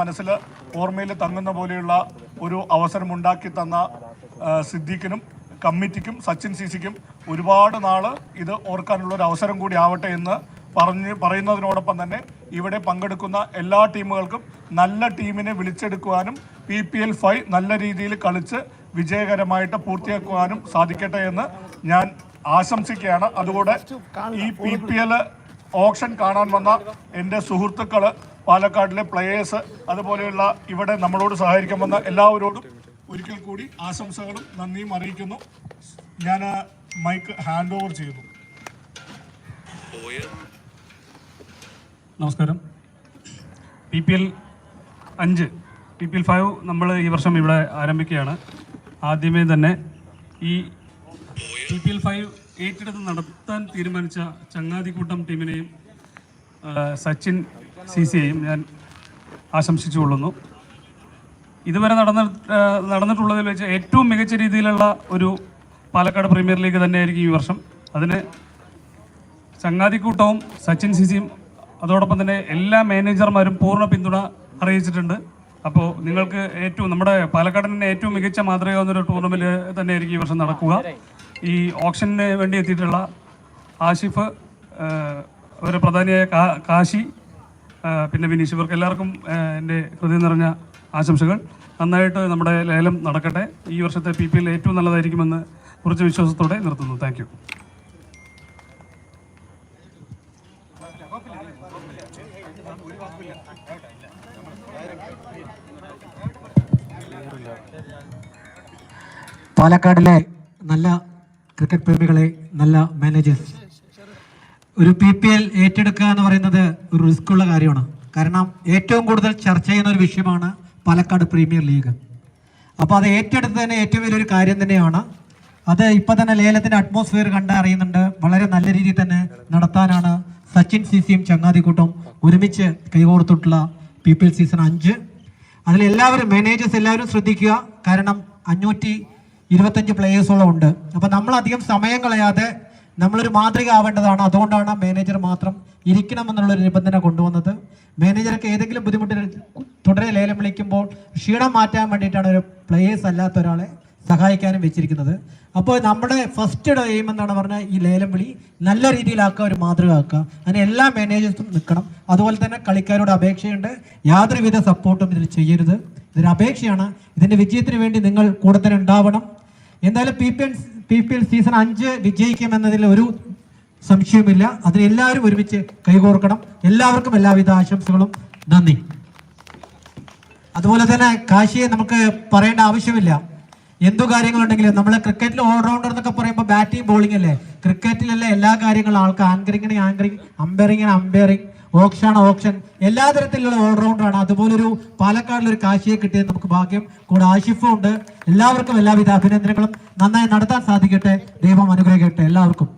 മനസ്സിൽ ഓർമ്മയിൽ തങ്ങുന്ന പോലെയുള്ള ഒരു അവസരമുണ്ടാക്കി തന്ന സിദ്ദീഖിനും കമ്മിറ്റിക്കും സച്ചിൻ സിസിക്കും ഒരുപാട് നാൾ ഇത് ഓർക്കാനുള്ള ഒരു അവസരം കൂടി ആവട്ടെ എന്ന് പറയുന്നതിനോടൊപ്പം തന്നെ ഇവിടെ പങ്കെടുക്കുന്ന എല്ലാ ടീമുകൾക്കും നല്ല ടീമിനെ വിളിച്ചെടുക്കുവാനും PPL 5 നല്ല രീതിയിൽ കളിച്ച് വിജയകരമായിട്ട് പൂർത്തിയാക്കുവാനും സാധിക്കട്ടെ എന്ന് ഞാൻ ആശംസിക്കുകയാണ്. അതുകൂടെ ഈ PPL ഓപ്ഷൻ കാണാൻ വന്ന എൻ്റെ സുഹൃത്തുക്കൾ, പാലക്കാടിലെ പ്ലേയേഴ്സ്, അതുപോലെയുള്ള ഇവിടെ നമ്മളോട് സഹകരിക്കാൻ വന്ന എല്ലാവരോടും ഒരിക്കൽ കൂടി ആശംസകളും നന്ദിയും അറിയിക്കുന്നു. ഞാൻ മൈക്ക് ഹാൻഡ് ഓവർ ചെയ്യുന്നു. നമസ്കാരം. PPL 5 PPL 5 നമ്മൾ ഈ വർഷം ഇവിടെ ആരംഭിക്കുകയാണ്. ആദ്യമേ തന്നെ ഈ PPL 5 ഏറ്റെടുത്ത് നടത്താൻ തീരുമാനിച്ച ചങ്ങാതിക്കൂട്ടം ടീമിനെയും സച്ചിൻ സിസിയെയും ഞാൻ ആശംസിച്ചുകൊള്ളുന്നു. ഇതുവരെ നടന്നിട്ടുള്ളതിൽ വെച്ച് ഏറ്റവും മികച്ച രീതിയിലുള്ള ഒരു പാലക്കാട് പ്രീമിയർ ലീഗ് തന്നെയായിരിക്കും ഈ വർഷം. അതിന് ചങ്ങാതിക്കൂട്ടവും സച്ചിൻ സിസിയും അതോടൊപ്പം തന്നെ എല്ലാ മാനേജർമാരും പൂർണ്ണ പിന്തുണ അറിയിച്ചിട്ടുണ്ട്. അപ്പോൾ നിങ്ങൾക്ക് നമ്മുടെ പാലക്കാടിന് ഏറ്റവും മികച്ച മാതൃകയാവുന്നൊരു ടൂർണമെൻറ്റ് തന്നെയായിരിക്കും ഈ വർഷം നടക്കുക. ഈ ഓപ്ഷന് വേണ്ടി എത്തിയിട്ടുള്ള ആഷിഫ്, ഒരു പ്രധാനിയായ കാശി, പിന്നെ വിനീഷ്, ഇവർക്ക് എല്ലാവർക്കും എൻ്റെ ഹൃദയം നിറഞ്ഞ ആശംസകൾ. നന്നായിട്ട് നമ്മുടെ ലേലം നടക്കട്ടെ. ഈ വർഷത്തെ PPL ഏറ്റവും നല്ലതായിരിക്കുമെന്ന് കുറച്ച് വിശ്വാസത്തോടെ നിർത്തുന്നു. Thank you. പാലക്കാടിലെ നല്ല ക്രിക്കറ്റ് പ്രേമികളെ, നല്ല മാനേജേഴ്സ്, ഒരു PPL ഏറ്റെടുക്കുക എന്ന് പറയുന്നത് ഒരു റിസ്ക് ഉള്ള കാര്യമാണ്. കാരണം ഏറ്റവും കൂടുതൽ ചർച്ച ചെയ്യുന്ന ഒരു വിഷയമാണ് പാലക്കാട് പ്രീമിയർ ലീഗ്. അപ്പോൾ അത് ഏറ്റെടുത്തതിന് ഏറ്റവും വലിയൊരു കാര്യം തന്നെയാണ്. അത് ഇപ്പം തന്നെ ലേലത്തിൻ്റെ അറ്റ്മോസ്ഫിയർ കണ്ടറിയുന്നുണ്ട്. വളരെ നല്ല രീതിയിൽ തന്നെ നടത്താനാണ് സച്ചിൻ സിസിയും ചങ്ങാതിക്കൂട്ടും ഒരുമിച്ച് കൈകോർത്തിട്ടുള്ള PPL സീസൺ 5. അതിലെല്ലാവരും മാനേജേഴ്സ് എല്ലാവരും ശ്രദ്ധിക്കുക. കാരണം 525 പ്ലേയേഴ്സോളം ഉണ്ട്. അപ്പോൾ നമ്മളധികം സമയം കളയാതെ നമ്മളൊരു മാതൃക ആവേണ്ടതാണ്. അതുകൊണ്ടാണ് മാനേജർ മാത്രം ഇരിക്കണമെന്നുള്ളൊരു നിബന്ധന കൊണ്ടുവന്നത്. മാനേജർക്ക് ഏതെങ്കിലും ബുദ്ധിമുട്ടിൽ തുടരെ ലേലം വിളിക്കുമ്പോൾ ക്ഷീണം മാറ്റാൻ വേണ്ടിയിട്ടാണ് ഒരു പ്ലേയേഴ്സ് അല്ലാത്ത ഒരാളെ സഹായിക്കാനും വെച്ചിരിക്കുന്നത്. അപ്പോൾ നമ്മുടെ ഫസ്റ്റ് എയിം എന്താണ് പറഞ്ഞാൽ ഈ ലേലം വിളി നല്ല രീതിയിലാക്കുക, ഒരു മാതൃക ആക്കുക. അതിന് എല്ലാ മാനേജേഴ്സും നിൽക്കണം. അതുപോലെ തന്നെ കളിക്കാരോട് അപേക്ഷയുണ്ട്, യാതൊരുവിധ സപ്പോർട്ടും ഇതിൽ ചെയ്യരുത്. ഇതൊരു അപേക്ഷയാണ്. ഇതിൻ്റെ വിജയത്തിന് വേണ്ടി നിങ്ങൾ കൂടെ തന്നെ ഉണ്ടാവണം. എന്തായാലും PPL സീസൺ 5 വിജയിക്കുമെന്നതിൽ ഒരു സംശയവുമില്ല. അതിനെല്ലാവരും ഒരുമിച്ച് കൈകോർക്കണം. എല്ലാവർക്കും എല്ലാവിധ ആശംസകളും. നന്ദി. അതുപോലെ തന്നെ കാശിയെ നമുക്ക് പറയേണ്ട ആവശ്യമില്ല. എന്തു കാര്യങ്ങളുണ്ടെങ്കിലും നമ്മൾ ക്രിക്കറ്റിൽ ഓൾറൗണ്ടർ എന്നൊക്കെ പറയുമ്പോൾ ബാറ്റിംഗ് ബോളിംഗ് അല്ലേ. ക്രിക്കറ്റിലല്ല എല്ലാ കാര്യങ്ങളും ആൾക്ക് ആങ്കറിങ്ങിന് അമ്പയറിങ്, ഓപ്ഷൻ, എല്ലാ തരത്തിലുള്ള ഓൾറൗണ്ടറാണ്. അതുപോലൊരു പാലക്കാടിലൊരു കാശിയെ കിട്ടിയത് നമുക്ക് ഭാഗ്യം. കൂടെ ആഷിഫും ഉണ്ട്. എല്ലാവർക്കും എല്ലാവിധ അഭിനന്ദനങ്ങളും. നന്നായി നടത്താൻ സാധിക്കട്ടെ. ദൈവം അനുഗ്രഹിക്കട്ടെ എല്ലാവർക്കും.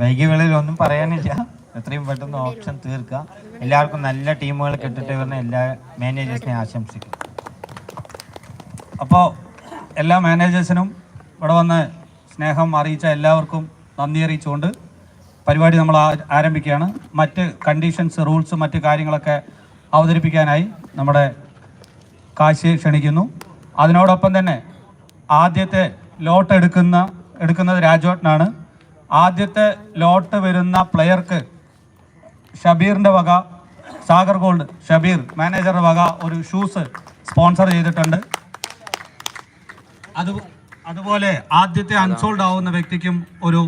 വൈകികളിൽ ഒന്നും പറയാനില്ല. എത്രയും പെട്ടെന്ന് ഓപ്ഷൻ തീർക്കുക. എല്ലാവർക്കും നല്ല ടീമുകൾ കിട്ടട്ടെ പറഞ്ഞ എല്ലാ മാനേജേഴ്സിനെ ആശംസിക്കും. അപ്പോൾ എല്ലാ മാനേജേഴ്സിനും ഇവിടെ വന്ന് സ്നേഹം അറിയിച്ച എല്ലാവർക്കും നന്ദി അറിയിച്ചുകൊണ്ട് പരിപാടി നമ്മൾ ആരംഭിക്കുകയാണ്. മറ്റ് കണ്ടീഷൻസ്, റൂൾസ്, മറ്റ് കാര്യങ്ങളൊക്കെ അവതരിപ്പിക്കാനായി നമ്മുടെ കാശിയെ ക്ഷണിക്കുന്നു. അതിനോടൊപ്പം തന്നെ ആദ്യത്തെ ലോട്ട് എടുക്കുന്നത് രാജോട്ടനാണ്. ആദ്യത്തെ ലോട്ട് വരുന്ന പ്ലെയർക്ക് ഷബീറിൻ്റെ വക, സാഗർ ഗോൾഡ് ഷബീർ മാനേജറുടെ വക ഒരു ഷൂസ് സ്പോൺസർ ചെയ്തിട്ടുണ്ട്. അതുപോലെ ആദ്യത്തെ അൺസോൾഡ് ആവുന്ന വ്യക്തിക്കും ഒരു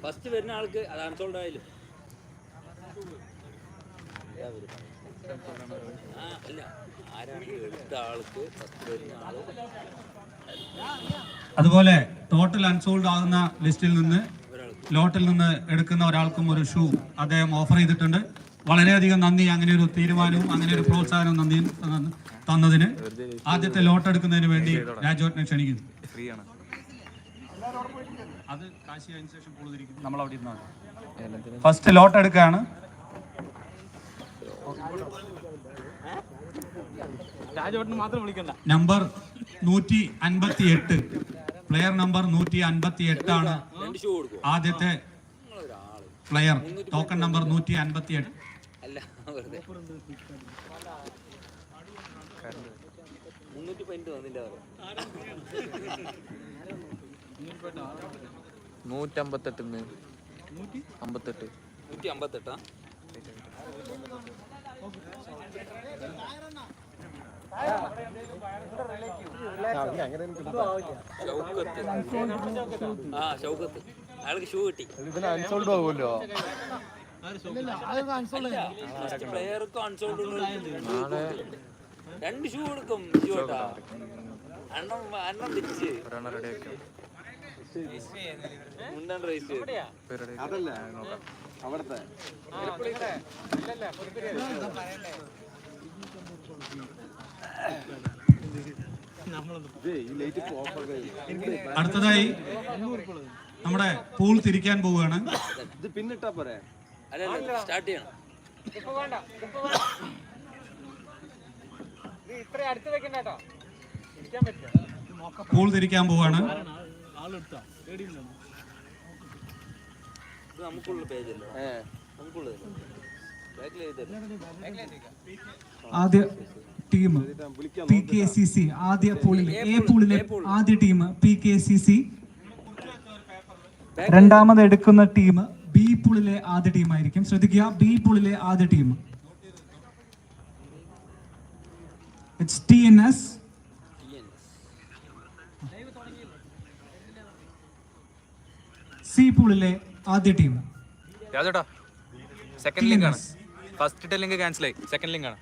ഫസ്റ്റ് വരുന്ന ആൾക്ക് അത് അൺസോൾഡ് ആയാലും അല്ല, ആരാണ് എടുത്ത ആൾക്ക് ഫസ്റ്റ് വരുന്ന ആള്. അതുപോലെ ടോട്ടൽ അൺസോൾഡ് ആകുന്ന ലോട്ടിൽ നിന്ന് എടുക്കുന്ന ഒരാൾക്കും ഒരു ഷൂ അദ്ദേഹം ഓഫർ ചെയ്തിട്ടുണ്ട്. വളരെയധികം നന്ദി. അങ്ങനെ ഒരു തീരുമാനവും അങ്ങനെ ഒരു പ്രോത്സാഹനവും തന്നതിന്. ആദ്യത്തെ ലോട്ട് എടുക്കുന്നതിന് വേണ്ടി രാജോട്ടിനെ ക്ഷണിക്കുന്നു. അത് കാശി അതിന് ശേഷം കൂടുതലിരിക്കും. നമ്മൾ അവിടെ ഇരുന്നാണ്. ഫസ്റ്റ് ലോട്ട് എടുക്കുകയാണ്. നമ്പർ 158, പ്ലെയർ നമ്പർ 158 ആണ് ഷൂ കൊടുക്കും. ആദ്യത്തെ പ്ലെയർ ടോക്കൺ നമ്പർ 158. അല്ല വെറുതെ 310 വന്നില്ല. 158 58 158. ഷൗക്കത്ത് അയാൾക്ക് ഷൂ കിട്ടി. അൺസോൾഡ് ആവുമല്ലോ. പ്ലെയർക്ക് അൺസോൾഡ് 2 ഷൂ കൊടുക്കും. അണ്ണം വെച്ച് മുണ്ടാണ്ട് റേസ് അടുത്തതായി നമ്മുടെ പൂൾ തിരിക്കാൻ പോവുകയാണ്. അല്ല സ്റ്റാർട്ട് ചെയ്യണം. പൂൾ തിരിക്കാൻ പോവുകയാണ്. ഇത് നമുക്കുള്ള പേജല്ലേ? നമുക്കുള്ളത് ആദ്യ ടീം PKCC. ആദ്യ പൂളിലെ എ പൂളിലെ ആദ്യ ടീം PKCC. രണ്ടാമത് എടുക്കുന്ന ടീം ബി പൂളിലെ ആദ്യ ടീം ആയിരിക്കും. ശ്രദ്ധിക്കുക, ബി പൂളിലെ ആദ്യ ടീം ഇറ്റ്സ് TNS. സി പൂളിലെ ആദ്യ ടീം രാജേട്ടാ സെക്കൻഡ് ലിങ്ക് ആണ്. ഫസ്റ്റ് ലിങ്ക് ക്യാൻസൽ ആയി. സെക്കൻഡ് ലിങ്ക് ആണ്.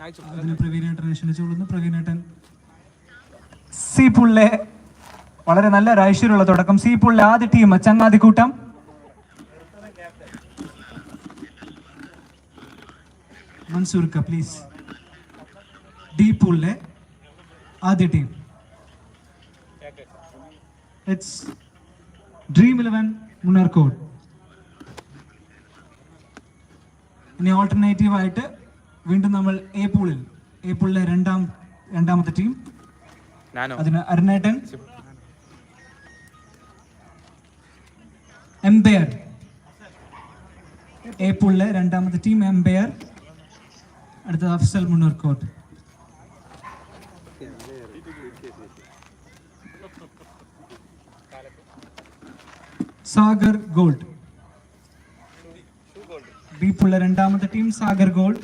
അതിന് പ്രവീണേട്ടൻ ക്ഷണിച്ചുകൊള്ളുന്നു. പ്രവീണേട്ടൻ. സി പൂളിലെ വളരെ നല്ല ഒരു ഐശ്വര്യമുള്ള തുടക്കം. സി പൂളിലെ ആദ്യ ടീം ചങ്ങാതിക്കൂട്ടം. മൻസൂർക്ക പ്ലീസ്. ഡി പൂളിലെ ആദ്യ ടീം ഇറ്റ്സ് ഡ്രീം 11 മുന്നർക്കോട്. ഇനി ഓൾട്ടർനേറ്റീവ് ആയിട്ട് വീണ്ടും നമ്മൾ എ പൂളിലെ രണ്ടാമത്തെ ടീം. അതിന് അരുണേട്ടൻ. എംപയർ. എ പൂളിലെ രണ്ടാമത്തെ ടീം എംപയർ. അടുത്തത് അഫ്സൽ മുന്നൂർക്കോട്ട്. സാഗർ ഗോൾഡ്. ബി പൂളിലെ രണ്ടാമത്തെ team Sagar gold.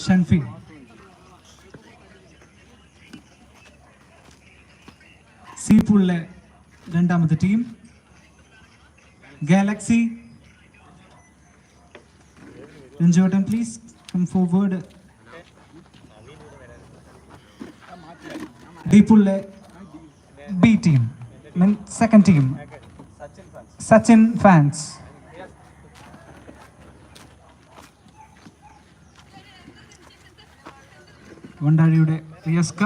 Shanfi. C പൂളിലെ രണ്ടാമത്തെ ടീം ഗാലക്സി. രഞ്ജോട്ടൻ പ്ലീസ് കം ഫോർവേഡ്. ഡി പൂളിലെ B team second team Sachin fans. വണ്ടാഴിയുടെ റിയസ്ക.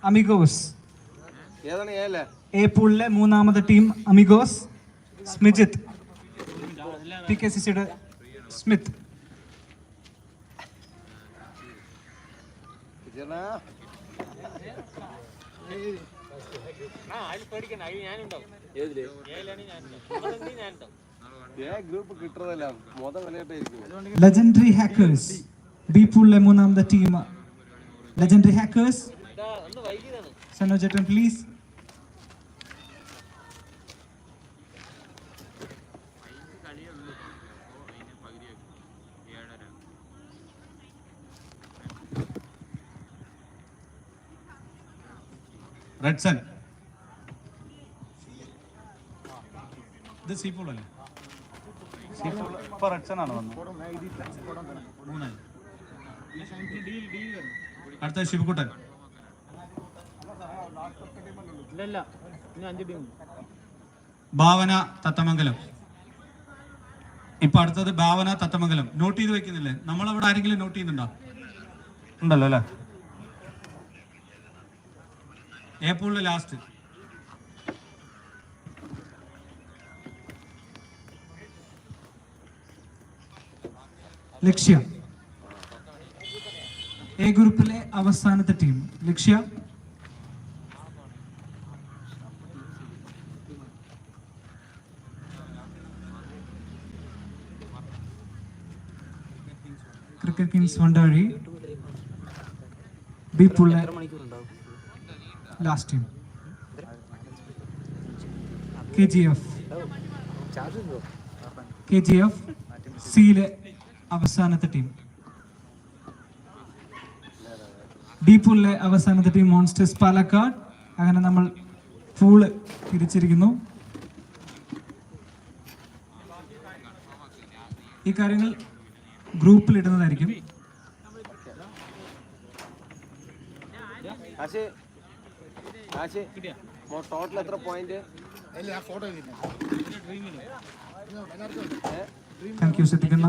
അമിഗോസ്. എ പൂളിലെ മൂന്നാമത്തെ ടീം അമിഗോസ്. സ്മിജിത്ത്. PKCCയുടെ സ്മിത്ത്. Legendary hackers. ബി പൂളിലെ മൂന്നാമത്തെ ടീം ലെജൻഡറി ഹാക്കേഴ്സ്. സനോജേട്ടൻ പ്ലീസ്. റെഡ്സൺ. ഇത് സി പൂൾ അല്ലേ? ഇപ്പോൾ റെഡ്സൺ ആണ് വന്നത്. അടുത്ത ശിവകുട്ടൻ. ഭാവന തത്തമംഗലം. ഇപ്പൊ അടുത്തത് ഭാവന തത്തമംഗലം. നോട്ട് ചെയ്ത് വെക്കുന്നില്ലേ? നമ്മളവിടെ ആരെങ്കിലും നോട്ട് ചെയ്യുന്നുണ്ടോ? ഉണ്ടല്ലോ അല്ലേ? ഏപ്രിലിലെ ലാസ്റ്റ്. ലക്ഷ്യം. എ ഗ്രൂപ്പിലെ അവസാനത്തെ team Lakshya. Cricket kings Vandazhi. B പൂളിലെ ലാസ്റ്റ് ടീം KGF. സിയിലെ അവസാനത്തെ ടീം. ഡി പൂളിലെ അവസാനത്തെ ടീം മോൺസ്റ്റേഴ്സ് പാലക്കാട്. അങ്ങനെ നമ്മൾ പൂള് തിരിച്ചിരിക്കുന്നു. ഈ കാര്യങ്ങൾ ഗ്രൂപ്പിൽ ഇടുന്നതായിരിക്കും. ടോട്ടൽ എത്ര പോയിന്റ്? Thank you. ശ്രദ്ധിക്കുന്ന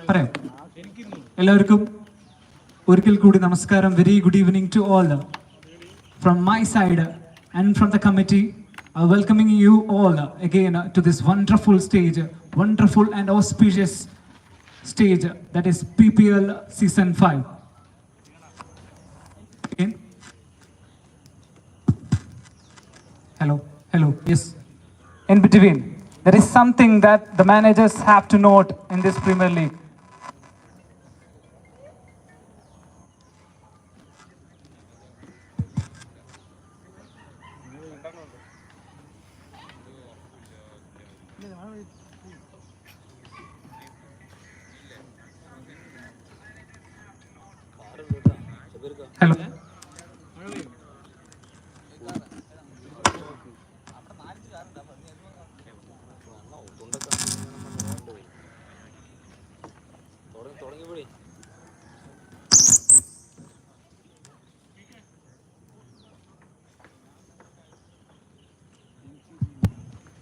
പറയാം. എല്ലാവർക്കും ഒരിക്കൽ കൂടി നമസ്കാരം. Very good evening to all. From my side and from the committee, welcoming you all again to this wonderful stage, wonderful and auspicious stage, that is PPL Season 5. Again. Hello, yes. In between, there is something that the managers have to note in this Premier League.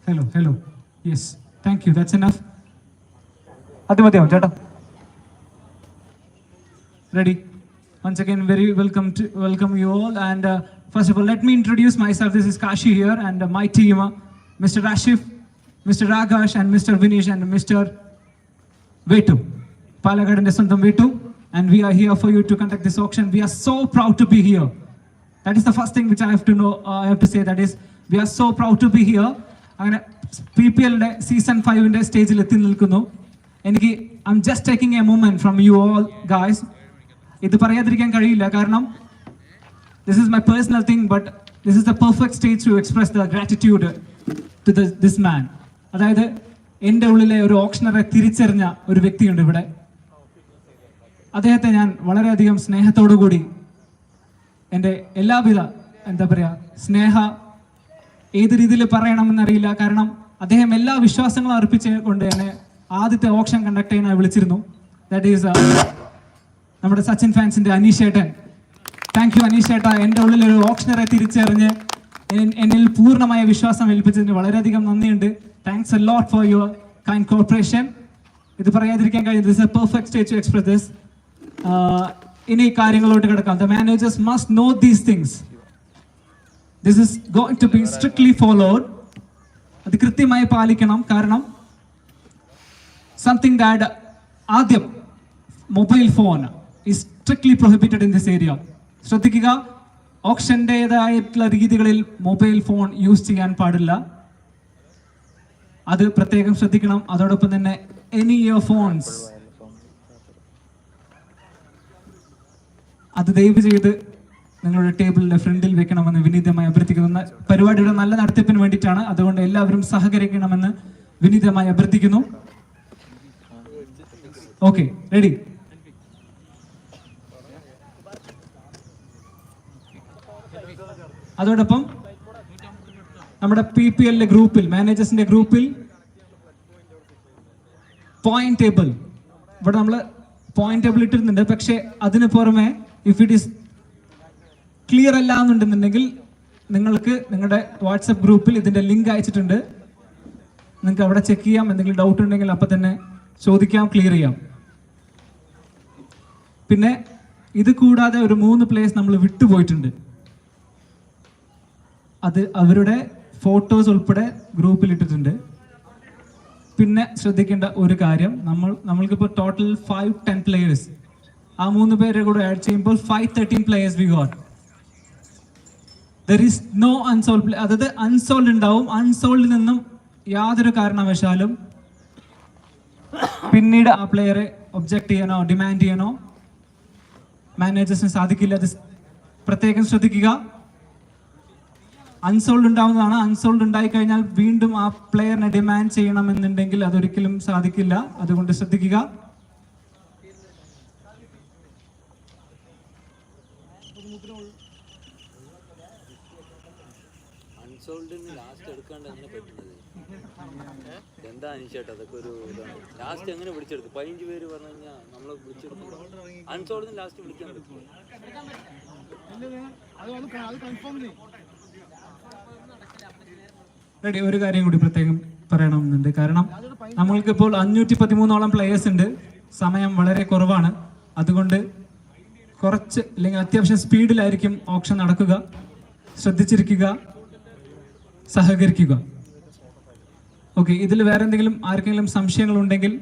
Hello. Hello. Yes. Thank you. That's enough. അത് മതിയാവും ചേട്ടാ. Ready? Once again, very welcome you all. And first of all, let me introduce myself. This is Kashi here, and my team, Mr. Rashif, Mr. Ragash, and Mr. Vinish, and Mr. Vetu, Palakkad and Sundam Vetu. And we are here for you to conduct this auction. We are so proud to be here. That is the first thing which I have to know. I have to say, that is, we are so proud to be here. അങ്ങനെ PPL Season 5 സ്റ്റേജിൽ എത്തി നിൽക്കുന്നു. I'm just taking a moment from you all guys. ഇത് പറയാതിരിക്കാൻ കഴിയില്ല, കാരണം this is my personal thing, but this is the perfect stage to express the gratitude to this man. അതായത് എൻ്റെ ഉള്ളിലെ ഒരു ഓപ്ഷണറെ തിരിച്ചറിഞ്ഞ ഒരു വ്യക്തിയുണ്ട് ഇവിടെ. അദ്ദേഹത്തെ ഞാൻ വളരെയധികം സ്നേഹത്തോടു കൂടി എൻ്റെ എല്ലാവിധ സ്നേഹ ഏത് രീതിയിൽ പറയണമെന്നറിയില്ല, കാരണം അദ്ദേഹം എല്ലാ വിശ്വാസങ്ങളും അർപ്പിച്ചുകൊണ്ട് എന്നെ ആദ്യത്തെ ഓപ്ഷൻ കണ്ടക്ട് ചെയ്യാൻ വിളിച്ചിരുന്നു. ദാറ്റ് ഈസ് നമ്മുടെ സച്ചിൻ ഫാൻസിന്റെ അനീഷേട്ടൻ. താങ്ക് യു അനീഷേട്ട, എൻ്റെ ഉള്ളിലൊരു ഓപ്ഷണറെ തിരിച്ചറിഞ്ഞ് എന്നിൽ പൂർണ്ണമായ വിശ്വാസം ഏൽപ്പിച്ചതിന് വളരെയധികം നന്ദിയുണ്ട്. Thanks a lot for your kind corporation. ഇത് പറയാതിരിക്കാൻ കഴിയും. This A perfect stage two express this. ഇനി കാര്യങ്ങളോട്ട് കിടക്കാം. The managers must know these things. This is going to be strictly followed. അത് കൃത്യമായി പാലിക്കണം. കാരണം something that ആദ്യം mobile phone is strictly prohibited in this area. ശ്രദ്ധിക്കുക, ഓപ്ഷൻ്റെതായിട്ടുള്ള രീതികളിൽ മൊബൈൽ ഫോൺ യൂസ് ചെയ്യാൻ പാടില്ല. അത് പ്രത്യേകം ശ്രദ്ധിക്കണം. അതോടൊപ്പം തന്നെ any earphones അത് ദയവ് ചെയ്ത് നിങ്ങളുടെ ടേബിളിന്റെ ഫ്രണ്ടിൽ വെക്കണമെന്ന് വിനീതമായി അഭ്യർത്ഥിക്കുന്നു. പരിപാടിയുടെ നല്ല നടത്തിപ്പിന് വേണ്ടിയിട്ടാണ്, അതുകൊണ്ട് എല്ലാവരും സഹകരിക്കണമെന്ന് വിനീതമായി അഭ്യർത്ഥിക്കുന്നു. Okay, ready? അതോടൊപ്പം നമ്മുടെ PPL ഗ്രൂപ്പിൽ, മാനേജേഴ്സിന്റെ ഗ്രൂപ്പിൽ പോയിന്റ് ടേബിൾ, ഇവിടെ നമ്മൾ പോയിന്റ് ടേബിൾ ഇട്ടിരുന്നുണ്ട്. പക്ഷേ അതിന് പുറമെ ഇഫ് ഇറ്റ് ഈസ് ക്ലിയർ അല്ല എന്നുണ്ടെന്നുണ്ടെങ്കിൽ നിങ്ങൾക്ക് നിങ്ങളുടെ വാട്സപ്പ് ഗ്രൂപ്പിൽ ഇതിന്റെ ലിങ്ക് അയച്ചിട്ടുണ്ട്. നിങ്ങൾക്ക് അവിടെ ചെക്ക് ചെയ്യാം. എന്തെങ്കിലും ഡൗട്ട് ഉണ്ടെങ്കിൽ അപ്പം തന്നെ ചോദിക്കാം, ക്ലിയർ ചെയ്യാം. പിന്നെ ഇത് കൂടാതെ ഒരു 3 പ്ലേയേഴ്സ് നമ്മൾ വിട്ടുപോയിട്ടുണ്ട്. അത് അവരുടെ ഫോട്ടോസ് ഉൾപ്പെടെ ഗ്രൂപ്പിൽ ഇട്ടിട്ടുണ്ട്. പിന്നെ ശ്രദ്ധിക്കേണ്ട ഒരു കാര്യം, നമ്മൾക്കിപ്പോൾ ടോട്ടൽ 5-10 പ്ലേയേഴ്സ്, ആ 3 പേരെ കൂടെ ആഡ് ചെയ്യുമ്പോൾ 5-13 players we got. There is no unsold play, അതായത് അൺസോൾഡ് ഉണ്ടാവും. അൺസോൾഡിൽ നിന്നും യാതൊരു കാരണവശാലും പിന്നീട് ആ പ്ലെയറെ ഒബ്ജക്റ്റ് ചെയ്യാനോ ഡിമാൻഡ് ചെയ്യാനോ മാനേജേഴ്സിന് സാധിക്കില്ല. അത് പ്രത്യേകം ശ്രദ്ധിക്കുക. അൺസോൾഡ് ഉണ്ടാവുന്നതാണ്. അൺസോൾഡ് ഉണ്ടായിക്കഴിഞ്ഞാൽ വീണ്ടും ആ പ്ലെയറിനെ ഡിമാൻഡ് ചെയ്യണമെന്നുണ്ടെങ്കിൽ അതൊരിക്കലും സാധിക്കില്ല. അതുകൊണ്ട് ശ്രദ്ധിക്കുക. അൺസോൾഡിന് ലാസ്റ്റ് എടുക്കാണ്ട് എങ്ങനെ പറ്റുന്നത്? എന്താ അനിച്ചേട്ടാ അതൊക്കെ ഒരു ഇതാണ്. ലാസ്റ്റ് എങ്ങനെ വിളിച്ചെടുക്കും? 15 പേര് പറഞ്ഞു കഴിഞ്ഞാൽ നമ്മളെ വിളിച്ചെടുക്കും. അൺസോൾഡിന് ലാസ്റ്റ് വിളിക്കാൻ പറ്റും. റെഡി. ഒരു കാര്യം കൂടി പ്രത്യേകം പറയണമെന്നുണ്ട്. കാരണം നമ്മൾക്കിപ്പോൾ 513ഓളം പ്ലേയേഴ്സ് ഉണ്ട്. സമയം വളരെ കുറവാണ്. അതുകൊണ്ട് കുറച്ച് അല്ലെങ്കിൽ അത്യാവശ്യം സ്പീഡിലായിരിക്കും ഓപ്ഷൻ നടക്കുക. ശ്രദ്ധിച്ചിരിക്കുക, സഹകരിക്കുക. ഓക്കെ, ഇതിൽ വേറെ എന്തെങ്കിലും ആർക്കെങ്കിലും സംശയങ്ങൾ ഉണ്ടെങ്കിൽ?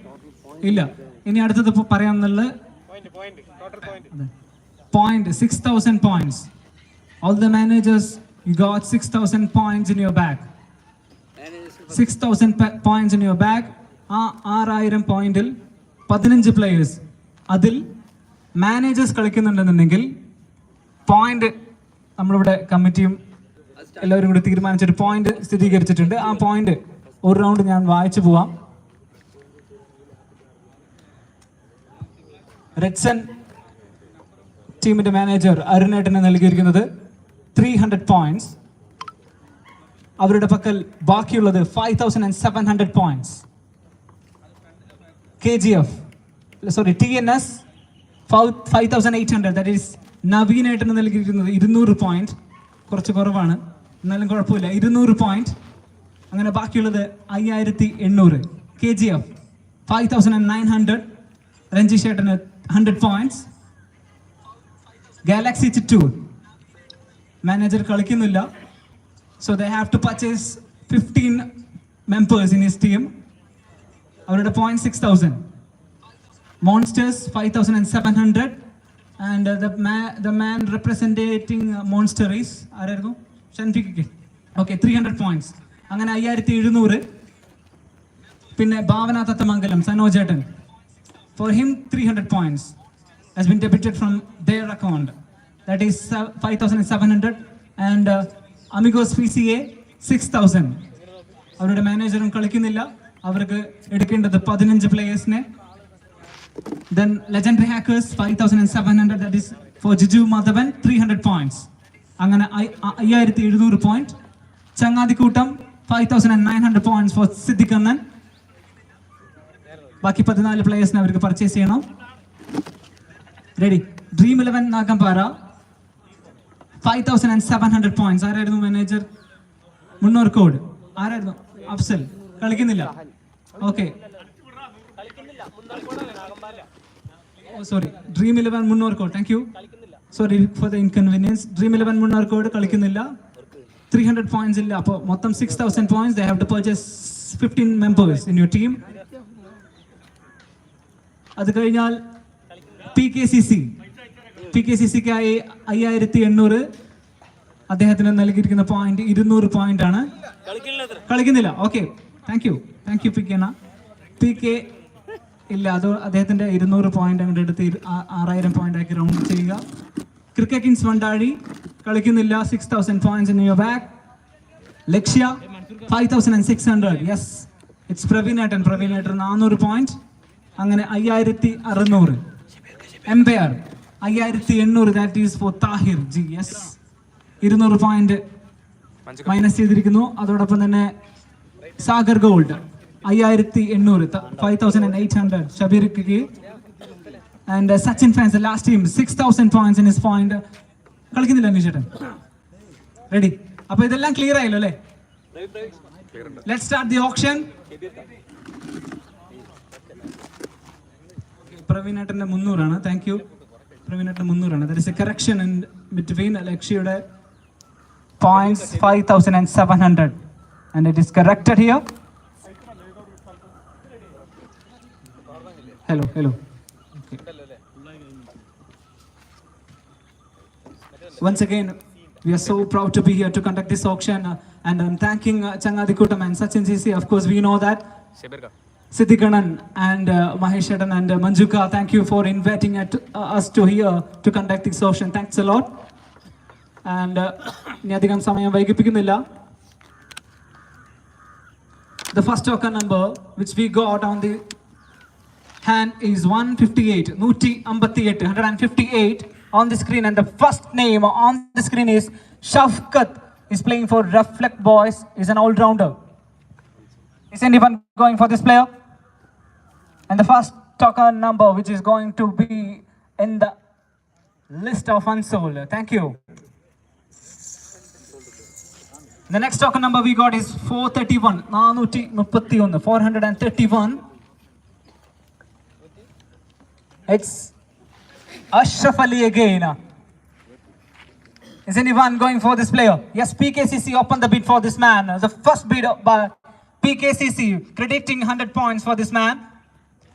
ഇല്ല. ഇനി അടുത്തത് പറയാമെന്നുള്ള point 6,000 points. All the managers, you got 6,000 points in your bag. 6,000 points in your bag. ആ 6,000 പോയിന്റിൽ 15 പ്ലേയേഴ്സ്, അതിൽ മാനേജേഴ്സ് കളിക്കുന്നുണ്ടെന്നുണ്ടെങ്കിൽ പോയിന്റ് നമ്മളിവിടെ കമ്മിറ്റിയും എല്ലാവരും കൂടി തീരുമാനിച്ചൊരു പോയിന്റ് സ്ഥിരീകരിച്ചിട്ടുണ്ട്. ആ പോയിന്റ് ഒരു റൗണ്ട് ഞാൻ വായിച്ചു പോവാം. റെഡ്സൺ ടീമിന്റെ മാനേജർ അരുണേട്ടന് നൽകിയിരിക്കുന്നത് 300 പോയിന്റ്സ്. അവരുടെ പക്കൽ ബാക്കിയുള്ളത് 5,700 പോയിന്റ്സ്. TNS 5,800. ദാറ്റ് ഈസ് നവീനേട്ടന് നൽകിയിരിക്കുന്നത് 200 പോയിന്റ്. കുറച്ച് കുറവാണ്, എന്നാലും കുഴപ്പമില്ല. 200 പോയിന്റ്. അങ്ങനെ ബാക്കിയുള്ളത് 5,800. KGF 5,900. രഞ്ജിഷ് ഏട്ടന് 100 പോയിന്റ്സ്. ഗാലക്സി ചിറ്റൂർ മാനേജർ കളിക്കുന്നില്ല. So they have to purchase 15 members in his team. അവരുടെ point 6,000. Monsters 5,700. And the man representing Monster is ആരായിരുന്നു? ഷൻഫിക്ക്. Okay, 300 points. അങ്ങനെ 5,700. പിന്നെ ഭാവന Thathamangalam സനോജേട്ടൻ, for him 300 points has been debited from their account. That is 5,700. And Amigos PCA 6,000. അവരുടെ മാനേജറും കളിക്കുന്നില്ല. അവർക്ക് എടുക്കേണ്ടത് 15 പ്ലേയേഴ്സിനെ. Then Legendary Hackers 5,700. That is for Jiju Madhavan 300 points. അങ്ങനെ 5,700 point. ചങ്ങാതിക്കൂട്ടം 5,900 points for സിദ്ദിഖണ്ണൻ. ബാക്കി 14 പ്ലേയേഴ്സിനെ അവർക്ക് പർച്ചേസ് ചെയ്യണം. റെഡി. Dream 11 Nagampara 5,700 points. ആരായിരുന്നു മാനേജർ? മുന്നോർക്കോട്. ആരായിരുന്നു? അഫ്സൽ. കളിക്കുന്നില്ല. Okay, sorry, dream 11 Munnorkode. Thank you, sorry for the inconvenience. Dream 11 Munnorkode കളിക്കുന്നില്ല. 300 points ഇല്ല. അപ്പോൾ മൊത്തം 6,000 points. They have to purchase 15 members in your team. അത് കഴിഞ്ഞാൽ PKCCക്കായി 5,800. അദ്ദേഹത്തിന് നൽകിയിരിക്കുന്ന പോയിന്റ് 200 പോയിന്റ് ആണ്. കളിക്കുന്നില്ല. Okay, thank you PK. PK ഇല്ല. അത് അദ്ദേഹത്തിന്റെ 200 പോയിന്റ് അങ്ങോട്ട് എടുത്ത് 6,000 പോയിന്റ് ആക്കി റൗണ്ട് ചെയ്യുക. ക്രിക്കറ്റ് കിങ്സ് വണ്ടാഴി കളിക്കുന്നില്ല. 6,000 points in your bag. Lakshya 5,600. Yes, it's പ്രവീണേട്ടൻ. 400 പോയിന്റ്. അങ്ങനെ 5,600. Empire 5,800. That is for Tahir ji. Yes, 200 point minus ചെയ്തിരിക്കുന്നു. അതോടൊപ്പം തന്നെ സാഗർ ഗോൾഡ് 5800 5800 ഷബീർക്ക്. And Sachin fans last team 6000 points in his point. കളിക്കുന്നില്ല അനീഷേട്ടൻ? റെഡി? അപ്പൊ ഇതെല്ലാം ക്ലിയർ ആയല്ലോ അല്ലേ? Let's start the auction. പ്രവീണേട്ടന്റെ 300 ആണ്. Thank you. പ്രവീണേട്ടന്റെ 300 ആണ്. There is a correction in between ലക്ഷ്യയുടെ points 5700 and it is corrected here. Hello. Okay. Once again, we are so proud to be here to conduct this auction, and I'm thanking Changadikutam and Sachin CC. Of course, we know that Siddhikanan and Mahesh Edan and Manjuka, thank you for inviting us to here to conduct this auction. Thanks a lot. And ഇനി അധികം സമയം വൈകിപ്പിക്കുന്നില്ല. The first token number which we got on the hand is 158 158 on the screen, and the first name on the screen is Shafkat. Is playing for Reflect Boys, is an all-rounder. Is anyone going for this player? And the first token number which is going to be in the list of unsold. Thank you. The next token number we got is 431. It's Ashraf Ali again. Is anyone going for this player? Yes, PKCC opened the bid for this man. The first bid by PKCC crediting 100 points for this man.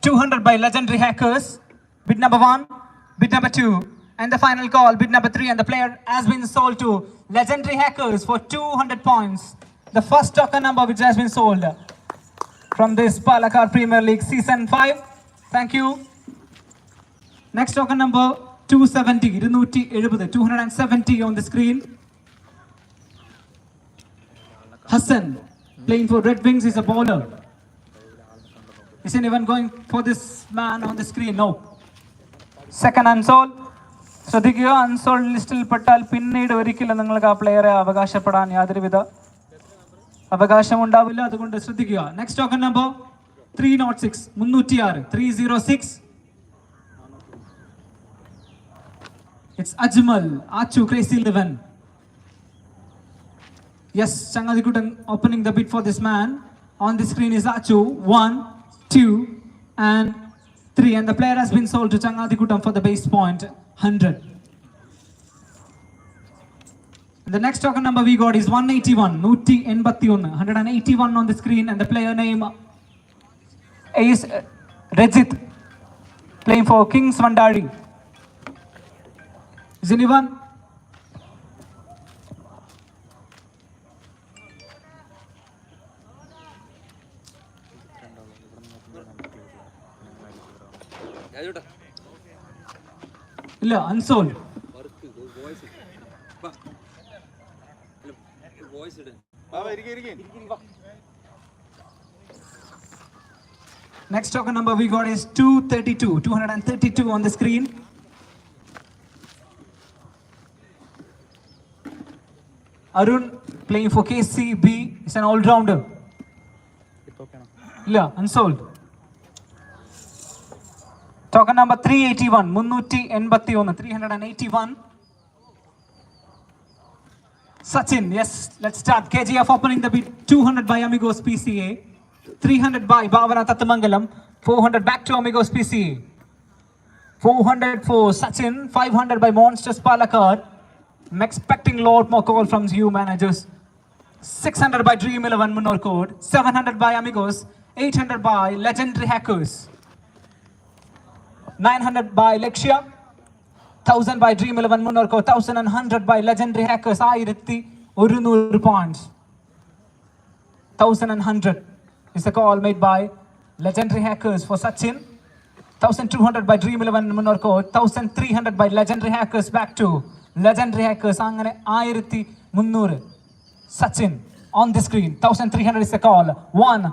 200 by Legendary Hackers. Bid number 1, bid number 2, and the final call, bid number 3, and the player has been sold to Legendary Hackers for 200 points. The first token number which has been sold from this Palakkad Premier League Season 5. Thank you. Next token number 270, 270 on the screen. Hassan, playing for Red Wings, is a bowler. Is anyone going for this man on the screen? No. Second unsold. ശ്രദ്ധിക്കുക, unsold ലിസ്റ്റിൽ പെട്ടാൽ പിന്നീട് ഒരിക്കലും നിങ്ങൾക്ക് ആ പ്ലെയറെ അവകാശപ്പെടാൻ യാതൊരുവിധ അവകാശമുണ്ടാവില്ല. അതുകൊണ്ട് ശ്രദ്ധിക്കുക. Next token number 306 306. It's Ajmal Achu Crazy 11. Yes, Changadikutan opening the bid for this man. On the screen is Achu 1, 2 and 3, and the player has been sold to Changadikutam for the base point 100. The next token number we got is 181 181 on the screen, and the player name is Rajit, playing for Kings Vandari. Is anyone? ഇല്ല, unsold. Next token number we got is 232 on the screen. Arun, playing for KCB, is an all-rounder. ഇല്ല, unsold. Token number 381 381. Sachin, yes, let's start. KGF opening the bid 200 by Amigos PCA, 300 by Bhavana Tattamangalam, 400 back to Amigos PCA, 400 for Sachin, 500 by Monsters Palakkad. I'm expecting a lot more call from you managers. 600 by Dream 11 Munor Code, 700 by Amigos, 800 by Legendary Hackers, 900 by Lexia, 1000 by Dream 11 Munor Code, 1100 by Legendary Hackers. 1100 points. 1100 is the call made by Legendary Hackers for Sachin. 1200 by Dream 11 Munor Code, 1300 by Legendary Hackers back to Legendary Hackers. അങ്ങനെ 1300. Sachin on the screen. 1300 is the call. 1,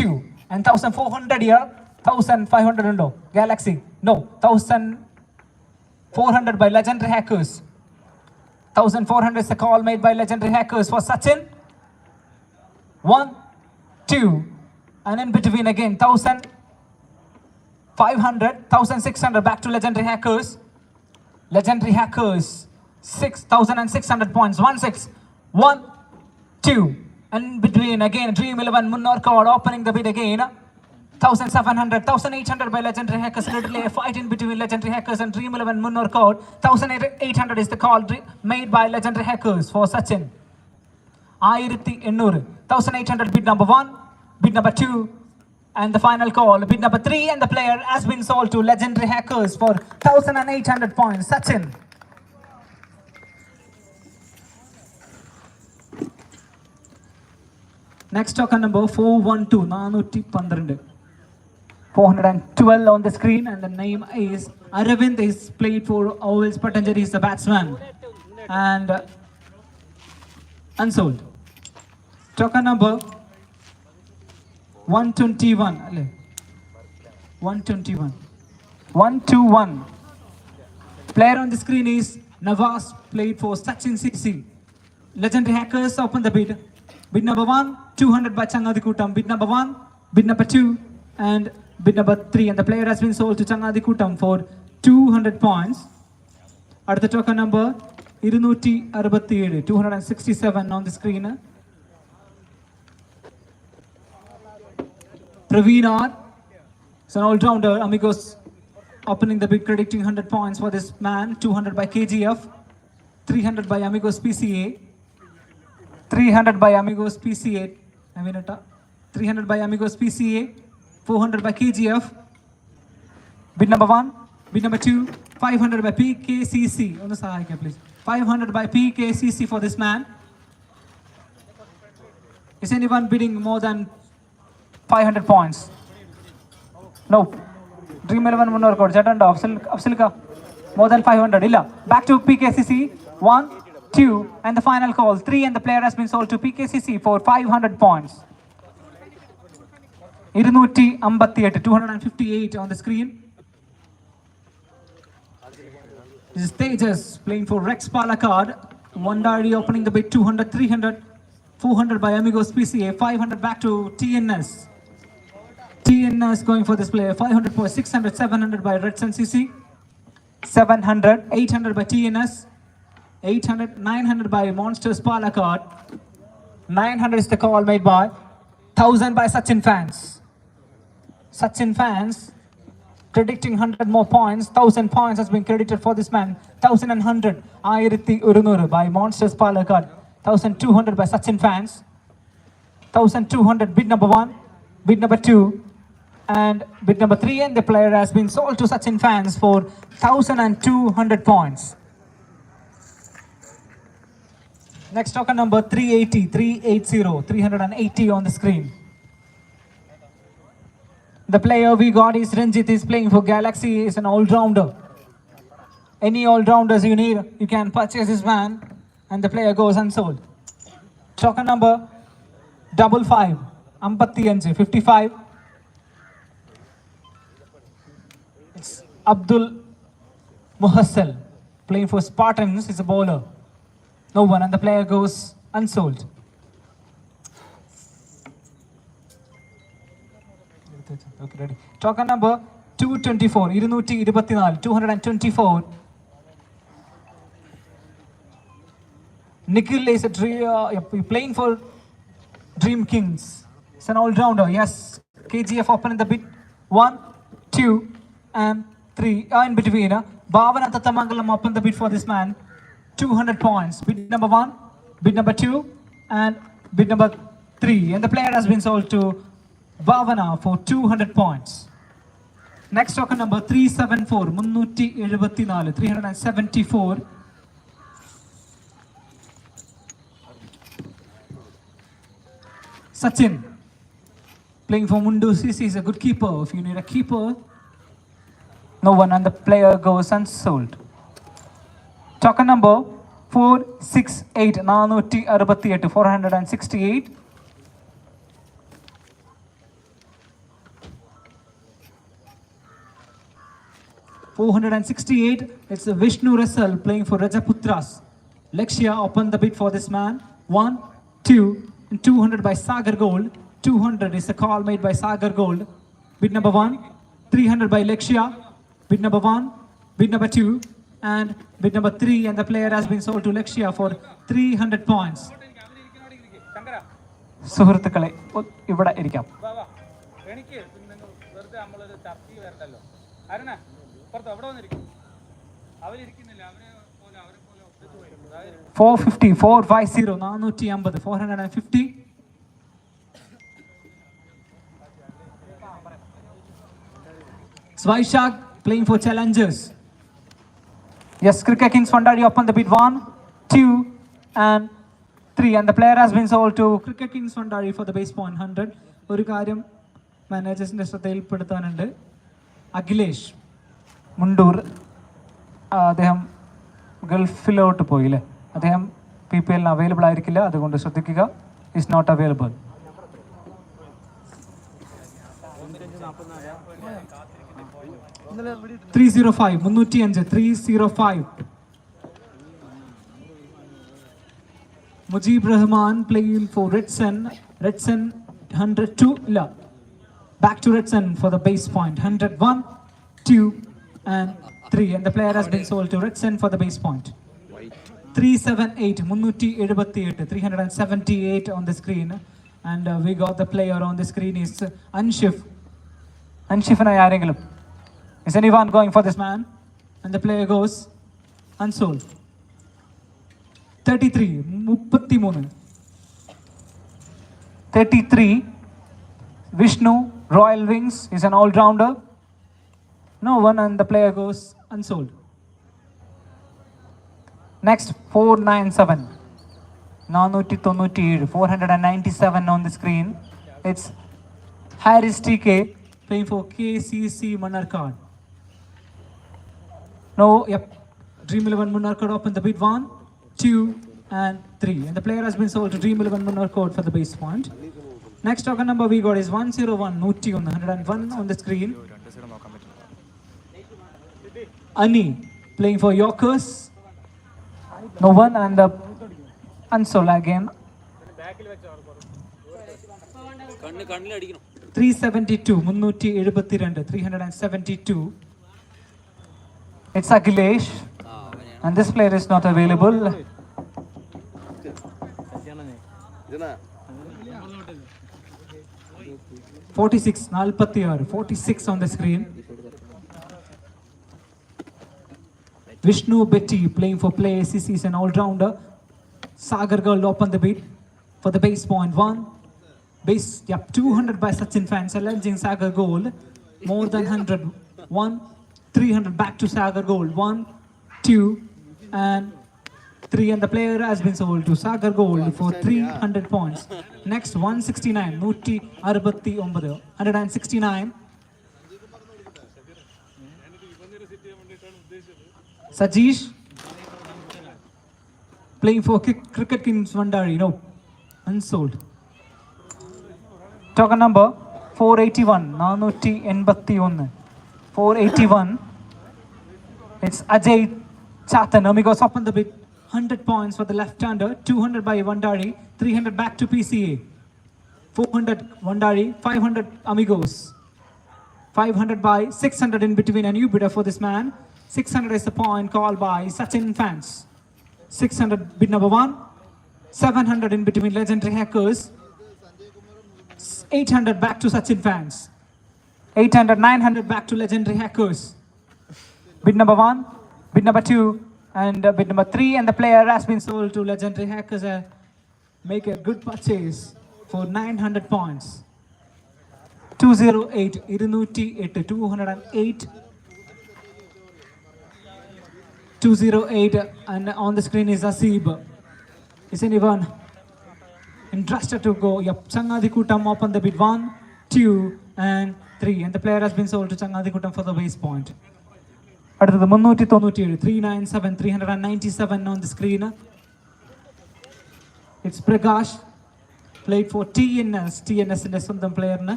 2, and 1400 here. 1500 undo. Galaxy. No. 1400 by Legendary Hackers. 1,400 is the call made by legendary hackers for Sachin. 1, 2, and in between again 1,500, 1,600 back to legendary hackers. Legendary hackers 6,600 points. 1, 6, 1, 2, and in between again Dream 11 Munnor card opening the bid again. 1,700, 1,800 by legendary hackers. Literally a fight in between legendary hackers and Dream 11 Munnor card. 1,800 is the call made by legendary hackers for Sachin. 1,800, 1,800 bid number 1, bid number 2, and the final call, bid number 3, and the player has been sold to legendary hackers for 1,800 points. Sachin. Next token number 412, 412. 412 on the screen, and the name is Aravind. Is played for Owls Patanjali, is the batsman, and unsold. Token number 121. 121. 121. Player on the screen is Nawaz, played for Sachin CC. Legendary hackers open the bid. Bid number 1, 200 by Changadikutam. Bid number 1, bid number 2, and bid number 3. And the player has been sold to Changadikutam for 200 points. At the token number 267, 267 on the screen. Praveen R. It's an all-rounder. Amigos opening the bid, predicting 100 points for this man. 200 by KGF, 300 by Amigos PCA, 300 by Amigos PCA, 300 by Amigos PCA, 400 by KGF. Bid number 1, bid number 2, 500 by PKCC. On the side, please. 500 by PKCC for this man. Is anyone bidding more than 500 points? No. Dream 11 Munnor code. Jet and Afsilka. More than 500. Illa. Back to PKCC. 1, 2, and the final call 3, and the player has been sold to PKCC for 500 points. 258 on the screen. This is Tejas playing for Rex Palakkad. One diary opening the bid. 200, 300, 400 by Amigos PCA, 500 back to TNS. TNS going for this player. 500 for 600, 700 by Reds and CC. 700, 800 by TNS. 800, 900 by Monsters Palakkad. 900 is the call made by 1,000 by Sachin fans. Sachin fans predicting 100 more points. 1,000 points has been credited for this man. 1,100 by Monsters Palakkad. 1,200 by Sachin fans. 1,200 bid number 1, bid number 2, and bid number 3, and the player has been sold to Sachin fans for 1,200 points. Next token number 380, 380 on the screen. The player we got is Ranjit, is playing for Galaxy, is an all-rounder. Any all-rounders you need, you can purchase this man, and the player goes unsold. Token number 55, 55. It's Abdul Muhassal, playing for Spartans, is a bowler. No one, and the player goes unsold. Okay, ready. Token number 224, 224. Nikhil is playing for Dream Kings. It's an all-rounder. Yes, KGF open in the bid. 1, 2, and 3. In between. Bhavana Tatamangalam open the bid for this man. 200 points. Bid number 1, bid number 2, and bid number 3. And the player has been sold to Bhavana for 200 points. Next token number 374, 374. Sachin, playing for Mundu CC, is a good keeper. If you need a keeper, no one, and the player goes unsold. Token number 468, 468. It's Vishnu Russell playing for Rajaputras. Lexia open the bid for this man. 1, 2, and 200 by Sagar Gold. 200 is a call made by Sagar Gold. Bid number 1. 300 by Lexia. Bid number 1. Bid number 2. And bid number 3. And the player has been sold to Lexia for 300 points. സുഹൃത്തുക്കളെ ഇവിടെ ഇരിക്കാം. എനിക്ക് വെറുതെ നമ്മളൊരു ചർച്ച വരണ്ടല്ലോ. അരുണ പുറത്ത് അവിടെ വന്നിരിക്കും. അവരിരിക്കുന്നില്ല. അവരെ പോലെ 450, 450, 450, 450. Swaishak playing for challengers. Yes, Cricket Kings Fandari open the bid 1, 2, and 3. And the player has been sold to Cricket Kings Fandari for the base point 100. ഒരു കാര്യം മാനേജേഴ്സിൻ്റെ ശ്രദ്ധയിൽപ്പെടുത്താനുണ്ട്. അഖിലേഷ് മുണ്ടൂർ അദ്ദേഹം ഗൾഫിലോട്ട് പോയില്ലേ, അദ്ദേഹം PPL അവൈലബിൾ ആയിരിക്കില്ല, അതുകൊണ്ട് ശ്രദ്ധിക്കുക. Is not available. $305, 305. Mujib Rahman playing for Redson. Redson 102. La. Back to Redson for the base point. 101, 2, and 3. And the player has been sold to Redson for the base point. 378, 378 on the screen. And we got the player on the screen is Anshif. Anshifana Yarengalum. Is anyone going for this man? And the player goes unsold. 33, 33. Vishnu, Royal Wings, is an all-rounder. No one, and the player goes unsold. Next, 497. 497 on the screen. It's Harris TK playing for KCC Manarkad. No, yep. Dream 11 Manarkad open the bid 1, 2, and 3. And the player has been sold to Dream 11 Manarkad for the base point. Next token number we got is 101, 101 on the screen. Ani playing for Yorkers. No one, and the unsold again. 372, 372. It's Akhilesh, and this player is not available. 46, 46 on the screen. Vishnu Betty playing for Play ACC is an all-rounder. Sagar Girl open the bid for the base point 1. Base, yep, 200 by Sachin fan, challenging Sagar Gold. More than 100. 1, 300 back to Sagar Gold. 1, 2, and 3. And the player has been sold to Sagar Gold for 300 points. Next, 169. 169. Sajish playing for Cricket Kings Vandari. No, unsold. Token number 481. 481. 481. It's Ajay Chatan. Amigos open the bid. 100 points for the left-hander. 200 by Vandari. 300 back to PCA. 400 Vandari. 500 Amigos. 500 by 600 in between. A new bidder for this man. 600 is the point called by Sachin fans. 600 bid number 1. 700 in between legendary hackers. 800 back to Sachin fans. 800, 900 back to legendary hackers. Bid number 1, bid number 2, and bid number 3. And the player has been sold to legendary hackers. Make a good purchase for 900 points. 208, 208. 208, and on the screen is Asib. Is anyone interested to go? Yep, Changadikutam open the bid 1, 2, and 3. And the player has been sold to Changadikutam for the base point. അടുത്തത് 397, 397, 397 on the screen. It's Prakash, played for TNS. TNS in the സ്വന്തം പ്ലെയറിന്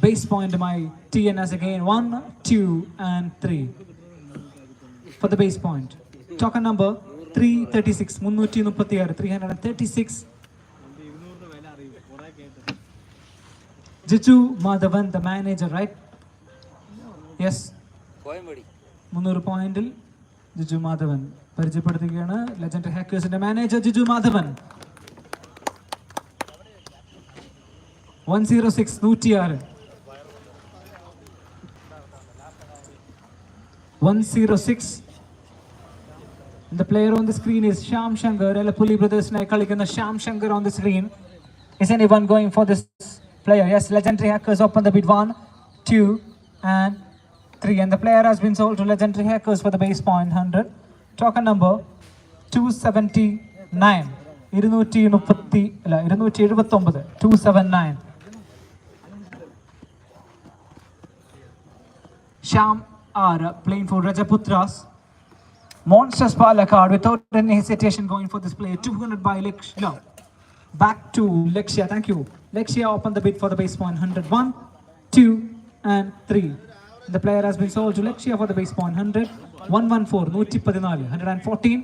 base point my TNS again. 1, 2, and 3. For the base point. Token number 336. 336. Jiju Madhavan, the manager, right? Yes. കോയമ്പടി 300 പോയിന്റിൽ ജിജു മാധവൻ പരിചയപ്പെടുത്തുകയാണ്. Legendary ഹാക്കേഴ്സിന്റെ manager Jiju Madhavan. 106. 106. 106. The player on the screen is Sham Shankar. Elapulli brothers naik kalikkunna Sham Shankar on the screen. Is anyone going for this player? Yes, legendary hackers open the bid 1, 2 and 3, and the player has been sold to legendary hackers for the base point 100. Token number 279. 279. Sham R playing for Rajaputras. Monsters Palakkad without any hesitation going for this player. 200 by Lakshya. Back to Lakshya. Thank you. Lakshya open the bid for the base point 100. 1, 2 and 3. The player has been sold to Lakshya for the base point 100. 114. 114. 114.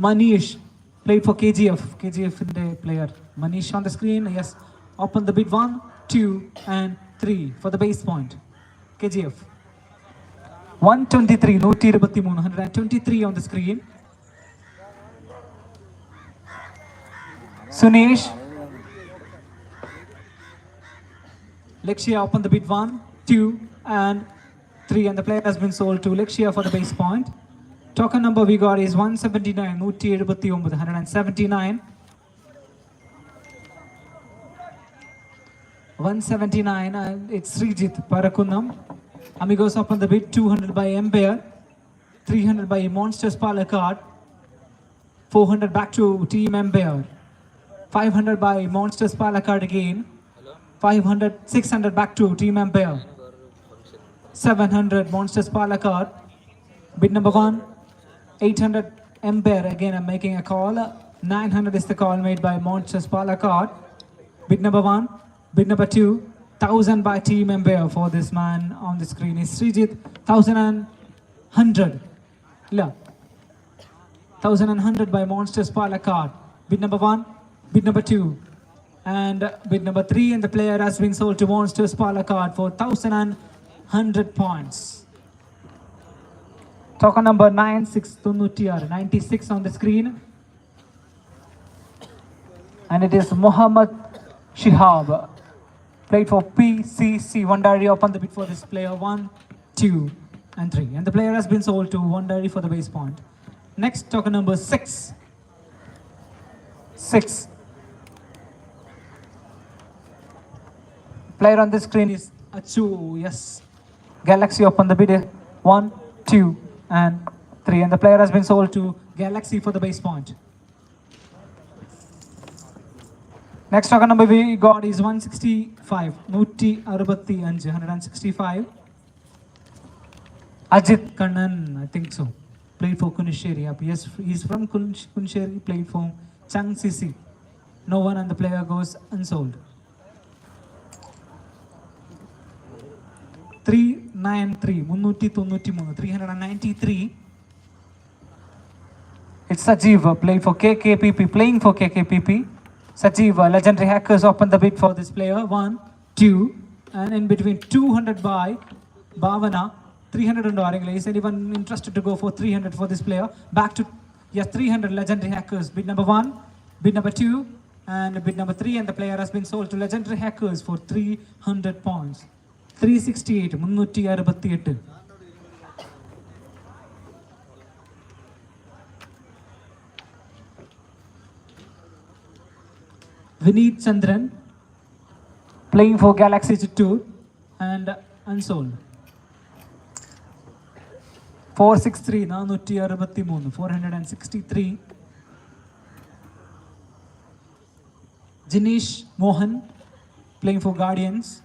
Manish played for KGF. KGF in the player. Manish on the screen. Yes. Open the bid 1, 2 and 3 for the base point. KGF. 123. 123 on the screen. Sunesh. Lakshya open the bid 1, 2 and 3, and the player has been sold to Lakshya for the base point. Token number we got is 179. 179. 179 and it's Srijit Parakunam. Amigos open the bid 200 by Empire, 300 by Monsters Palakkad, 400 back to Team Empire, 500 by Monsters Palakkad again, 500, 600 back to Team Empire, 700 Monsters Palakkad, bid number 1, 800 Empire, again I'm making a call, 900 is the call made by Monsters Palakkad, bid number 1, bid number 2, 1000 by Team Empire. For this man on the screen is Srijit. 1100. 1100 by Monsters Palakkad. Bid number 1, bid number 2 and bid number 3, and the player has been sold to Monsters Palakkad for 1100 points. Token number 96 on the screen, and it is Muhammad Shihab. Played for PCC. One diary open the bid for this player 1, 2 and 3, and the player has been sold to one diary for the base point. Next, token number 6. 6. Player on the screen is Achu. Yes, Galaxy open the bid 1, 2 and 3, and the player has been sold to Galaxy for the base point. Next token number we got is 165. 165. Ajit Kannan, I think so. Played for Kunisheri. Yes, he's from Kunisheri. Played for Chang CC. No one, and the player goes unsold. 393. 393. It's Sajeev. Played for KKPP. Playing for KKPP. Sajeev, legendary hackers open the bid for this player 1, 2 and in between 200 by Bhavana. 300 and is anyone interested to go for 300 for this player? Back to 300 legendary hackers. Bid number 1, bid number 2 and bid number 3, and the player has been sold to legendary hackers for 300 points. 368. 368. Vineet Chandran playing for Galaxy Chittoor and unsold. 463. 463. Jinesh Mohan playing for Guardians,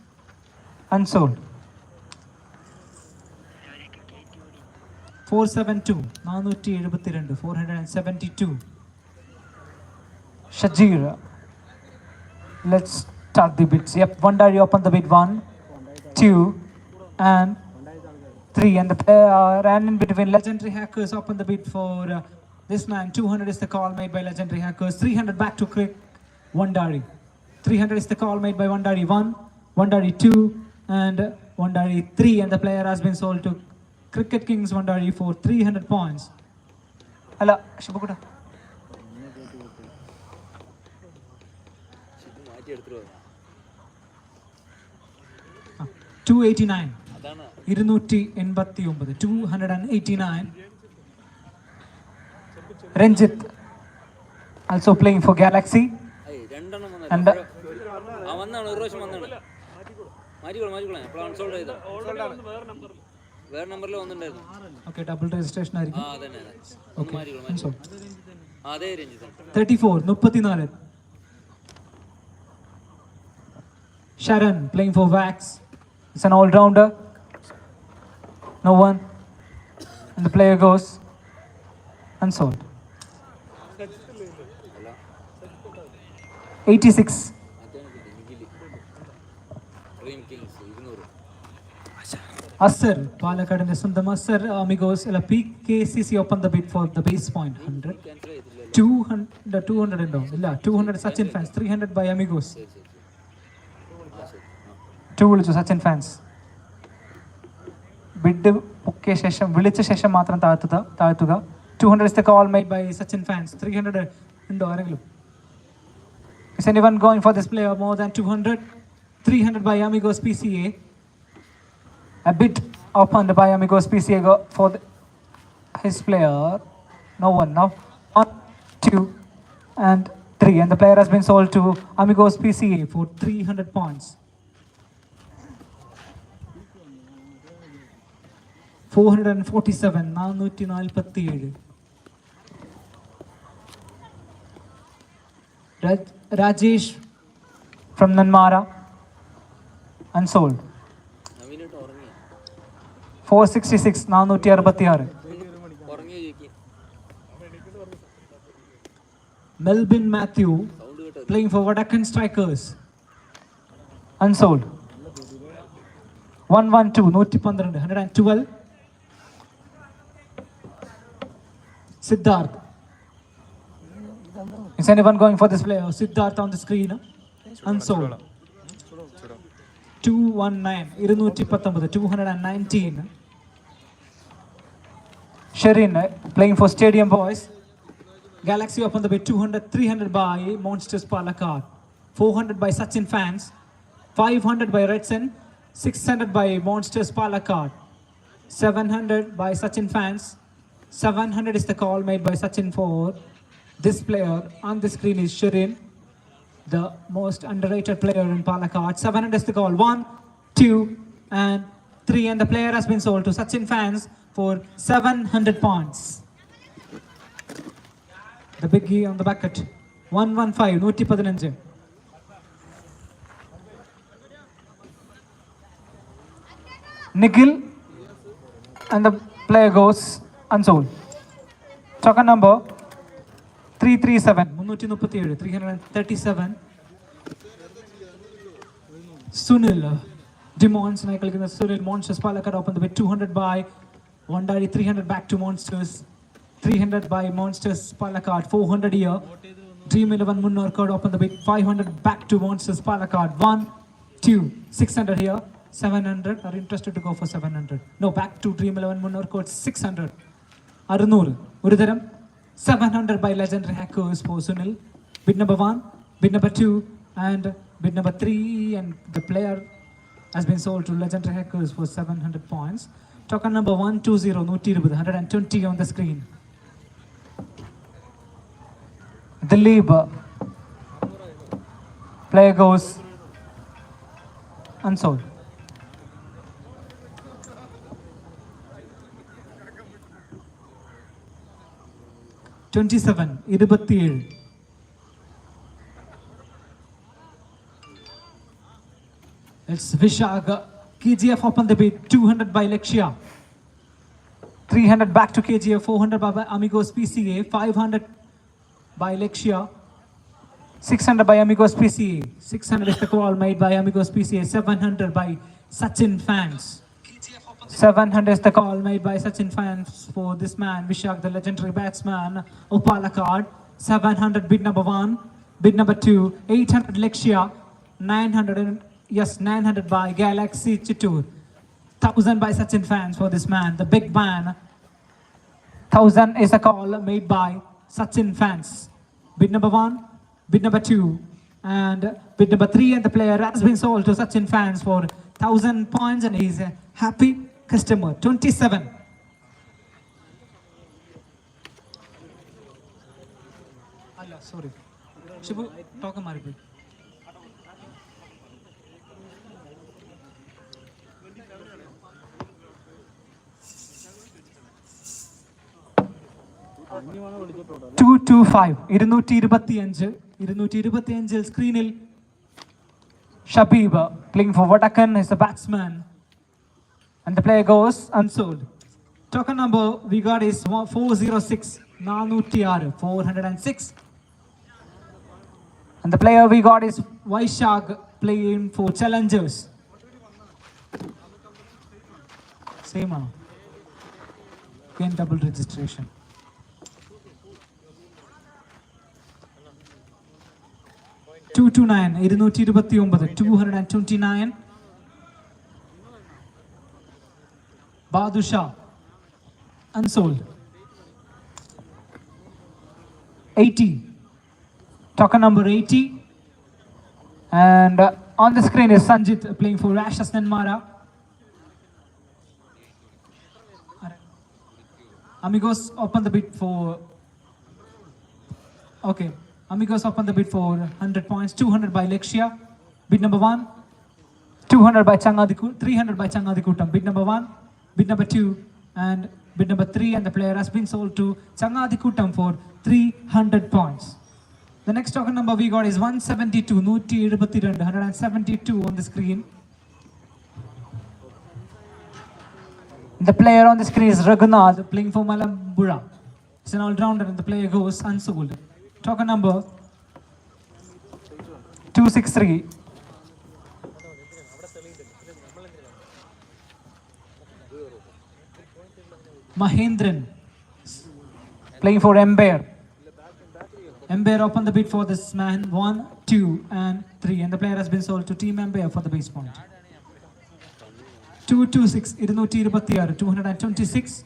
unsold. 472. 472. Shajir. Let's start the bids. Yep, one diary open the bid 1, 2 and 3, and the player ran in between. Legendary Hackers open the bid for this man. 200 is the call made by Legendary Hackers. 300 back to Crick Wandari. 300 is the call made by Wandari 1, Wandari 2, and Wandari 3, and the player has been sold to Cricket Kings Wandari for 300 points. Hello, Shibukuda. മാറ്റി എടുത്തിട്ട് 289. അതാണ് 289. 289. Ranjit also playing for Galaxy. രണ്ടെണ്ണം And ആ വന്നാണ് ഒരു പ്രാവശ്യം വന്നാണ് മാറ്റിക്കോളാം അപ്പോൾ അൺസോൾഡ് ചെയ്താ വേറെ നമ്പറിൽ വന്നിട്ടുണ്ടായിരുന്നു okay, double registration ആ ആയിരിക്കും. അതന്നെ ഒന്ന് മാറ്റിക്കോളാം അതേ Ranjith 34, 34. Sharon playing for Vax. It's an all-rounder. No one. And the player goes unsold. 86. Dream Kings 200 Asser, Palakkad and Sundam Asser, amigos, PKCC open the bid for the base point. 100. 200, 200 and down. 200 Sachin fans. 300 by amigos. 2 വിളിച്ചു Sachin fans. Bid പൊക്കിയ ശേഷം വിളിച്ച ശേഷം മാത്രം താഴ്ത്തുക. 200 is the call made by Sachin fans. 300 ഉണ്ടോ ആരെങ്കിലും? Is anyone going for this player more than 200? 300 by amigos PCA. A bid opened by amigos PCA for his player. No one now. 1, 2, and 3, and the player has been sold to amigos PCA for 300 points. 447, 447. Rajesh from Nanmara, unsold. നവീനായിട്ട് ഉറങ്ങിയ 466, 466. ഉറങ്ങിയ ചോദിക്കും Melvin Matthew playing for Vadakan Strikers, unsold. 112, 112, 112. Siddharth. Is anyone going for this player? Siddharth on the screen. Unsold. 219, 219. Sherin playing for Stadium Boys. Galaxy open the bid. 200, 300 by Monsters Palakkad. 400 by Sachin fans. 500 by Redson. 600 by Monsters Palakkad. 700 by Sachin fans. 700 is the call made by Sachin for this player. On the screen is Shirin, the most underrated player in Palakkad. 700 is the call. 1, 2, and 3, and the player has been sold to Sachin fans for 700 points. The biggie on the bucket. 115, 115. Nikhil, and the player goes unsold. Token number 337, 337. Sunil, Demons, Sunil, Monsters Palakkad open the bid. 200 by Wandari, 300 back to Monsters. 300 by Monsters Palakkad, 400 here. Dream 11 Munnorkod open the bid. 500 back to Monsters Palakkad. 1, 2, 600 here. 700. Are you interested to go for 700? No, back to Dream 11 Munnorkod. 600. Arunur, Urudaram. 700 by Legendary Hackers for Sunil. Bid number 1, bid number 2, and bid number 3, and the player has been sold to Legendary Hackers for 700 points. Token number 120, 120 on the screen. Dilip, player goes unsold. 27, 27. It's Vishag. KGF open the bid. 200 by Lexia. 300 back to KGF. 400 by Amigos PCA. 500 by Lexia. 600 by Amigos PCA. 600 is the call made by Amigos PCA. 700 by Sachin fans. 700 is the call made by Sachin fans for this man, Vishak, the legendary batsman of Palakkad. 700 bid number 1, bid number 2, 800 Lakshya, 900 by Galaxy Chittoor. 1000 by Sachin fans for this man, the big man. 1000 is a call made by Sachin fans. Bid number 1, bid number 2, and bid number 3, and the player has been sold to Sachin fans for 1000 points, and he's a happy customer. 27. Sorry. Shibu, talk a Maripur. Two 225 screenil Shabib playing for Vadakan is the batsman, and the player goes unsold. Token number we got is 406 406, and the player we got is Vaishag playing for Challengers. Same again, double registration. 229 Badusha unsold. 80 token number 80, and on the screen is Sanjit playing for Rashas Nenmara. Amigos open the bid for Amigos open the bid for 100 points. 200 by Lakshya, bid number 1. 200 by Changadikuttam, 300 by Changadikuttam, bid number 1, bid number 2, and bid number 3, and the player has been sold to Changadikuttam for 300 points. The next token number we got is 172, 172 on the screen. The player on the screen is Raghunath playing for Malambura. It's an all-rounder, and the player goes unsold. Token number 263. Mahendran playing for Ember. Ember open the bid for this man 1, 2, and 3, and the player has been sold to Team Ember for the base point. 226 226.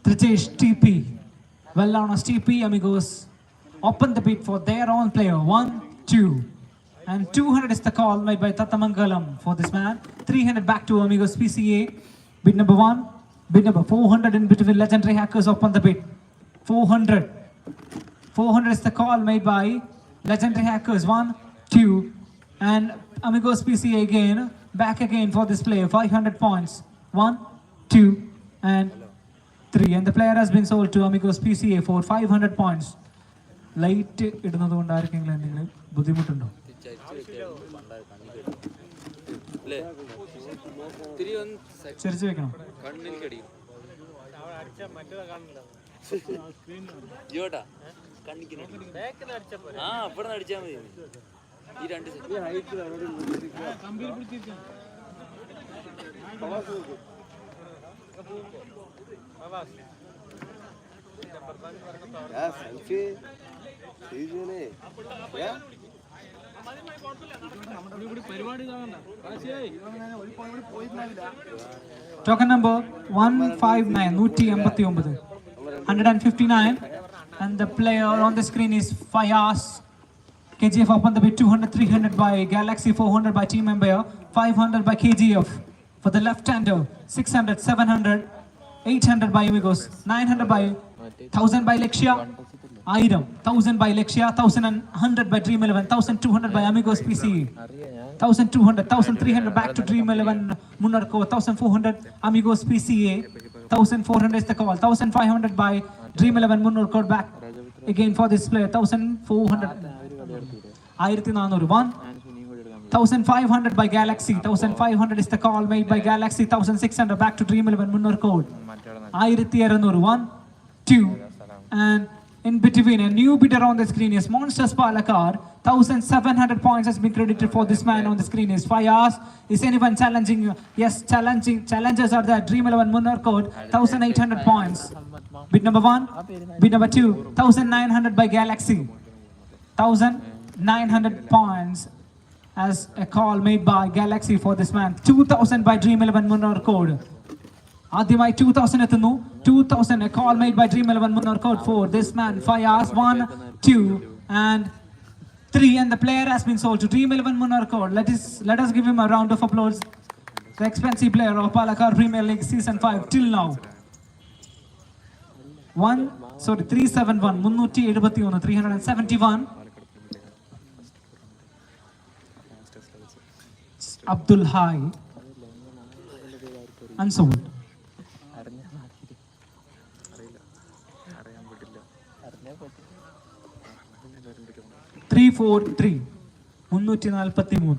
Tritesh TP. Well down as TP, amigos. Open the bid for their own player. 1, 2. And 200 is the call made by Tatamangalam for this man. 300 back to amigos PCA. Bid number 1. Bid number 400 in between legendary hackers. Open the bid. 400. 400 is the call made by legendary hackers. 1, 2. And amigos PCA again. Back again for this player. 500 points. 1, 2, and 3, and the player has been sold to Amigos PCA for 500 points. Light ഇടുന്നതുകൊണ്ട് ആർക്കെങ്കിലും എന്തെങ്കിലും ബുദ്ധിമുട്ടുണ്ടോ? ചെറിച്ച് വെക്കണം. Token number 159, 159, and the player on the screen is Fayaz. KGF open the bid 200, 300 by Galaxy, 400 by Team Empire, 500 by KGF for the left-hander, 600, 700, 800 by Amigos, 900 by 1000 by Lakshya, 1000 by Lakshya, 1100 by Dream 11, 1200 by Amigos PCE, 1200, 1300 back to Dream 11 Munarko, 1400 Amigos PCA, 1400 is the call, 1500 by Dream 11 Munarko back again for this player, 1400, 1500 by Galaxy, 1500 is the call made by Galaxy, 1600 back to Dream 11 Munarko, 1, 2, and in between a new bidder on the screen is Monsters Palakkad, 1,700 points has been credited for this man on the screen. Is 5 hours. Is anyone challenging you? Yes, challengers are there. Dream 11 Munnar code, 1,800 points. Bid number 1. Bid number 2, 1,900 by Galaxy. 1,900 points as a call made by Galaxy for this man. 2,000 by Dream 11 Munnar code. ആദ്യമായി 2,000 എത്തുന്നു. 2,000 a call made by Dream 11 Munnar code for this man. 5 hours. 1, 2 and 3 and the player has been sold to Dream 11 Munnar code. Let us give him a round of applause. The expensive player of Palakkad Premier League season 5 till now. 371 371 Abdul Hai unsold. 343 343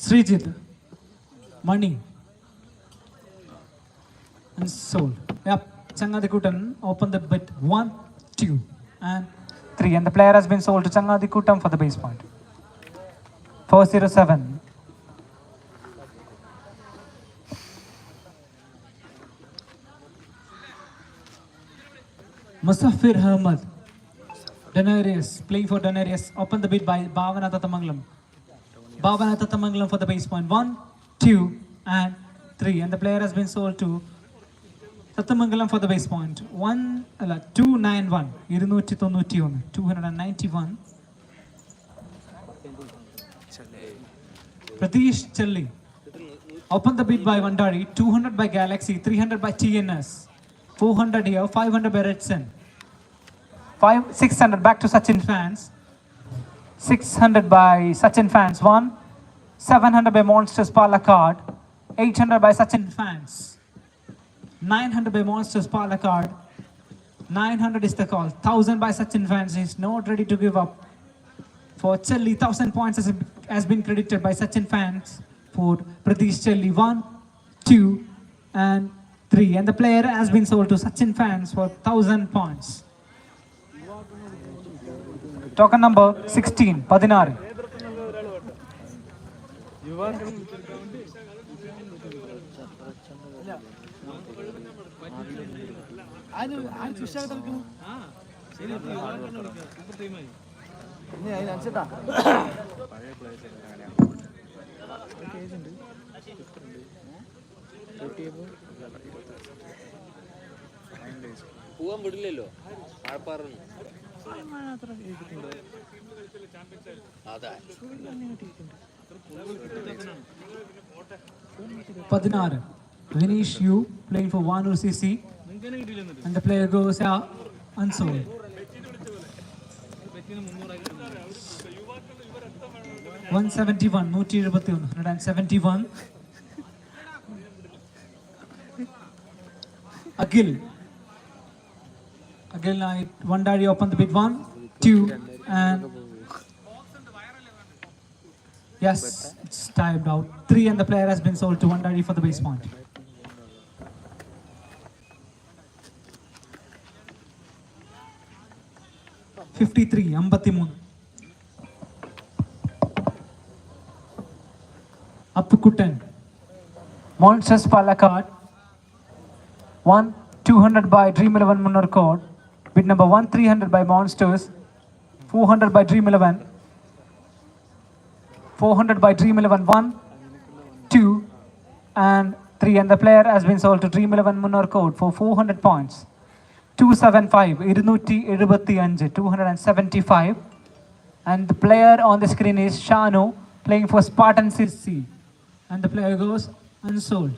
Srijit Money unsold. Yep, Changadikutan open the bid 1, 2 and 3 and the player has been sold to Changadikutam for the base point. 407 Musafir Ahmad Danarius playing for Danarius. Open the bid by Bhavana Tatamangalam. Bhavana Tatamangalam for the base point. 1, 2 and 3 and the player has been sold to Tatamangalam for the base point. 291 291 Pratish Chelli. Open the bid by Vandari. 200 by Galaxy. 300 by TNS. 400 here. 500 by Redson. 600 back to Sachin fans. 600 by Sachin fans. 1. 700 by Monsters Palakkad. 800 by Sachin fans. 900 by Monsters Palakkad. 900 is the call. 1,000 by Sachin fans. He's not ready to give up. For Chelli, 1,000 points has been credited by Sachin fans for Pratish Chelli. 1, 2 and 3 and the player has been sold to Sachin fans for 1,000 points. Token number 16 16 പോവാൻ വിടില്ലല്ലോ ആൾപ്പാറന്ന് അതാ 16 Vinish Yu playing for Vanur CC and the player goes unsold. 171 171 Agil Knight Vandari open the bid 1, 2 and yes, it's timed out. 3 and the player has been sold to Vandari for the base point. $53 53 Appukutan Monsters Palakkad 1 200 by Dream 11 Munnar code. Bid number 1 300 by Monsters. 400 by Dream 11. 400 by Dream 11 1, 2 and 3 and the player has been sold to Dream 11 Munnar code for 400 points. 275 275 and the player on the screen is Shanu playing for Spartan CC and the player goes unsold.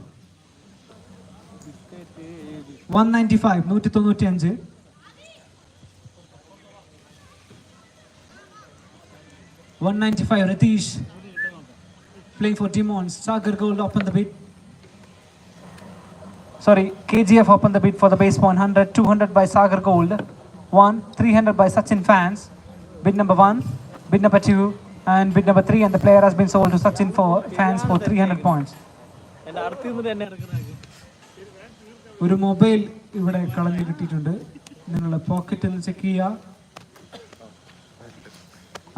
195 195 195 Ratish playing for Demons. Sagar Gold open the bid. Sorry, KGF open the bid for the base point. 100 200 by Sagar Gold. 1 300 by Sachin fans. Bid number 1, bid number 2 and bid number 3 and the player has been sold to Sachin for fans for 300 points. ഒരു mobile ഇവിടെ കളഞ്ഞു കിട്ടിയിട്ടുണ്ട്. നിങ്ങളുടെ പോക്കറ്റിൽ നിന്ന് check ചെയ്യുക.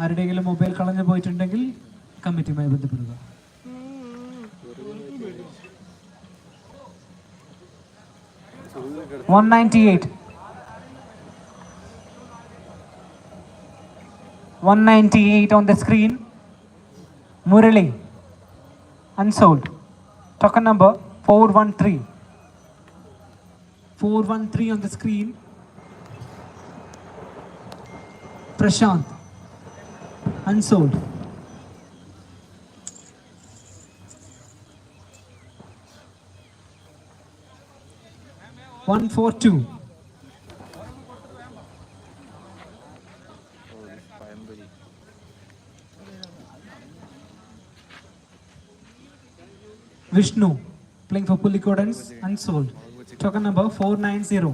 ആരുടെയെങ്കിലും mobile കളഞ്ഞു പോയിട്ടുണ്ടെങ്കിൽ കമ്മിറ്റിയുമായി ബന്ധപ്പെടുക. $198 on the screen. Murali, unsold. Token number 413. 413 on the screen. Prashant, unsold. $142. Vishnu, playing for Palakkad, unsold. Token number 490.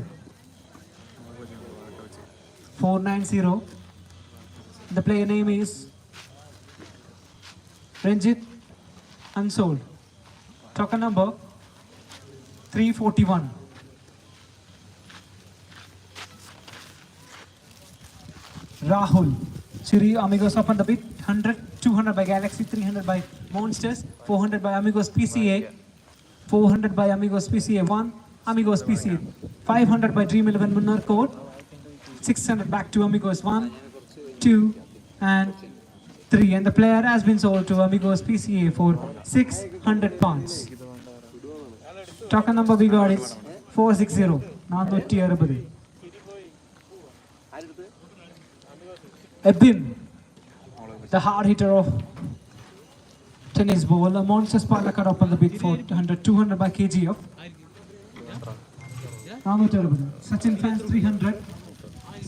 490. The player name is Ranjit, unsold. Token number 341. Rahul, Chiri, Amigos up on the bit. 100, 200 by Galaxy, 300 by Monsters, 400 by Amigos PCA, 400 by Amigos PCA 1, Amigos PCA, 500 by Dream 11 Munnar Code, 600 back to Amigos 1, 2 and 3. And the player has been sold to Amigos PCA for £600. Token number we got is 460. $460. Ebin, the hard hitter of tennis ball. Monsters Palakkad up on the bid for 200 by KGF. Sachin fans 300.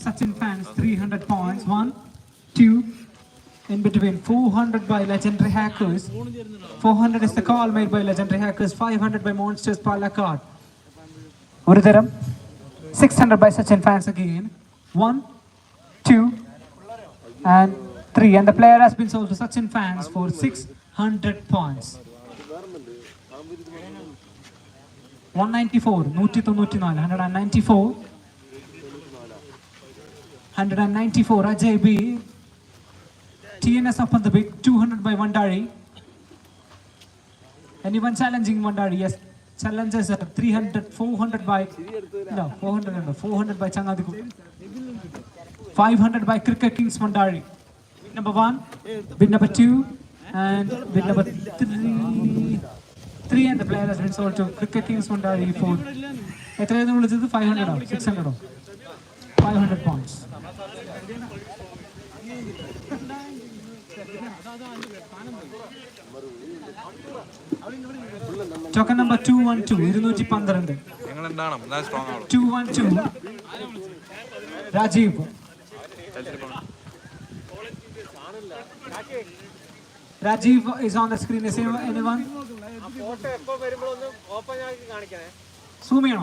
Sachin fans 300 points. 1, 2, in between. 400 by Legendary Hackers. 400 is the call made by Legendary Hackers. 500 by Monsters Palakkad. Urudaram. 600 by Sachin fans again. 1, 2, and 3. And the player has been sold to Sachin fans for 600 points. 194, 194, 194, Ajay B. TNS up on the big, 200 by Vandari. Anyone challenging Vandari? Yes, challenges at 300, 400 by, no, 400 by Changadikku. 500 by Cricket Kings Vandari. Bid number 1, bid number 2, and bid number 3. 3 and the player has been sold to Cricket Kings Vandari for 500 or 600 or 500 points. Token number 212, 212. 212, Rajiv. Rajiv is on the screen. Is anyone? Zoom in.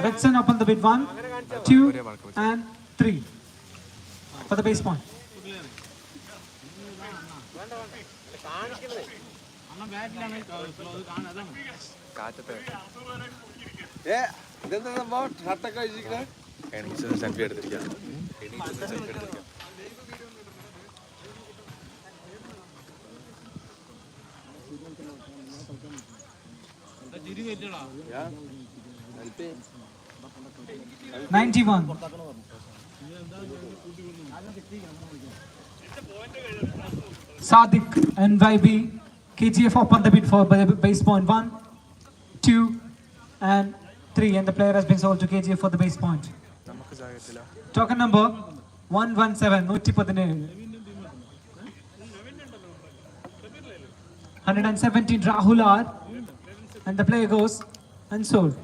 Redson up on the bid 1, 2, and 3 for the base point. ഇതെന്താ സംഭവം ഷർട്ടൊക്കെ അഴിച്ചിരിക്കണേ selfie എടുത്തിരിക്കാം. 91. Sadiq and YB. KGF up on the bid for base point 1, 2, and 3. And the player has been sold to KGF for the base point. Token number 117. 117 Rahul R. And the player goes unsold.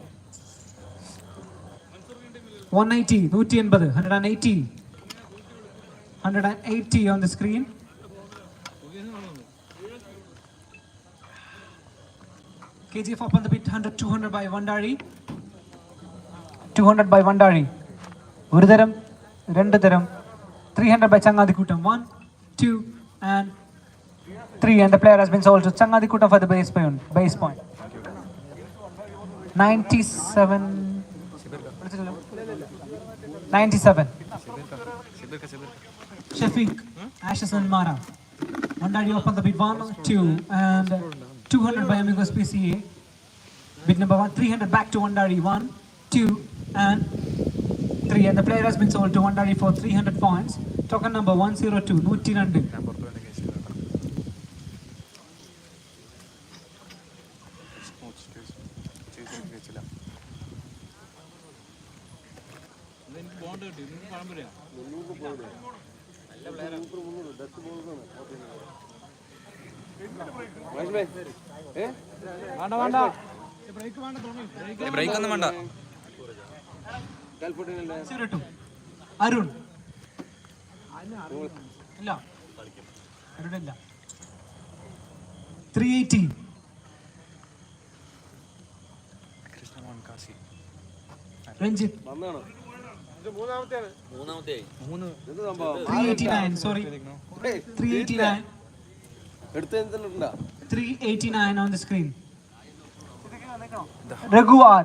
180. 180. 180 on the screen. KGF up on the bit. 100, 200 by Vandari. 200 by Vandari. Urudaram, Rendudaram. 300 by Changadikutam. 1, 2, and 3. And the player has been sold to Changadikutam for the base point. 97. 97. Shafiq, Ashes and Mara. Mandadi open the bid 1, 2, and 200 by Amigos PCA. Bid number 1, 300 back to Mandadi 1, 2, and 3. And the player has been sold to Mandadi for 300 points. Token number 102, 102. Break ഒന്നും വേണ്ട. 02. Arun. ഇല്ല. Arun ഇല്ല. 380. Ranjit. മൂന്നാമത്തെ 389. Sorry. 389. 389 on the screen. Raghuwar.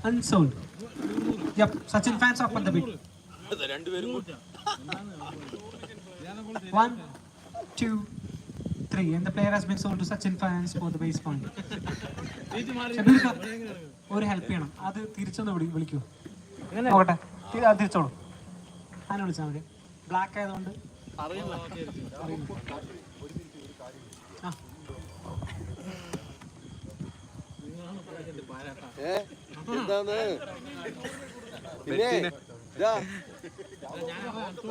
Unsold. Yep. Sachin fans up on the bid. 1, 2, 3. And the player has been sold to Sachin fans for the base point. ഒരു help ചെയ്യണം. അത് തിരിച്ചൊന്ന് വിളിക്കൂ. നോക്കട്ടെ. അത് തിരിച്ചോളൂ. അതിനെ വിളിച്ചാൽ മതി. ബ്ലാക്ക് ആയതുകൊണ്ട്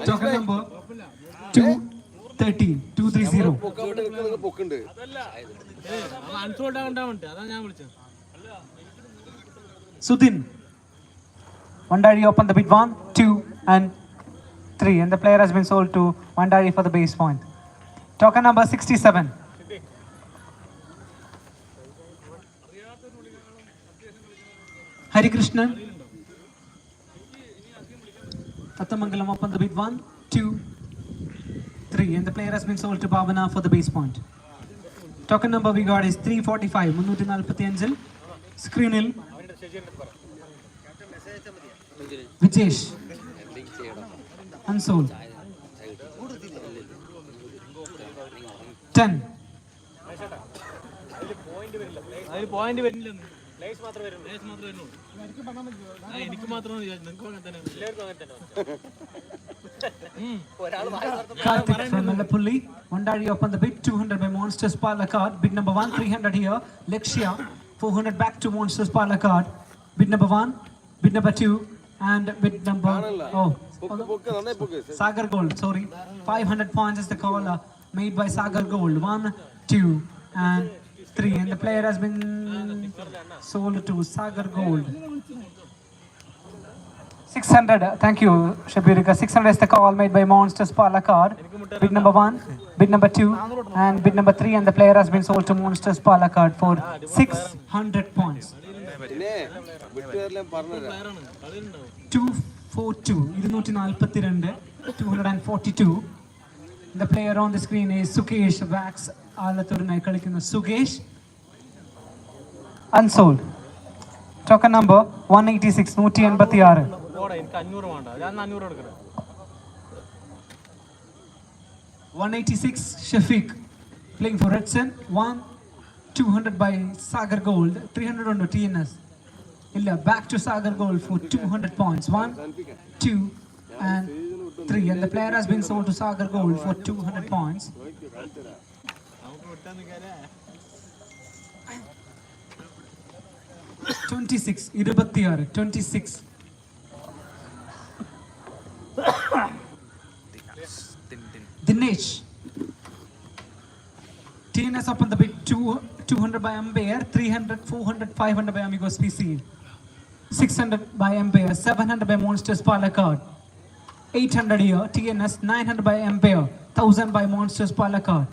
token number 230 230. Sudhin. Mandadi open the bid 1, 2, and 3. And the player has been sold to Mandadi for the base point. Token number 67. Hari Krishnan. Tattamangalam open the bid 1, 2, 3. And the player has been sold to Bhavana for the base point. Token number we got is 345. 345. Screenil. Vijesh. Unsold. 10. Karthik from Mellapulli. Mandadi open the bid 200 by Monsters Palakkad. Bid number 1, 300 here. Lexia 400 back to Monsters Palakkad. Bid number 1, bid number 2, and bid number Sagar Gold. Sorry, 500 points is the call made by Sagar Gold. 1, 2, and 3. And the player has been sold to Sagar Gold. 600. Thank you, Shabirika. 600 is the call made by Monsters Palakkad. Bid number 1, bid number 2, and bid number 3. And the player has been sold to Monsters Palakkad for 600 points. 242. 242. The player on the screen is Sukesh Vax. Alathurunai kalikkunna Sukesh. Unsold. Token number 186. 186. 186. Shafiq playing for Redson. 1, 200 by Sagar Gold. 300 on the TNS. Illa back to Sagar Gold for 200 points. 1, 2, and 3. And the player has been sold to Sagar Gold for 200 points. 26. 26. Dinesh. TNS up on the bid 200 by Umpire, 300, 400, 500 by Amigos PC, 600 by Umpire, 700 by Monsters Palakkad, 800 here, TNS, 900 by Umpire, 1000 by Monsters Palakkad.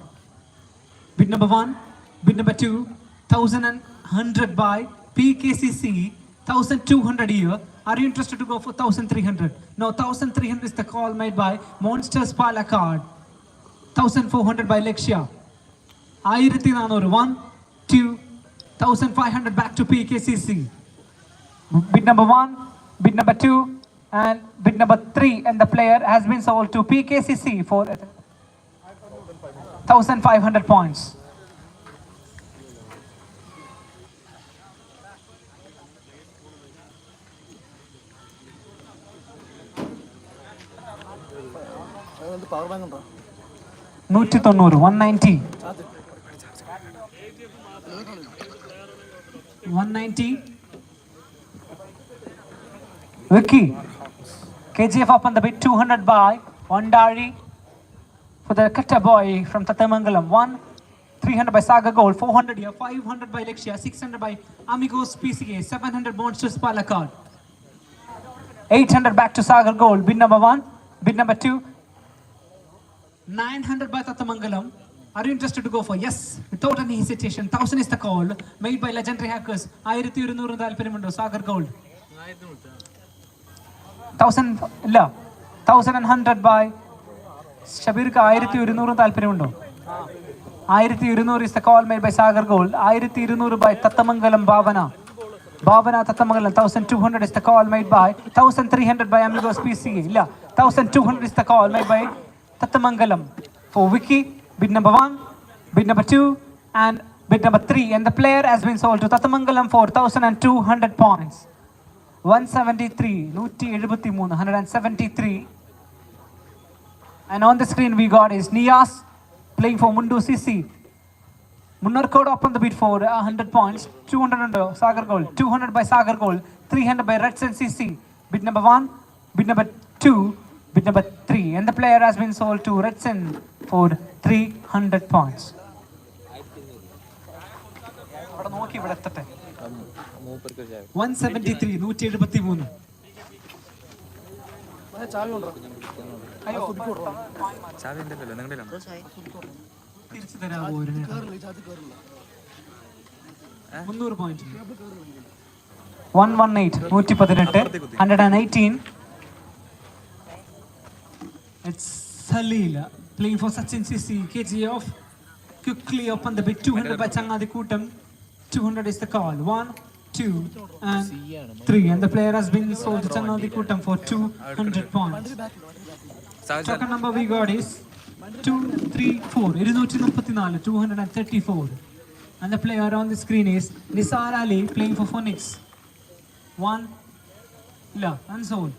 Bid number 1, bid number 2, 1100 by PKCC, 1200 here. Are you interested to go for 1300? No, 1300 is the call made by Monsters Palakkad. 1400 by Lexia. 1400. 1, 2, 1,500 back to PKCC. Bid number 1, bid number 2, and bid number 3, and the player has been sold to PKCC for 1,500 points. Power bank ഉണ്ടോ? 190, 190. 190. Vicky. KGF up on the bid, 200 by Ondari for the Katta boy from Tatamangalam. 300 by Saga Gold, 400 here, 500 by Lexia, 600 by Amigos PCA, 700 Monsters Palakkad. 800 back to Sagar Gold, bid number 1, bid number 2. 900 by Tatamangalam. Are you interested to go for? Yes, without any hesitation. 1,000 is the call made by legendary hackers. 1,200 താല്പര്യമുണ്ടോ Sagar Gold? 1,000 ഇല്ല. 1,100 by ഷബീർക്ക് 1,200 താല്പര്യമുണ്ടോ? 1,200 is the call made by Sagar Gold. 1,200 by Tatamangalam Bhavana. Bhavana Tatamangalam. 1,200 is the call made by 1,300 by Amigos PCA. ഇല്ല. 1,200 is the call made by Tatamangalam for Vicky. Bid number 1, bid number 2, and bid number 3. And the player has been sold to Tatamangalam for 1,200 points. 173, 173. And on the screen we got is Nias playing for Mundu CC. Munnar up on the bid for 100 points. 200 under Sagar Gold. 200 by Sagar Gold. 300 by Redson CC. Bid number 1, bid number 2, bid number 3. And the player has been sold to Redson for 300 points. 173, 173. ചാവി ഉണ്ടല്ലോ നിങ്ങളുടെ തിരിച്ചു തരാമോ? 300 point. 118, 118, 118. It's Salila playing for Sachin CC. KGF quickly up on the bid. 200 by Changadi Kutam. 200 is the call. 1, 2, and 3. And the player has been sold to Changadi Kutam for 200 points. Token number we got is 234. 234. And the player on the screen is Nisar Ali playing for Phoenix. 1, la, unsold.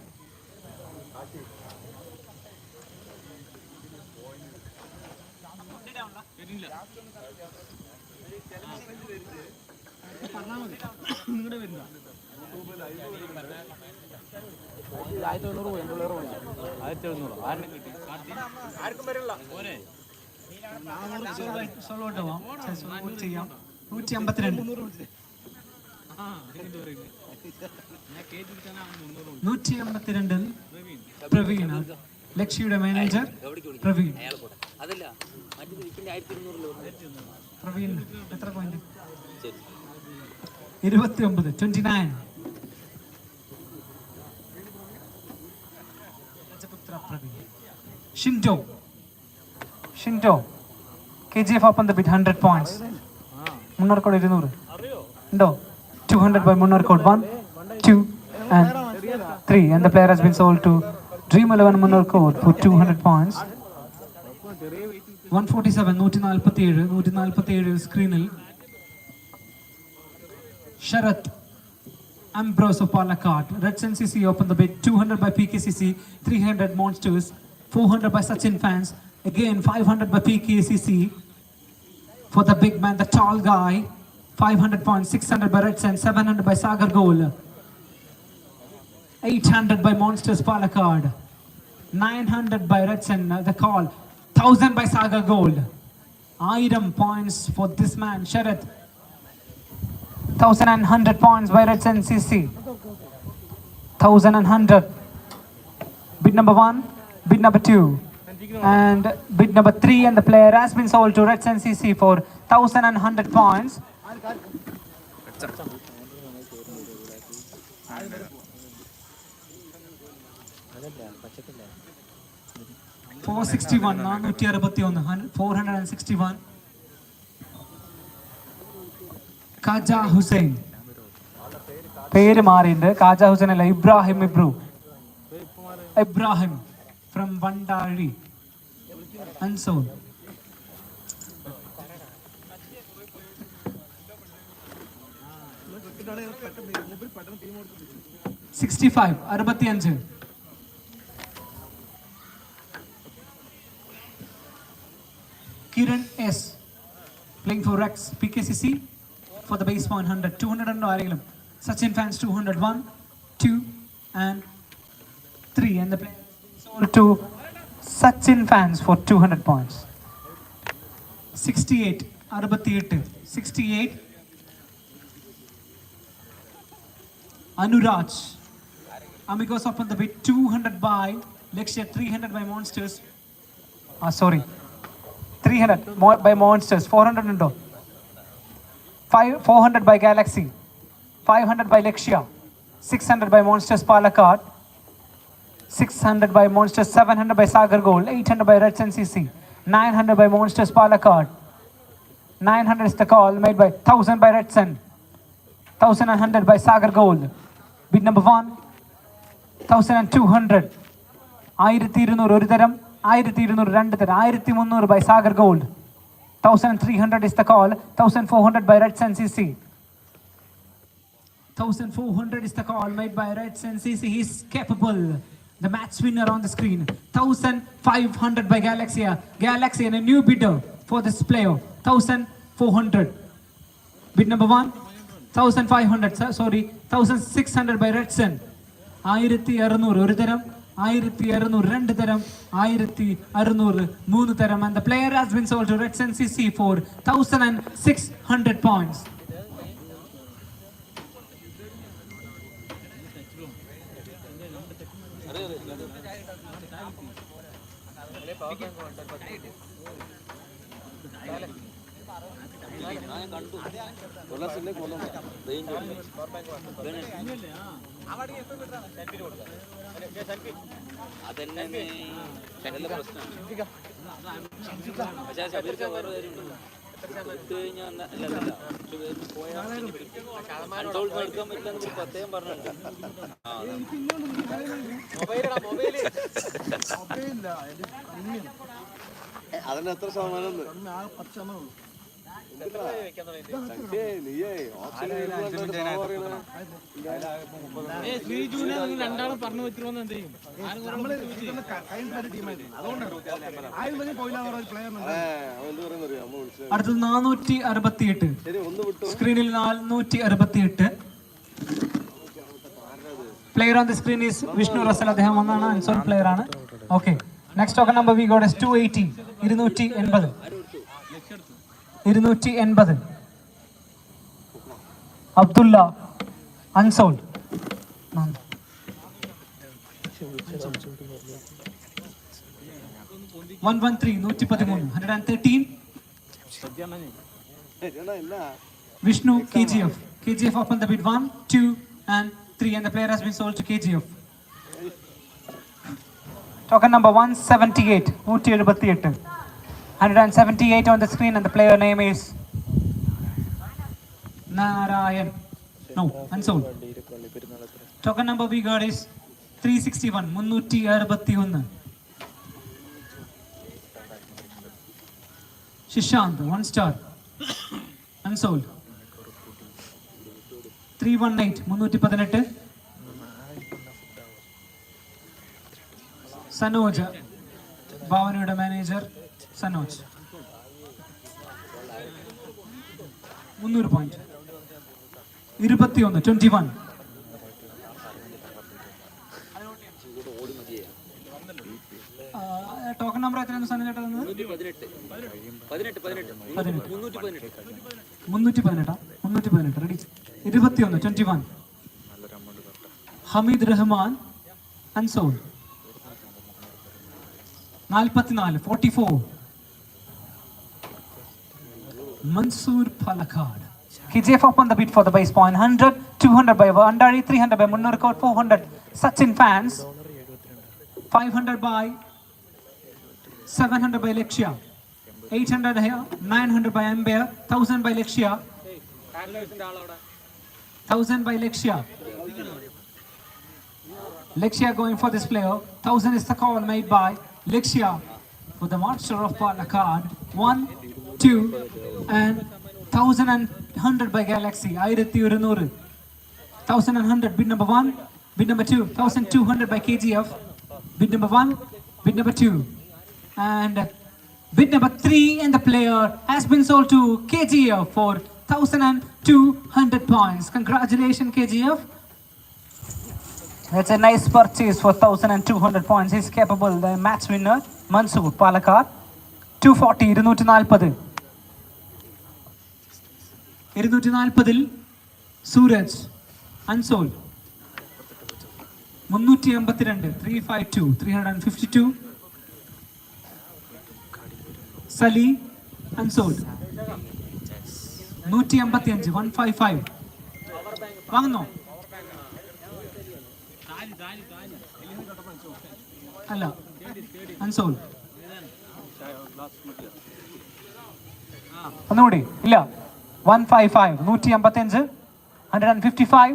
ചെയ്യാം. 152. 152 Praveen, ലക്ഷ്യയുടെ manager Praveen. അതല്ല മറ്റേ വിക്കിന്റെ 1,200 പ്രവീൺ എത്ര point? 29, 29. Shinto. KGF up on the bid, 100 points. Munnar code 200. No. 200 by Munnar code. 1, 2, and 3. And the player has been sold to Dream 11 Munnar code for 200 points. 147, 147 screenil. Sharat Ambrose of Palakkad. Redson CC open the bid. 200 by PKCC. 300 Monsters. 400 by Sachin fans. Again 500 by PKCC. For the big man, the tall guy. 500 points. 600 by Redson. 700 by Sagar Gold. 800 by Monsters Palakkad. 900 by Redson. The call. 1,000 by Sagar Gold. 1,000 points for this man, Sharat. 1,100 points by Redson CC. 1,100. Bid number 1, bid number 2, and bid number 3. And the player has been sold to Redson CC for 1,100 points. 461, 461. Kaja Hussain. പേര് മാറിയിട്ടുണ്ട്. കാജ ഹുസൈൻ അല്ല, Ibrahim from Vandazhy അൻസോൾ. അറുപത്തിയഞ്ച്. Kiran S playing for Rex PKCC for the base point 100. 200 ഉണ്ടോ ആരെങ്കിലും? Sachin fans 200. 1, 2 and 3 and the player sold to Sachin fans for 200 points. 68 68 Anuraj Amigos up on the bid. 200 by Lexia, 300 by Monsters. Sorry, 300 by Monsters. 400 undo. 400 by Galaxy. 500 by Lexia. 600 by Monsters Palakkad. 600 by Monsters. 700 by Sagar Gold. 800 by Reds NCC. 900 by Monsters Palakkad. 900 is the call made by 1000 by Redson. 1100 by Sagar Gold. Bid number 1. 1200. 1200 ഒരു തരം, 1200 രണ്ട് തരം. 1300 by Sagar Gold. 1300 is the call. 1400 by Reds NCC. 1400 is the call made by Reds NCC. He's capable. The match winner on the screen. 1500 by Galaxy and a new bidder for this player. 1400. Bid number 1. 1500. Sorry, 1600 by Redson. 1600 ഒരു തരം, 1600 രണ്ട് തരം, 1600 മൂന്ന് തരം. And the player has been sold to Reds NCC for 1600 points. അതന്നെ പ്രശ്നം. പക്ഷേ ശബീർക്ക് വേറെ കാര്യമുണ്ട്. എടുത്തു കഴിഞ്ഞാൽ എടുക്കാൻ പറ്റില്ല പ്രത്യേകം പറഞ്ഞിട്ടുണ്ട്. അതിന് എത്ര ശതമാനം? രണ്ടാളും പറഞ്ഞു വെച്ചിരുന്ന എന്ത് ചെയ്യും? അടുത്തത് 468. സ്ക്രീനിൽ 468. Player on the screen is Vishnu Russell. അദ്ദേഹം ഒന്നാണ്, അൻസോൾ പ്ലെയർ ആണ്. Okay, next token number we got 280. 280. Abdulla unsold. 113. 113. 113. Vishnu KGF open the bid. 1, 2 and 3 and the player has been sold to KGF. Token number 178. 178. 178 on the screen and the player name is Narayan. No, unsold. Token number we got is 361. 361. Shishant, 1 star. Unsold. 318. 318. Sanoj, Bhavanയുടെ manager Sanoj. 300 point. 21. 21. Token number എത്രയാണ് സനോജ് ചേട്ടാ? 318. Ready. 21. 21. Hameed Rahman unsold. 44. 44. Mansoor Palakkad. KGF up on the bid for the base point. 100. 200 by Vandari. 300 by Munnarkot. 400 Sachin fans. 500 by 700 by Lexia. 800 here. 900 by Ember. 1000 by Lexia. 1,000 by Lexia. Lexia going for this player. 1,000 is the call made by Lexia for the monster of Palakkad. 1, 2, and 1,100 by Galaxy. 1,100. 1,100 bid number 1. Bid number 2. 1,200 by KGF. Bid number 1. Bid number 2. And bid number 3, and the player has been sold to KGF for 1,200 points. Congratulations, KGF. That's a nice purchase for 1,200 points. He's capable. The match winner, Mansoor, Palakkad. 240, 240. 240-ൽ Sooraj unsold. 382, 352, 352. Sali unsold. 185, 155. വാങ്ങുന്നോ? അല്ല, unsold. ഒന്നുകൂടി ഇല്ല. 155, 185, 155.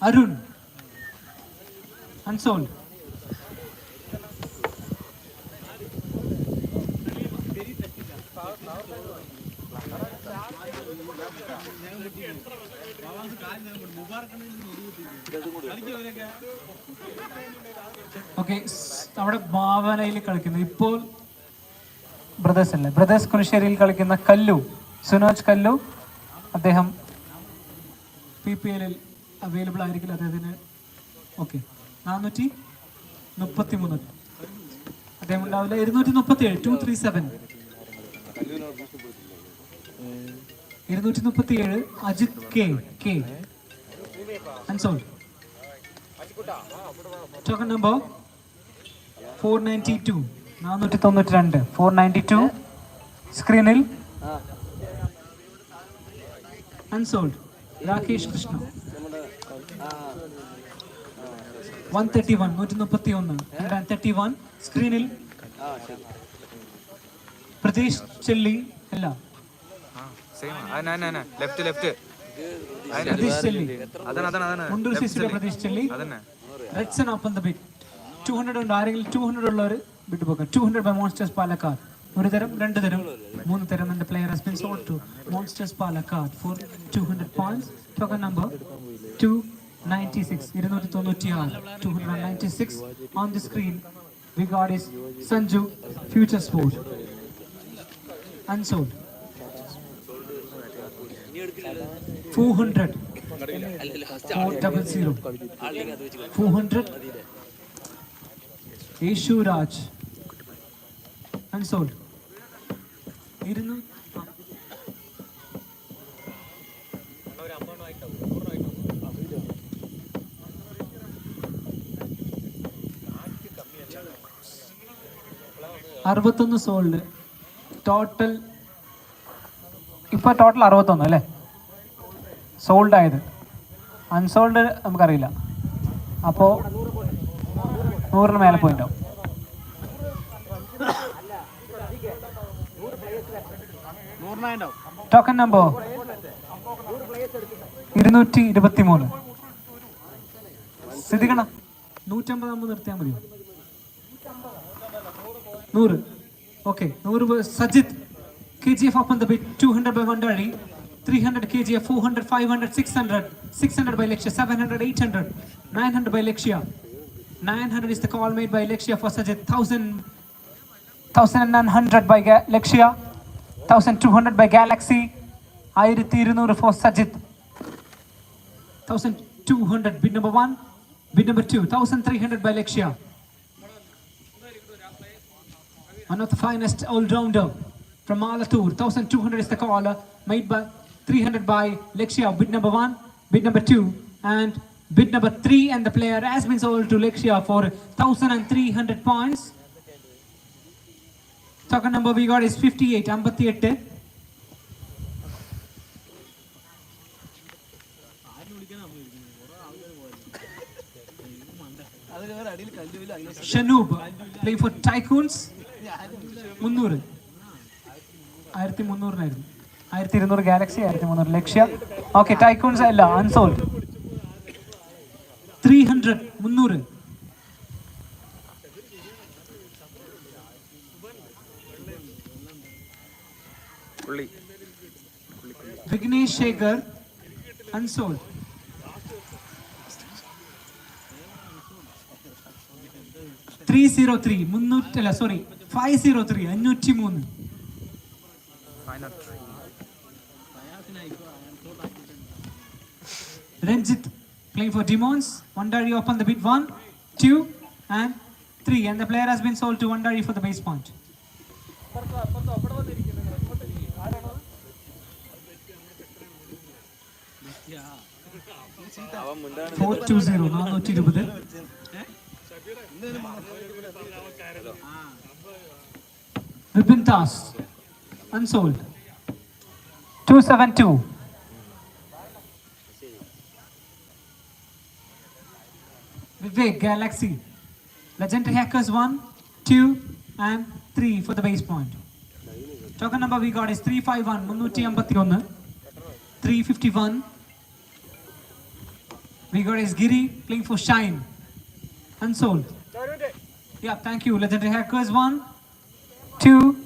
Arun unsold. Okay, നമ്മുടെ ഭാവനയിൽ കളിക്കുന്നത് ഇപ്പോൾ brothers അല്ലേ, ബ്രദേഴ്സ് കുരിശ്ശേരിയിൽ കളിക്കുന്ന കല്ലു, സുനോജ് കല്ലു. അദ്ദേഹം PPL അവൈലബിൾ ആയിരിക്കില്ല അദ്ദേഹത്തിന്. ഓക്കെ, 433 അദ്ദേഹം ഉണ്ടാവില്ല. 237, 237. 237 Ajith K unsold. Token number 492, 492, 492. സ്ക്രീനിൽ അൺസോൾഡ്. രാകേഷ് കൃഷ്ണ 131, 131, 131. സ്ക്രീനിൽ പ്രതീഷ് ചെല്ലി അല്ല, പ്രതീഷ് ചെല്ലി, മുണ്ടൂർ സിസിയുടെ പ്രതീഷ് ചെല്ലി. റെഡ്സൺ ഓപ്പൺ ദ ബിറ്റ്. 200 ഉണ്ട്. ആരെങ്കിലും 200 ഉള്ളവർ ബിറ്റ് പോകാം. 200 ബൈ മോൺസ്റ്റേഴ്സ് പാലക്കാട്. ഒരു തരം, രണ്ട് തരം, മൂന്ന് തരം. And the player has been sold to Monsters Palakkad for 200 points. Token number 296, 296, 296. On the screen we got is Sanju, Future Sport. Unsold. 400, 400, 400. Eshu Raj unsold. 200. അറുപത്തൊന്ന് സോൾഡ്. ടോട്ടൽ ഇപ്പോൾ total 61 അല്ലേ sold ആയത്. അൺസോൾഡ് നമുക്കറിയില്ല. അപ്പോൾ 100 മേലെ പോയിണ്ടാവും. Token number 223. സിദ്ധിക്കണ 150 നമ്മൾ നിർത്തിയാൽ മതിയോ? 100. Okay, 100. Sajith KGF open the bid. 200 by Vandari, 300 KGF, 400, 500, 600, 600 by Lexia, 700, 800, 900 by Lexia. 900 is the call made by Lexia for Sajid. 1,100 by Lexia, 1,200 by Galaxy, 1,200 for Sajid. 1,200 bid number 1, bid number 2, 1,300 by Lexia. One of the finest all-rounder from Alatur. 1,200 is the call made by 300 by Lexia. Bid number 1, bid number 2, and bid number 3, and the player has been sold to Lexia for 1,300 points. Token number we got is 58, 58. Shanub playing for Tycoons. 300. 1300 1200 Galaxy 1300 Lakshya. Okay, tycoons അല്ല, unsold. 300 300. Vignesh Shekhar unsold. 303 300 അല്ല sorry 503 503. Ranjit playing for Demons. Wandari open the bid 1, 2 and 3 and the player has been sold to Wandari for the base point. 420 420. Vipin Tas unsold. 272. Vivek Galaxy. Legendary Hackers 1, 2 and 3 for the base point. Token number we got is 351 351. 351. We got is Giri playing for Shine. Unsold. Yeah, thank you. Legendary Hackers 1, 2,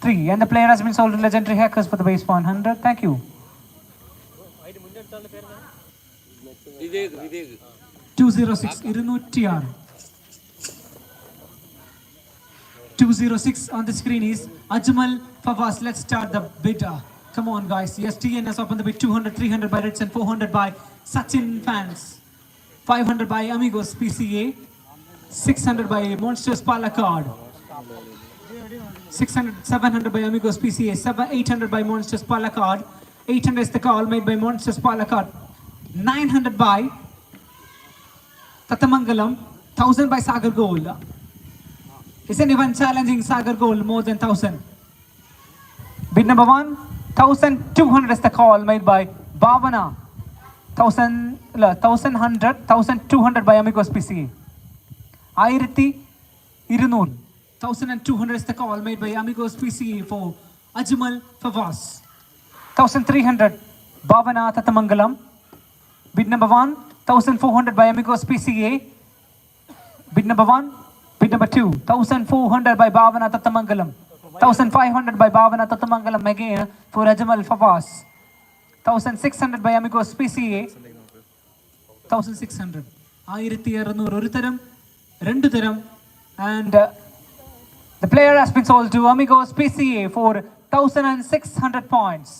3 and the player has been sold to Legendary Hackers for the base point 100. Thank you. Vivek 206 206. 206 on the screen is Ajmal Fawaz. Let's start the bid. Come on guys. Yes, TN has opened the bid. 200 300 by Reds and 400 by Sachin fans. 500 by Amigos PCA. 600 by Monsters Palakkad. 700 by Amigos PCA. 800 by Monsters Palakkad. 800 is the call made by Monsters Palakkad. 900 by Tatamangalam. 1000 by Sagar Gold. Is anyone challenging Sagar Gold more than 1000? Bid number 1, 1200 is the call made by Bhavana. 1100, 1200 by Amigos PCA. 1200. 1200 is the call made by Amigos PCA for Ajmal Fawaz. 1300 Bhavana Tatamangalam. Bid number 1, 1400 by Amigos PCA. Bid number 1. Bid number 2, 1400 by Bhavana Tatamangalam. 1500 by Bhavana Tatamangalam again for Ajmal Fawaz. 1600 by Amigos PCA. 1600. 1600 ഒരു തരം രണ്ട് തരം and the player has been sold to Amigos PCA for 1600 points.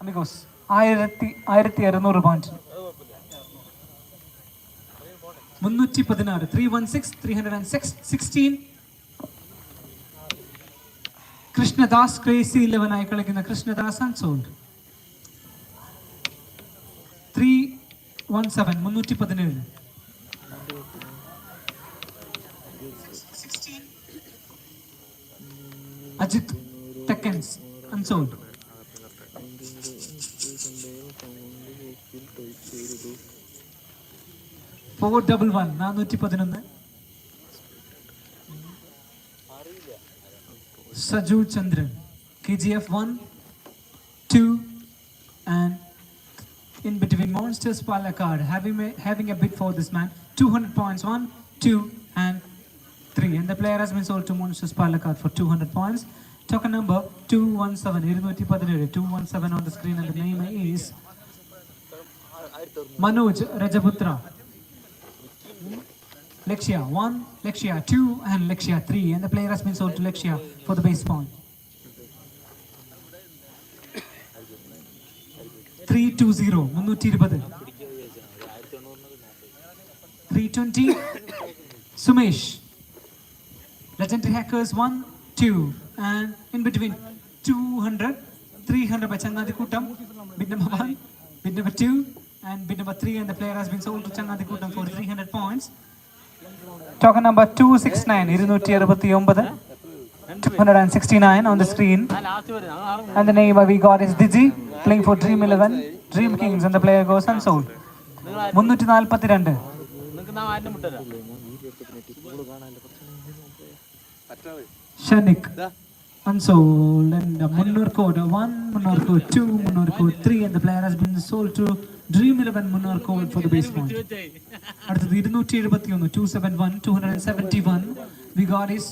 Amigos 1600 points. 316 316 Krishnadas Crazy 11 ആയി കളിക്കുന്ന Krishnadas unsold. 317 317. Ajit Tekkens unsold. 411 411. Saju Chandran KGF 1, 2 and in between Monsters Palakkad having a bid for this man 200 points 1, 2 and 3 and the player has been sold to Monsters Palakkad for 200 points. Token number 217 217 on the screen and the name is Manoj Rajaputra. Lexia 1, Lexia 2 and Lexia 3 and the player has been sold to Lexia for the base point. 320 320 Sumesh. Legendary Hackers 1, 2 and in between 200 300 by Channadi Kutam. Bid number 1, bid number 2 and bid number 3 and the player has been sold to Channadi Kutam for 300 points. Token number 269 269 on the screen and the name we got is Digi playing for Dream 11 Dream Kings and the player goes unsold. 342 Shanik unsold. And Munnur code 1, Munnur code 2, Munnur code 3, and the player has been sold to Dream 11 Munnur code for the base point. അടുത്തത് 271, 271, 271. We got is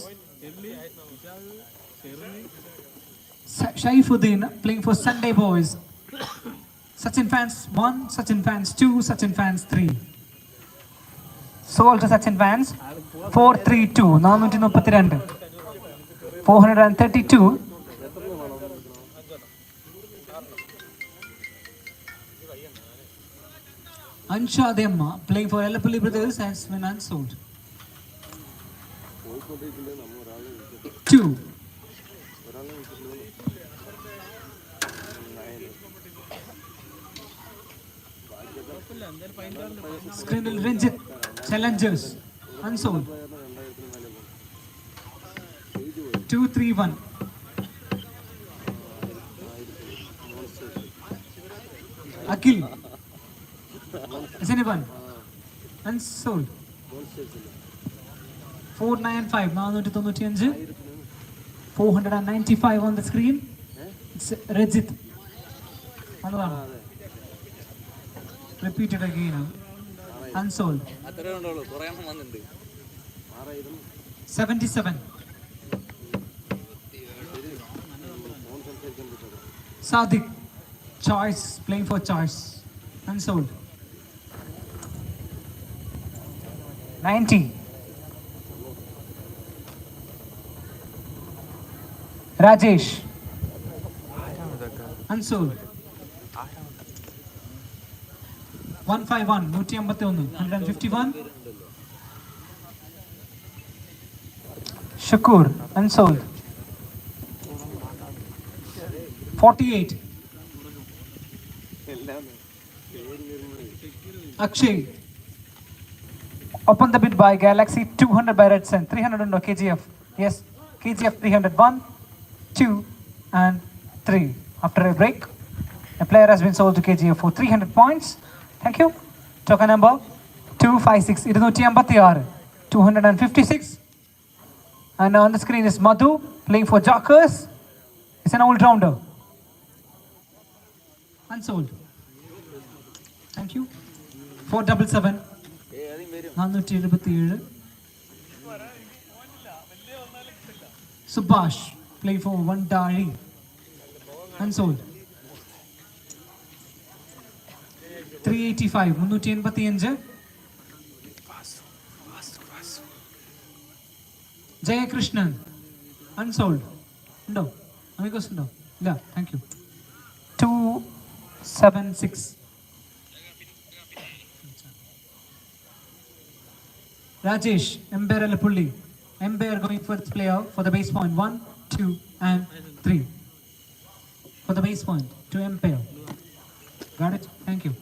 Shaifuddin playing for Sunday Boys. Sachin fans 1, Sachin fans 2, Sachin fans 3. Sold to Sachin fans 432, 432, 432. Ansha Demma playing for Ellapalli Brothers has been unsold. 2. Skrindal Ranjit Challengers unsold. 231. Akil is anyone unsold. 495, 495 495 on the screen. It's Rajit. Repeated again. Unsold. 77. Sadiq Choice playing for Choice. Unsold. 90. Rajesh. Unsold. 151, 151. Shakur, unsold. 48. Akshay. Open the bid by Galaxy 200 by Red Sun. 300 on KGF. Yes, KGF 300. 1, 2, and 3. After a break, a player has been sold to KGF for 300 points. Thank you. Token number 256. 256. And on the screen is Madhu playing for Jockers. It's an all-rounder. Unsold. Thank you. 477. 477. Subhash playing for Vandari. Unsold. 385, 385. Jaya Krishnan, unsold. No, amigos, no. Yeah, thank you. 276. Rajesh, Ember Ellapalli. Ember going for the player for the base point. 1, 2, and 3. For the base point to Ember. Got it? Thank you.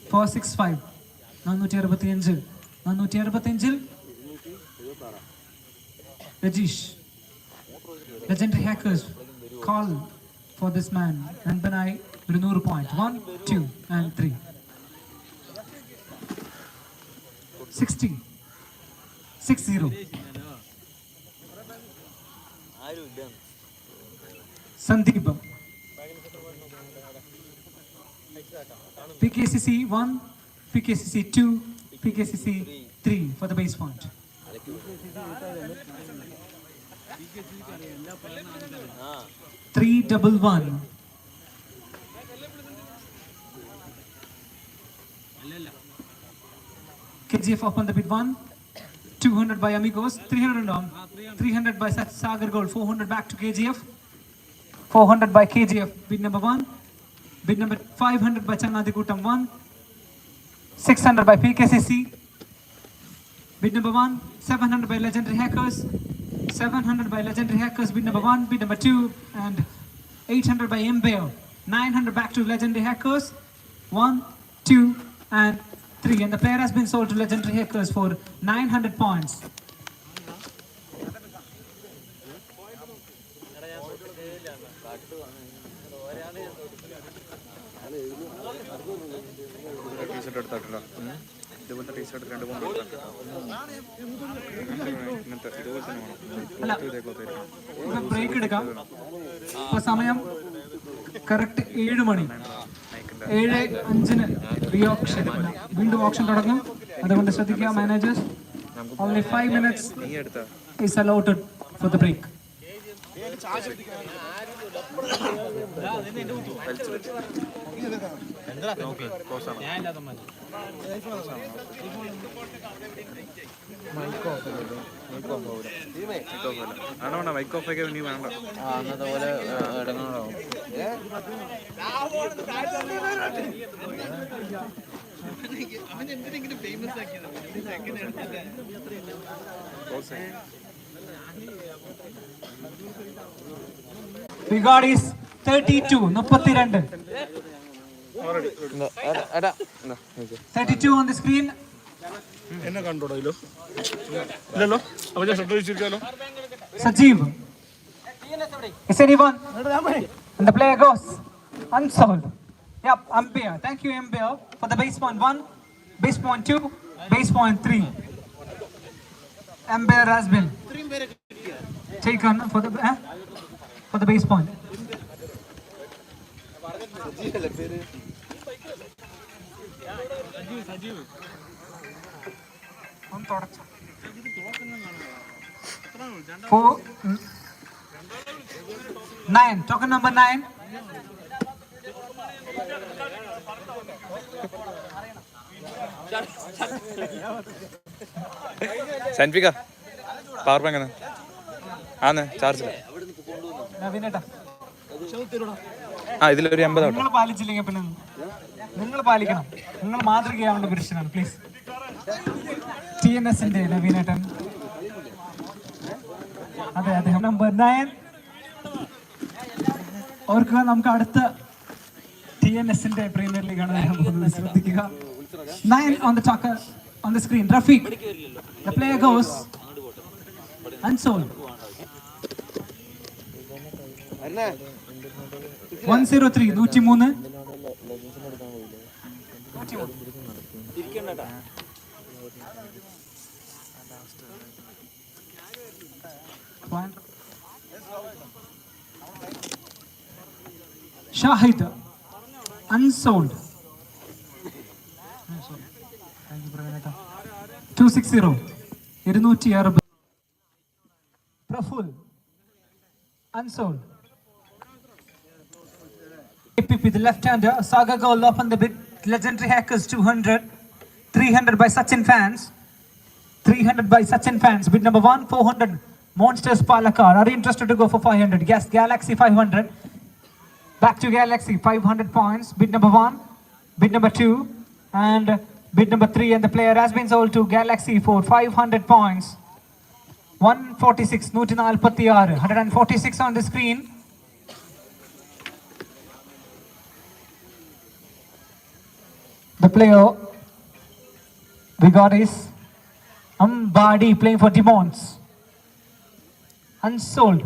465. 465. 465. Rajesh. Legendary Hackers call for this man. And Benai, 200 point. 1, 2, and 3. 60. 60. Sandeep. PKCC 1, PKCC 2, PKCC 3 for the base point. 311. KGF up on the bid 1. 200 by Amigos. 300 on. 300 by Sagar Gold. 400 back to KGF. 400 by KGF. Bid number 1. Bid number 500 by Channadikutam 1. 600 by PKCC. Bid number 1. 700 by Legendary Hackers. 700 by Legendary Hackers. Bid number 1. Bid number 2. And 800 by Mbeo. 900 back to Legendary Hackers. 1, 2, and 3. And the player has been sold to Legendary Hackers for 900 points. ഇതുപോലത്തെ T shirt 2-3 ഇങ്ങനത്തെ ഇതുപോലെ തന്നെ വേണം. Break എടുക്കാം. ഇപ്പൊ സമയം correct 7 മണി. 7:05 re option, വീണ്ടും option തുടങ്ങും. അതുകൊണ്ട് ശ്രദ്ധിക്കുക managers. Only 5 minutes is allotted for the break. ആണോ മൈക്ക് ഓഫ് ഒക്കെ നീ വേണ്ട അന്നത്തെ പോലെ ഇടങ്ങാറാവും. We got is 32. 32 on the screen. എന്നെ കണ്ടോടോ ഇല്ലല്ലോ. അപ്പൊ ഞാൻ ശ്രദ്ധ വെച്ചിരിക്കാലോ. Sajeev. Is anyone? And the player goes unsolved. Yep, umpire. Thank you, umpire, for the base point 1, base point 2, base point 3. Umpire has been taken for the base point. Four, 9, token number 9. സൈൻഫിക്ക power bank ആന്ന് charge നവീനേട്ടാ, ആ ഇതിലൊരു 80 ആവട്ടെ. നിങ്ങൾ പാലിച്ചില്ലെങ്കിൽ പിന്നെ നിങ്ങൾ പാലിക്കണം. നിങ്ങൾ മാതൃകയാവേണ്ട പുരുഷനാണ്. പ്ലീസ്. TNSന്റെ നവീനേട്ടൻ. അതെ, അദ്ദേഹം നമ്പർ 9. ഓർക്കുക, നമുക്ക് അടുത്ത TNSന്റെ പ്രീമിയർ ലീഗാണ് വരാൻ പോകുന്നത്. ശ്രദ്ധിക്കുക. 9 on the talker on the screen. Rafiq. The player goes unsold. 103. 103. Shahid unsold. 260. 260. Praful unsold. APP, the left-hander. Saga goal off on the bid. Legendary Hackers 200. 300 by Sachin fans. 300 by Sachin fans. Bid number 1, 400. Monsters Palakkad. Are you interested to go for 500? Yes, Galaxy 500. Back to Galaxy, 500 points. Bid number 1, bid number 2, and bid number 3. And the player has been sold to Galaxy for 500 points. 146, 146, 146 on the screen. The player we got is Ambadi playing for Demons. Unsold.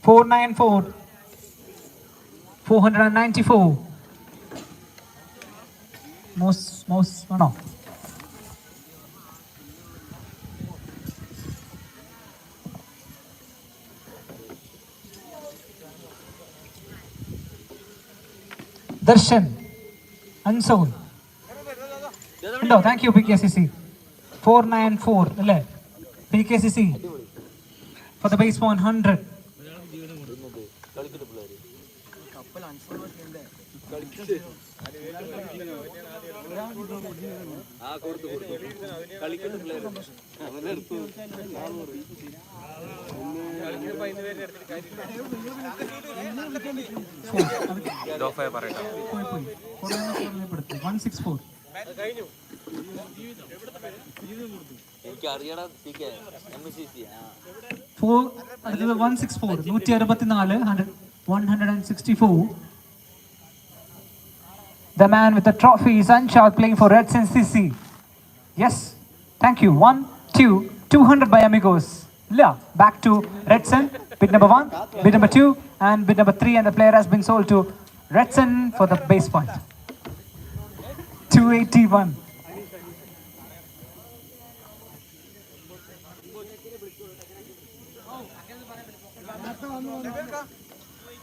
494. 494. Most, no. Darshan. Unsold. No, thank you, PKCC. 494. PKCC. For the base 100. പറയട്ടെ 164. എനിക്ക് അറിയണം. 164. 164. 164. The man with the trophy is Anshad playing for Reds and CC. Yes, thank you. 1, 2, 200 by Amigos. Back to Redson. Bid number 1, bid number 2, and bid number 3. And the player has been sold to Redson for the base point. 2 281.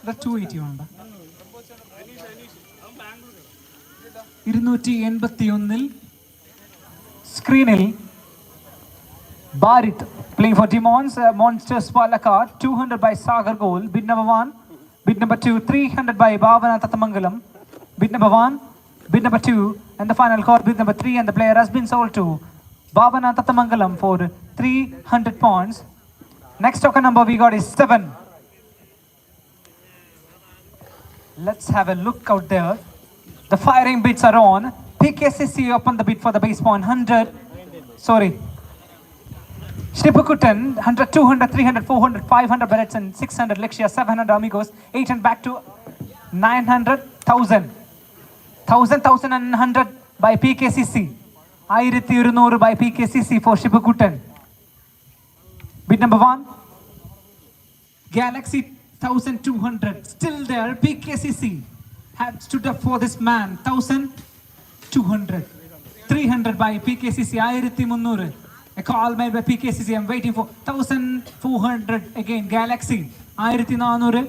The 281. 281 സ്ക്രീനിൽ Barit playing for Demons, Monsters Palakkad, 200 by Sagar Goal, bid number 1, bid number 2, 300 by Bhavana Tatamangalam, bid number 1, bid number 2, and the final call, bid number 3, and the player has been sold to Bhavana Tatamangalam for 300 points. Next token number we got is 7. Let's have a look out there. The firing bids are on. PKCC open the bid for the base point 100. Sorry. Shripukutan 100, 200, 300, 400, 500 Berets and 600 Lexia, 700 Amigos, 800 back to 900, 1000. 1000 and 100 by PKCC. 1200 by PKCC for Shripukutan. Bid number 1. Galaxy 1200. Still there. PKCC have stood up for this man. 1200. 300 by PKCC. 1300. A call made by PKCC. I'm waiting for 1400 again. Galaxy. 1400.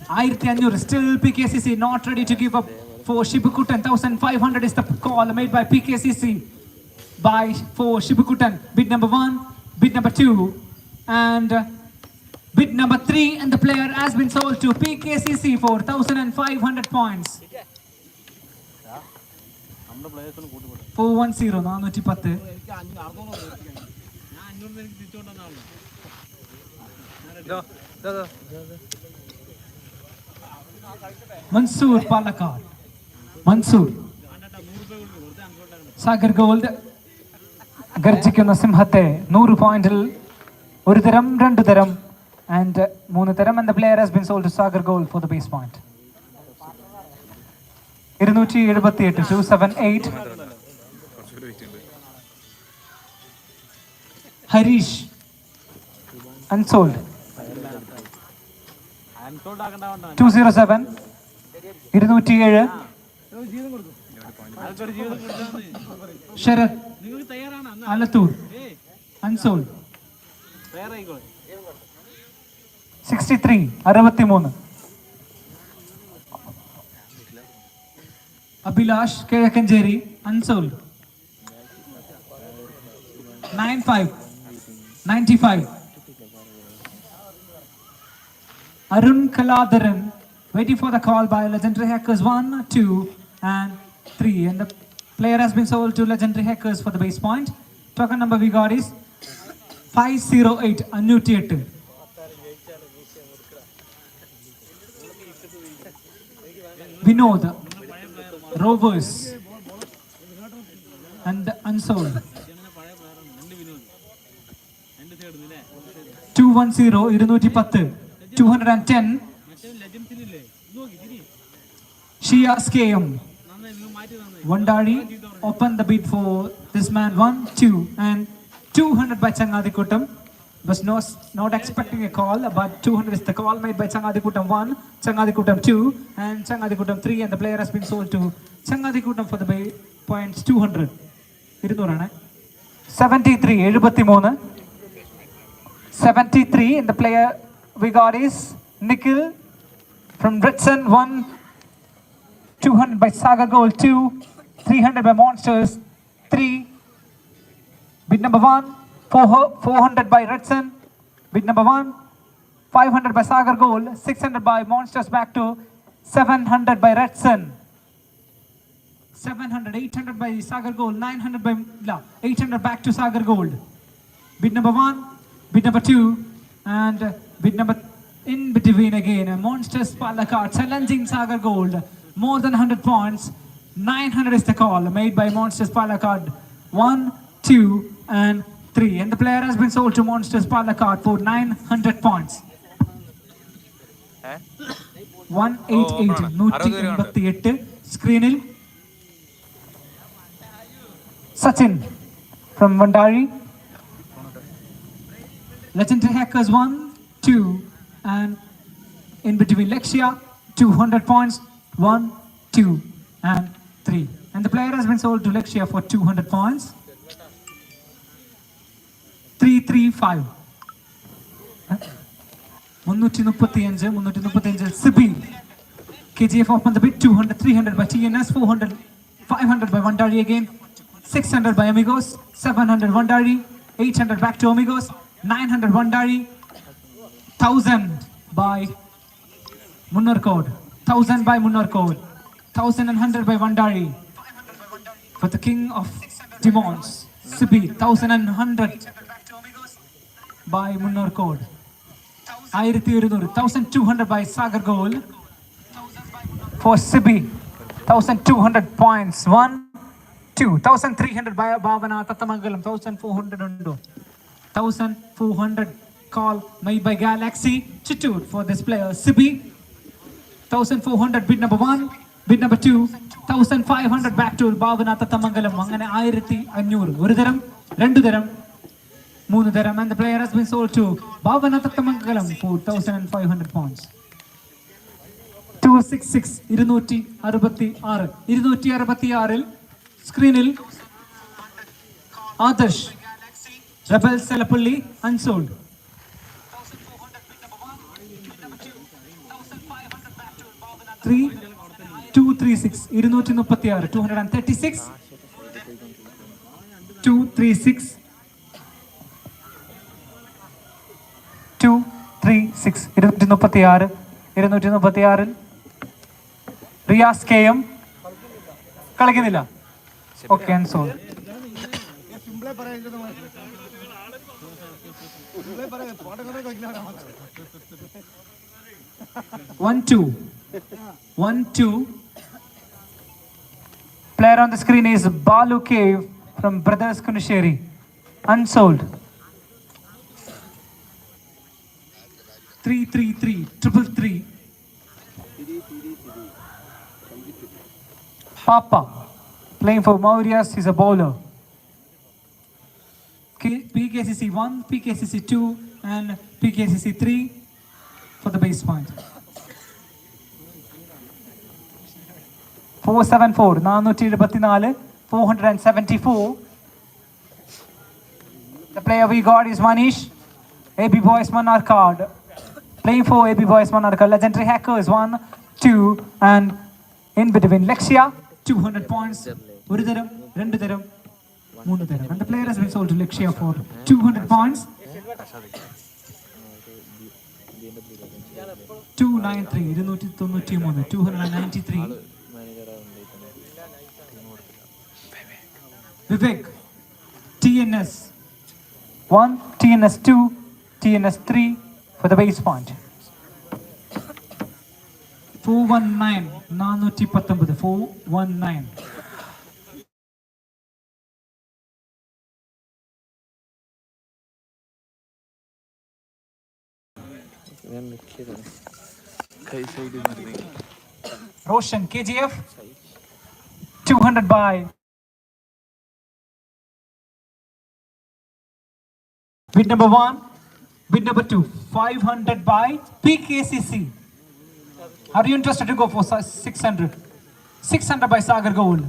1500. Still PKCC not ready to give up for Shibukutan. 1500 is the call made by PKCC for Shibukutan. Bid number 1, bid number 2, and bid number 3, and the player has been sold to PKCC for 1500 points. 410 410. Mansoor Palakkad. Mansoor. Sagar Gold. ഗർജിക്കുന്ന സിംഹത്തെ 100 പോയിന്റിൽ ഒരു തരം 2 തരം and 3 തരം, and the player has been sold to Sagar Gold for the base point. 278 278. Harish unsold. 207 207. Sharat Alatur unsold. 63 63. Abhilash Kirakanjeri unsold. 95 95. Arun Kaladaran waiting for the call by Legendary Hackers 1, 2, and 3, and the player has been sold to Legendary Hackers for the base point. Token number we got is 508. Annuitate. Vinod Rovers and unsold. 210 210. 210. Shia Skayam Wandari open the bid for this man 1, 2, and 200 by Changadikutam. Was not expecting a call, but 200 is the call made by Changadikutam 1, Changadikutam 2, and Changadikutam 3, and the player has been sold to Changadikutam for the points 200. 73 73. 73, and the player we got is Nikhil from Ritson 1, 200 by Saga Gold 2, 300 by Monsters 3. Bid number 1, 400 by Ritson. Bid number 1, 500 by Sagar Gold, 600 by Monsters back to 700 by Ritson. 700, 800 by Sagar Gold, 900 by 800 back to Sagar Gold. Bid number 1, bid number 2, and bid number in between again. Monsters Palakkad challenging Sagar Gold. More than 100 points. 900 is the call made by Monsters Palakkad. 1, 2, and 3. And the player has been sold to Monsters Palakkad for 900 points. 188. 188. Screenil. Sachin from Vandari. Legendary Hackers 1, 2, and in between Lexia 200 points 1, 2, and 3. And the player has been sold to Lexia for 200 points. 335. 335 Sibi. KGF open the bid. 200, 300 by TNS, 400, 500 by Vandari again, 600 by Amigos, 700 Vandari, 800 back to Amigos, 900 Vandari, 1000 by Munnar Code, 1000 by Munnar Code, 1100 by Vandari. For the king of demons, Sibi, 1100 by Munnar Code. 1200 by Sagar Gold. For Sibi, 1200 points. 1, 2, 1300 by Bhavana Tatamangalam, 1400 undo. 1400 call made by Galaxy Chittoor for this player. Sibi, 1400 bid number 1, bid number 2, 1500 back to Bhavana Tatamangalam. Angane 1500. Oru tharam, rendu tharam, moonu tharam, and the player has been sold to Bhavana Tatamangalam for 1500 points. 266 266 സ്ക്രീനിൽ Adarsh റബൽ സെലപ്പള്ളി unsold. 236 236 236 236 236 Riyas K M കളിക്കുന്നില്ല. Okay, unsold. 1-2. Player on the screen is Balu K from Brothers Kunisheri. Unsold. 333 Papa playing for Mauritius. He's a bowler. PKCC 1, PKCC 2 and PKCC 3 for the base point. 474 474. The player we got is Manish, AB Boys Manarkad. Playing for AB Boys Manarkad. Legendary Hackers 1, 2 and in between Lexia. 200 points. Oru tharam, rendu tharam, moonu tharam. And the player has been sold to Lexia for 200 points. 293 293. Vivek, TNS 1, TNS 2, TNS 3 for the base point. 419 419. Roshan KGF 200 by bid number 1, bid number 2, 500 by PKCC. Are you interested to go for 600? 600 by Sagar Gold.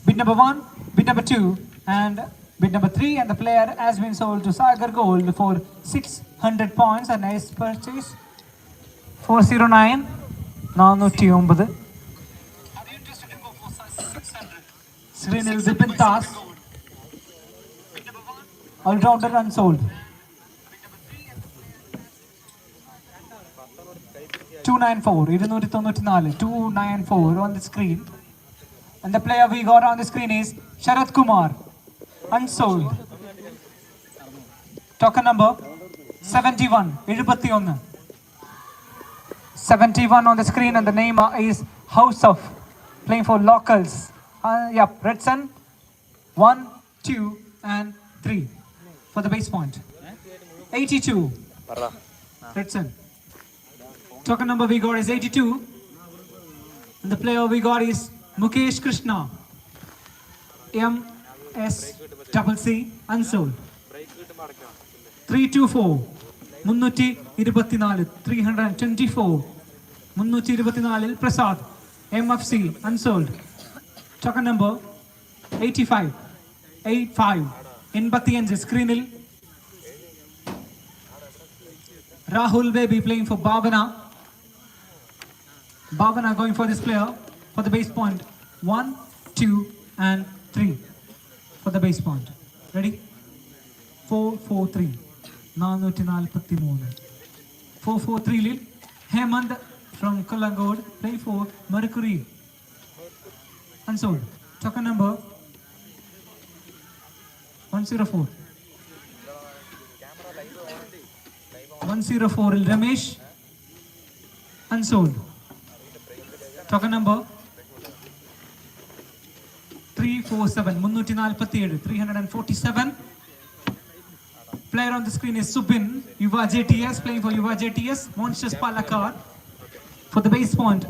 Bid number 1, bid number 2 and bid number 3, and the player has been sold to Sagar Gold for 600 points. A nice purchase. 409 409. Are you interested to go for 600? Srinil Dipintas, all-rounder unsold. 294 on the screen. And the player we got on the screen is Sharat Kumar, unsold. Token number 71 71 on the screen, and the name is House of, playing for locals. Redson 1, 2 and 3 for the base point. 82 Redson. Token number we got is 82, and the player we got is Mukesh Krishna, MSCC, unsold. 324 324 Prasad, MFC, unsold. token number 85. 85. Inbatiyanj screenil. Rahul Baby playing for Bhavana. Bhavana going for this player for the base point. 1, 2, and 3 for the base point. Ready? 4, 4, 3. 443. 4, 4, 3 lil. Hemant from Kalangod playing for Mercury. Unsold. Token number 104. 104 il Ramesh. Unsold. Token number 347. 347. Player on the screen is Subin. Yuva JTS playing for Yuva JTS. Monsters Palakkad for the base point.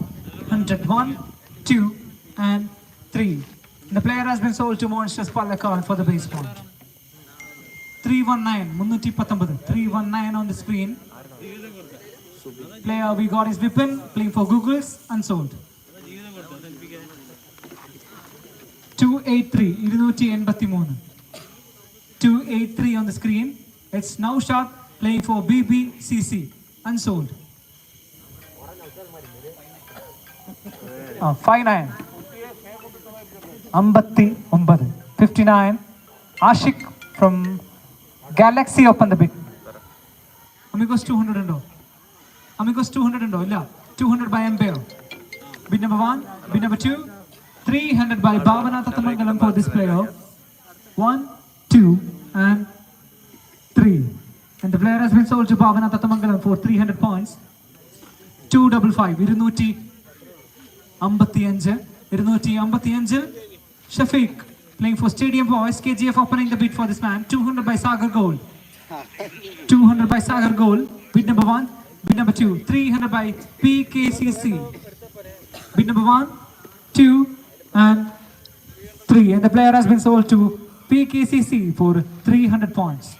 101, 2, and 3. The player has been sold to Monsters Palakkad for the base point. 319. 319 on the screen. Player we got is Vipin playing for Googles. Unsold. 283. 283 on the screen. It's Naushad playing for BBCC. Unsold. 59. 59. Ashik from Galaxy open the bid. Amigos 200 and Amigos 200 and 200 by Empire. Bid number 1, bid number 2, 300 by Bhavana Tatamangalam for this player. 1, 2, and 3. And the player has been sold to Bhavana Tatamangalam for 300 points. 255. 255. Shafiq playing for Stadium Boys. KGF opening the bid for this man. 200 by Sagar Gold. 200 by Sagar Gold. Bid number 1. Bid number 2. 300 by PKCC. Bid number 1, 2, and 3. And the player has been sold to PKCC for 300 points.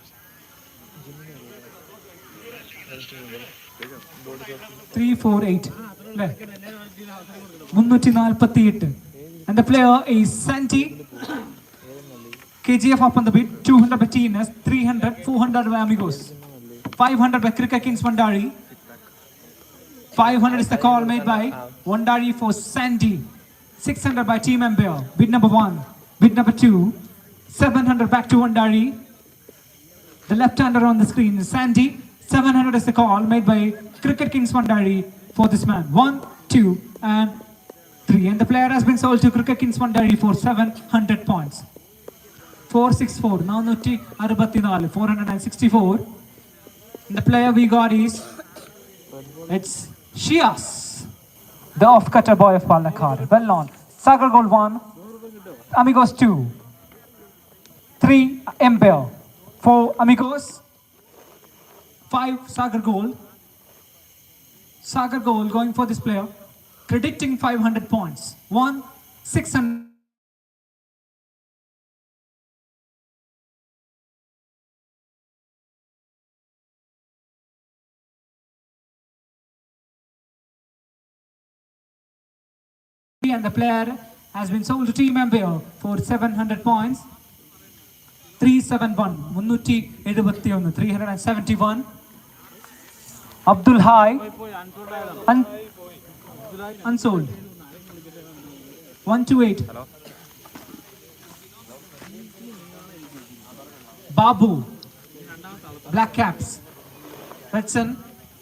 348. 348. And the player is Santi. KGF up on the bid. 200 by TNS. 300, 400 by Amigos. 500 by Cricket Kings Vandari. 500 is the call made by Vandari for Sandy. 600 by Team Empire. Bid number 1. Bid number 2. 700 back to Vandari. The left-hander on the screen is Sandy. 700 is the call made by Cricket Kings Vandari for this man. 1, 2, and 3. And the player has been sold to Cricket Kings Vandari for 700 points. 464. 464. And the player we got is, it's Shias, the off-cutter boy of Palakkad. Well known. Sagar Gold 1. Amigos 2. 3 Empire. 4 Amigos. 5 Sagar Gold. Sagar Gold going for this player. Predicting 500 points. 1, 600. And the player has been sold to Team Empire for 700 points. 371. 371. Abdul Hai. Unsold. 128. Babu. Black Caps. Redson.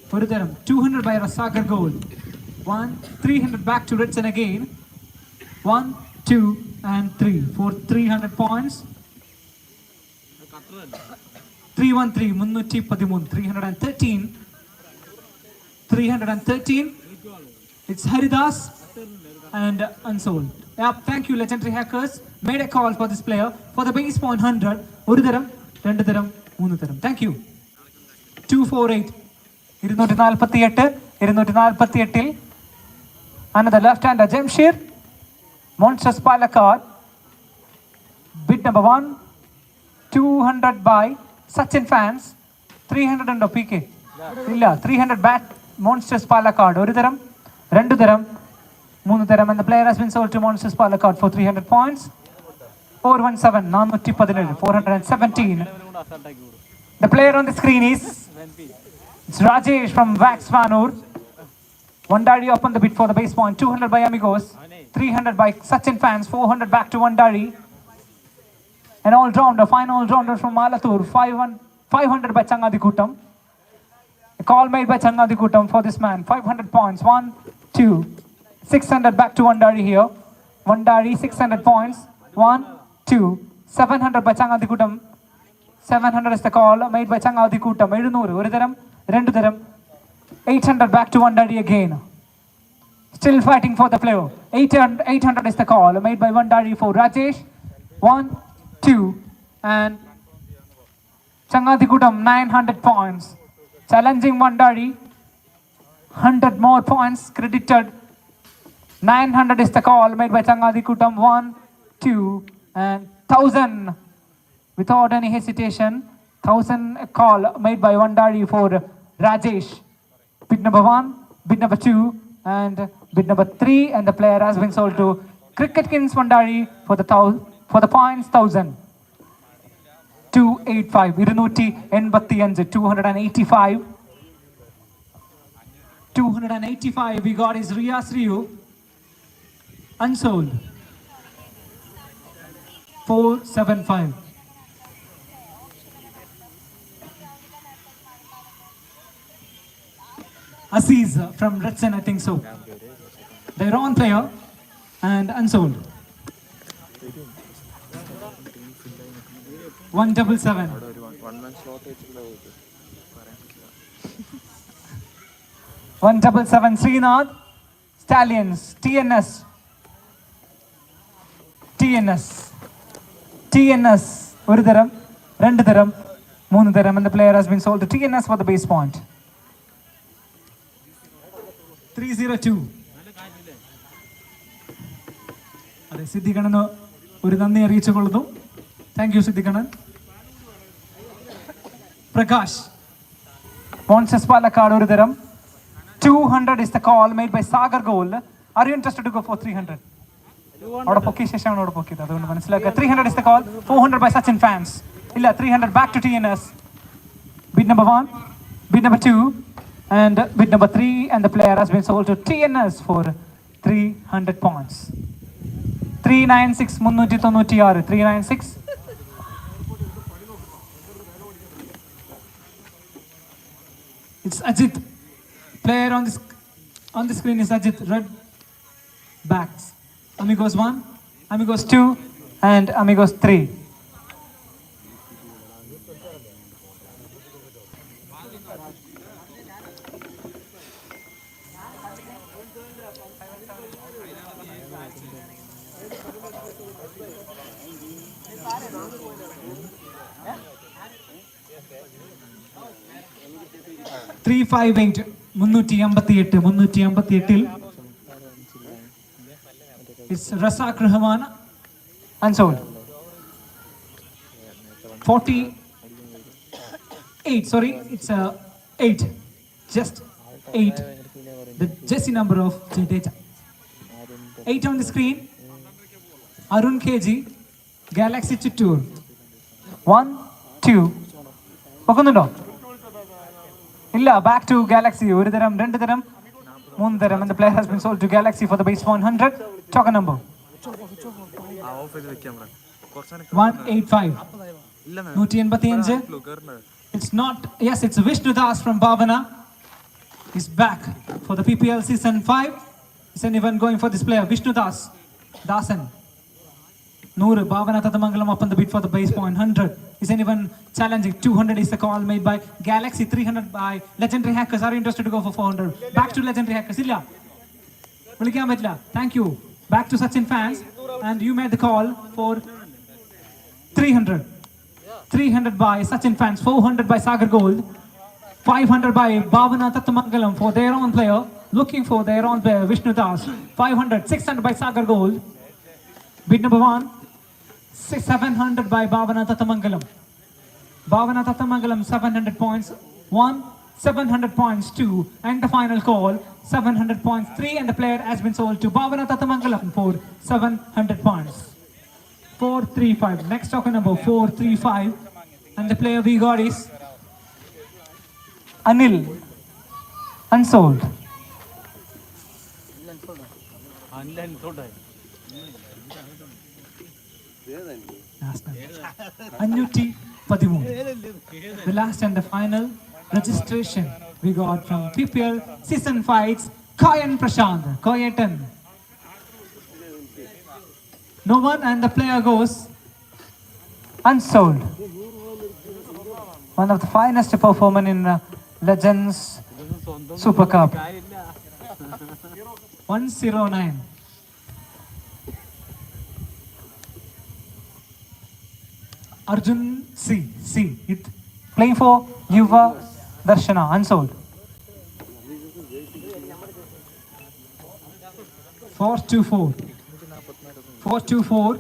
Further 200 by Sagar Gold. 300 back to Redson again. 1, 2, and 3 for 300 points. 313. 313. 313. It's Haridas and Unsold. Yep, thank you, legendary hackers. Made a call for this player for the base point 100. Oru tharam, rendu tharam, moonu tharam. Thank you. 248. 248. Another left-hander, Jamshir. Monsters Palakkad. Bid number 1. 200 by Sachin fans. 300 under PK. 300 bat Monsters Palakkad. Oru tharam, rendu tharam, Munudaram, and the player has been sold to Monsters Palakkad for 300 points. 417, 417. The player on the screen is it's Rajesh from Vax Vanur. Wandari up on the bid for the base point. 200 by Amigos, 300 by Sachin fans, 400 back to Wandari. An all-rounder, fine all-rounder from Malatur, 500 by Changadikutam. A call made by Changadikutam for this man, 500 points, 1, 2, 600 back to Wandari here. Wandari, 600 points, 1, 2, 700 by Changadikutam. 700 is the call made by Changadikutam. 700, 2 Dharam, 800 back to Wandari again. Still fighting for the player. 800 is the call made by Wandari for Rajesh. 1, 2, and Changadikutam 900 points. Challenging Wandari. 100 more points credited. 900 is the call made by Changadikutam. 1, 2, and 1000. Without any hesitation, 1000 a call made by Wandari for Rajesh. Bid number 1, bid number 2, and bid number 3, and the player has been sold to Cricket Kings Wandari for the points 1000. 285. 285. 285. 285. We got his Rias Ryu. Unsold. 475. Aziz from Redson, I think so. Their own player and unsold. 177. 177. Srinath. Stallions. TNS. Oru Dharam, 2 Dharam, 3 Dharam, and the player has been sold to TNS for the base point. 302. Siddhikanan oru nanni ariyichukolluന്നു. Thank you, Siddhikanan. Prakash. Monsters Palakkad oru Dharam. 200 is the call made by Sagar Goal. Are you interested to go for 300? 300 is the call. 400 by Sachin fans. 300 back to TNS. Bid number 1, bid number 2, and bid number 3, and the player has been sold to TNS for 300 points. 396 396. 396. It's Ajit. Player on the screen is Ajit. Red backs. Amigos 1, Amigos 2, and Amigos 3. $358. 358. It's Rasak Rahman. Unsold. 48. Sorry, it's 8. Just 8. The Jesse number of data. 8 on the screen. Arun KG. Galaxy Chittoor. 1, 2. Pokunundo. Illa, back to Galaxy. Oru Dharam, 2 Dharam, 3 Dharam, and the player has been sold to Galaxy for the base 100. Talk a number. 185. 185. It's not. Yes, it's Vishnu Das from Bhavana. He's back for the PPL season 5. Is anyone going for this player? Vishnu Das. Dasan. Noor, Bhavana Tatamangalam up on the bid for the base point 100. Is anyone challenging? 200 is the call made by Galaxy, 300 by Legendary Hackers. Are you interested to go for 400? Back to Legendary Hackers. Illa. Thank you. Back to Sachin fans. And you made the call for 300. 300 by Sachin fans. 400 by Sagar Gold. 500 by Bhavana Tatamangalam for their own player. Looking for their own player, Vishnu Das. 500. 600 by Sagar Gold. Bid number 1. 700 by Bhavana Tatamangalam. Bhavana Tatamangalam, 700 points. 1, 700 points 2, and the final call 700 points 3, and the player has been sold to Bhavana Tatamangalam for 700 points. 435. Next token number 435, and the player we got is Anil, unsold. Last number. Anyuti Padimu. The last and the final registration we got from PPL Season Fights, Koyan Prashant, Koyetan. No one, and the player goes unsold. One of the finest performers in Legends Super Cup. 109. Arjun C. It playing for Yuva Darshana, unsold. 424. 424.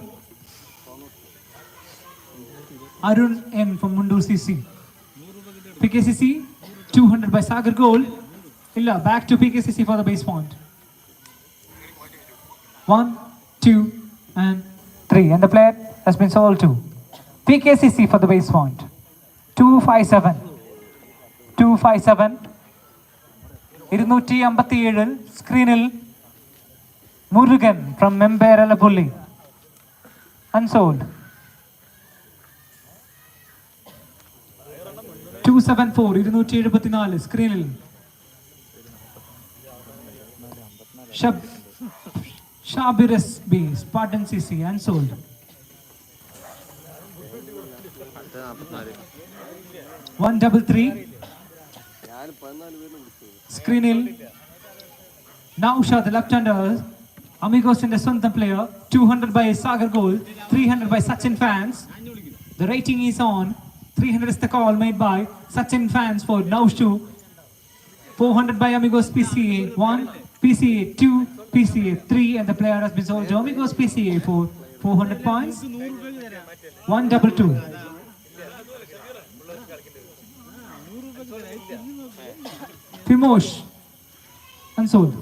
Arun N from Mundur CC. PKCC 200 by Sagar Gold. Illa, back to PKCC for the base point. 1, 2, and 3, and the player has been sold to PKCC for the base point. 257. 257. Screenil Murugan from Memberalapulli, unsold. 274. Screenil Shabiris B, Spartan CC, unsold. 133. Screenil Nausha, the left-hander, Amigos in the Swantam player. 200 by Sagar Gold, 300 by Sachin fans. The rating is on. 300 is the call made by Sachin fans for Naushu. 400 by Amigos PCA 1, PCA 2, PCA 3, and the player has been sold to Amigos PCA for 400 points. 122. Fimosh, unsold.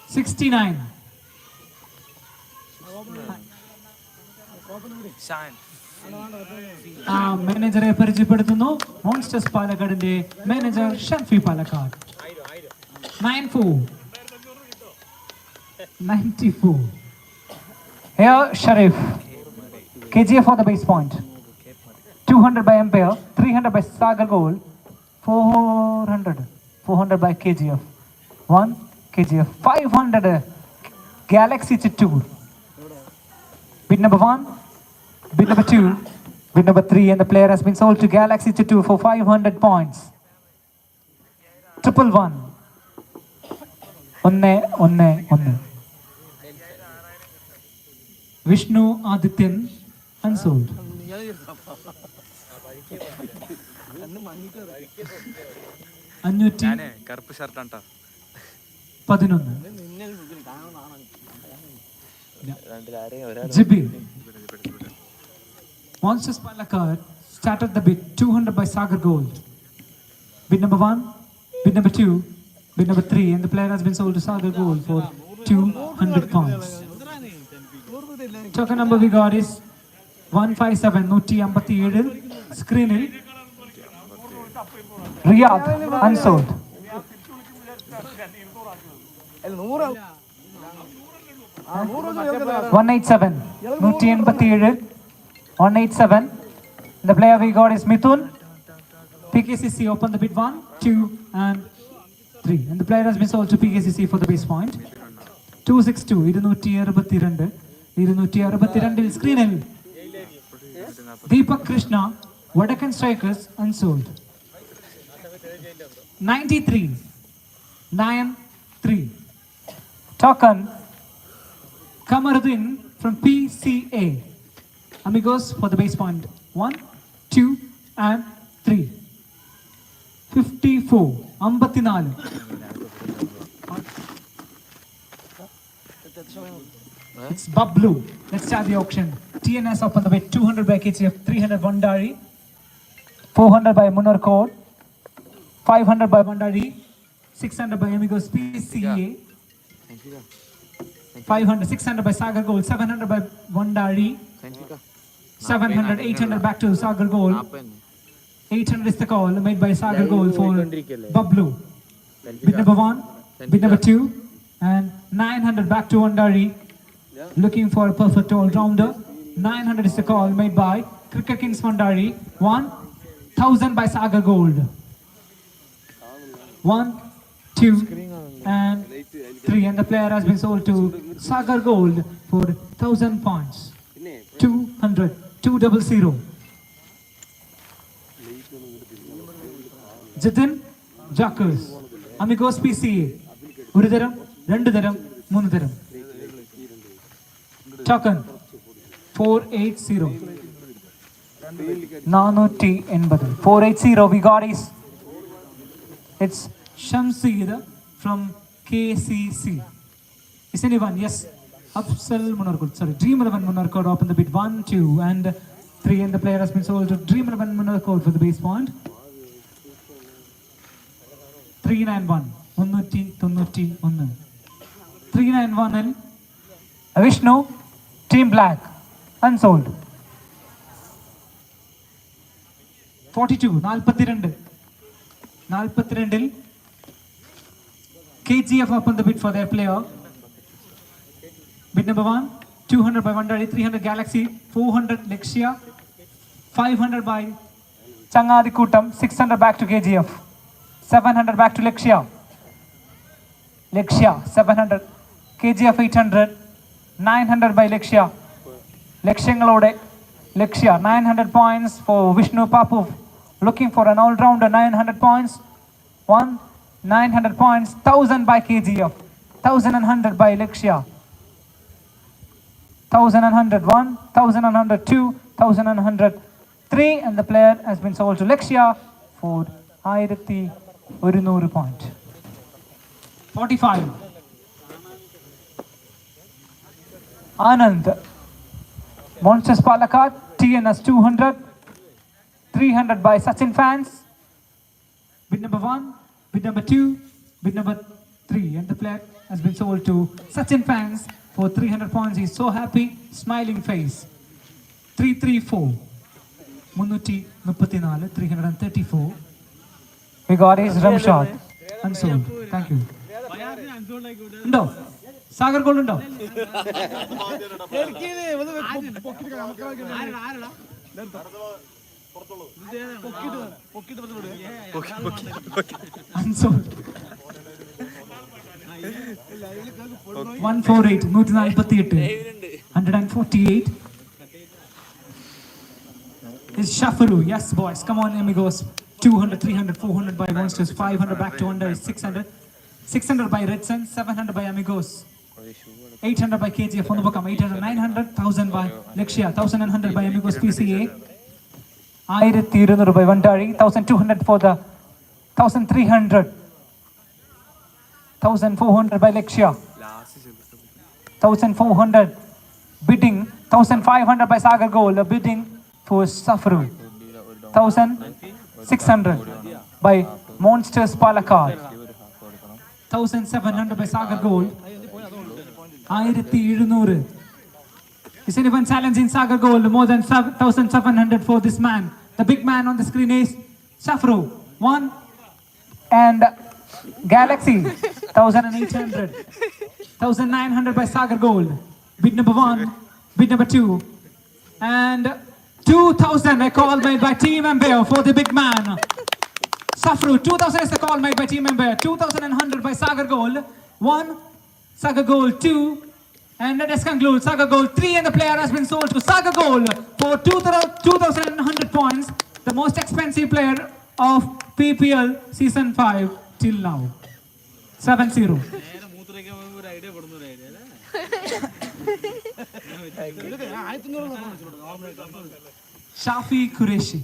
69. മാനേജറെ പരിചയപ്പെടുത്തുന്നു. Monsters പാലക്കാടിന്റെ manager Shanfi Palakkad. 94. Here Sharif, KGF for the base point. 200 by Empire, 300 by Sagar Gold, 400 by KGF. 1 KGF, 500 Galaxy Chittoor. Bid number 1, bid number 2, bid number 3, and the player has been sold to Galaxy Chittoor for 500 points. 111. 111. Vishnu Adityan, unsold. 511. Jibil. Monsters Palakkad started the bid 200 by Sagar Gold. Bid number 1, bid number 2, bid number 3, and the player has been sold to Sagar Gold for 200 points. Token number we got is 157. 157. Screenil Riyadh, unsold. 187. 187. 187. The player we got is Mithun. PKCC open the bid 1, 2, and 3. And the player has been sold to PKCC for the base point. 262. 262. 262. Screenil Deepak Krishna, Vadakan Strikers, unsold. 93. 93. Token Kamaruddin from PCA. Amigos for the base point. 1, 2, and 3. 54. 54. It's Bablu. Let's start the auction. TNS up on the way, 200 by KCF, 300 Vandari, 400 by Munarkot, 500 by Vandari, 600 by Amigos PCA, 500, 600 by Sagar Gold, 700 by Vandari, 700, 800 back to Sagar Gold, 800 is the call made by Sagar Gold for Bablu. Bid number 1, bid number 2, and 900 back to Vandari, looking for a perfect all-rounder. 900 is the call made by Cricket Kings Vandari. 1,000 by Sagar Gold. 1, 2, and 3, and the player has been sold to Sagar Gold for 1,000 points. 200, 200. Jitin Jackers, Amigos PCA, Uridaram, Rendudaram, Munudaram. Token 480. Nanuti Enbadal. 480 we got is. It's Shamsid from KCC. Is anyone? Yes. Upsal Munarkod. Sorry, Dream 11 Munarkod open the bid 1, 2, and 3, and the player has been sold to Dream 11 Munarkod for the base point. 391. 391. 391 in Vishnu, Team Black, unsold. 42, 42. 42 KGF up on the bid for their player. Bid number 1, 200 by Vandari, 300 Galaxy, 400 Lexia, 500 by Changadi Kutam, 600 back to KGF, 700 back to Lexia, 700, KGF 800, 900 by Lexia, Lexia, 900 points for Vishnu Papu, looking for an all-rounder, 900 points, 900 points, 1000 by KGF, 1100 by Lexia, 1100, 1100, 2, 1100, 3, and the player has been sold to Lexia for 1100 point. 45. Anand, Monsters Palakkad, TNS 200, 300 by Sachin fans. Bid number 1, bid number 2, bid number 3, and the player has been sold to Sachin fans for 300 points. He's so happy, smiling face. 334. 334. We got his Ramshad. Unsold. Thank you. Undo. Sagar Gold undo. Unsold. 148, 148. Is Shafaru. Yes, boys. Come on, amigos. 200, 300, 400 by Monsters, 500 back to under 600. 600 by Red Sun, 700 by Amigos. 800 by KGF, 800, 900, 1000 by Lexia, 1100 by Amigos PCA. 1200 by Vandari, 1200 for the 1300. 1400 by Lexia. 1400 bidding. 1500 by Sagar Gold, bidding for Safaru. 1600 by Monsters Palakkad. 1700 by Sagar Gold. 1700. Is anyone challenging Sagar Gold? More than 1700 for this man. The big man on the screen is Safaru. 1 and Galaxy. 1800. 1900 by Sagar Gold. Bid number 1, bid number 2, and 2000 a call made by Team Empire for the big man. Safru, 2000 is the call made by Team Empire. 2100 by Sagar Gold. 1, Sagar Gold 2, and let us conclude. Sagar Gold 3, and the player has been sold to Sagar Gold for 2100 points. The most expensive player of PPL Season 5 till now. 7-0. Shafi Qureshi.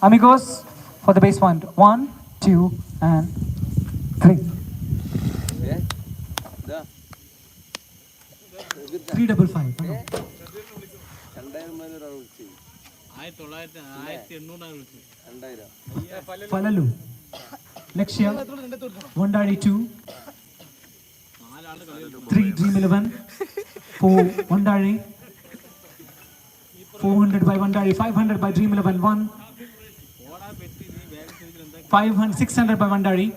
Amigos, for the base point. 1, 2, and 3. 355. Falalu. Lakshya. Wandari 2. 3 Dream 11. 4 Wandari. 400 by Wandari. 500 by Dream 11. 1. 600 by Wandari.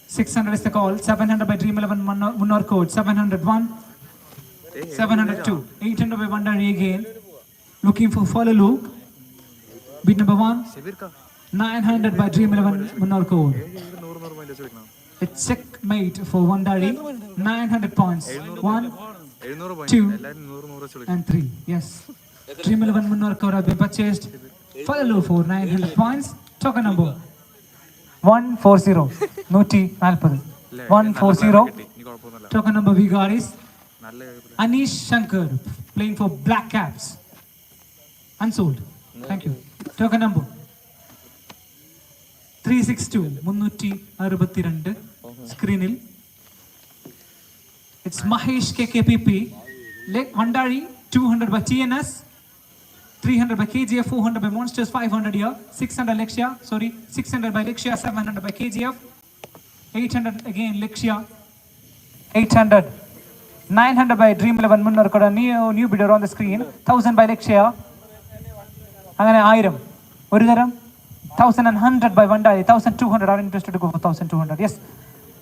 600 is the call. 700 by Dream 11 Munnar code. 701. 702. 800 by Wandari again. Looking for Falalu. Bid number 1. 900 by Dream 11 Munnar code. It's checkmate for Wandari. 900 points. 1, 2, and 3. Yes. Dream 11 Munnar code has been purchased. Falalu for 900 points. Token number 140. Noti Alpadu. 140. Token number we got is Anish Shankar playing for Black Caps. Unsold. Thank you. Token number 362. 362. Screenil. It's Mahesh KKPP. Wandari 200 by TNS. 300 by KGF. 400 by Monsters. 500 here. 600 Lakshya. Sorry. 600 by Lakshya. 700 by KGF. 800 again Lakshya. 800. 900 by Dream 11 Munnar Koda. New bidder on the screen. 1000 by Lakshya. അങ്ങനെ 1000 ഒരു തരം 1100 by Wandari. 1200 are interested to go for 1200. Yes,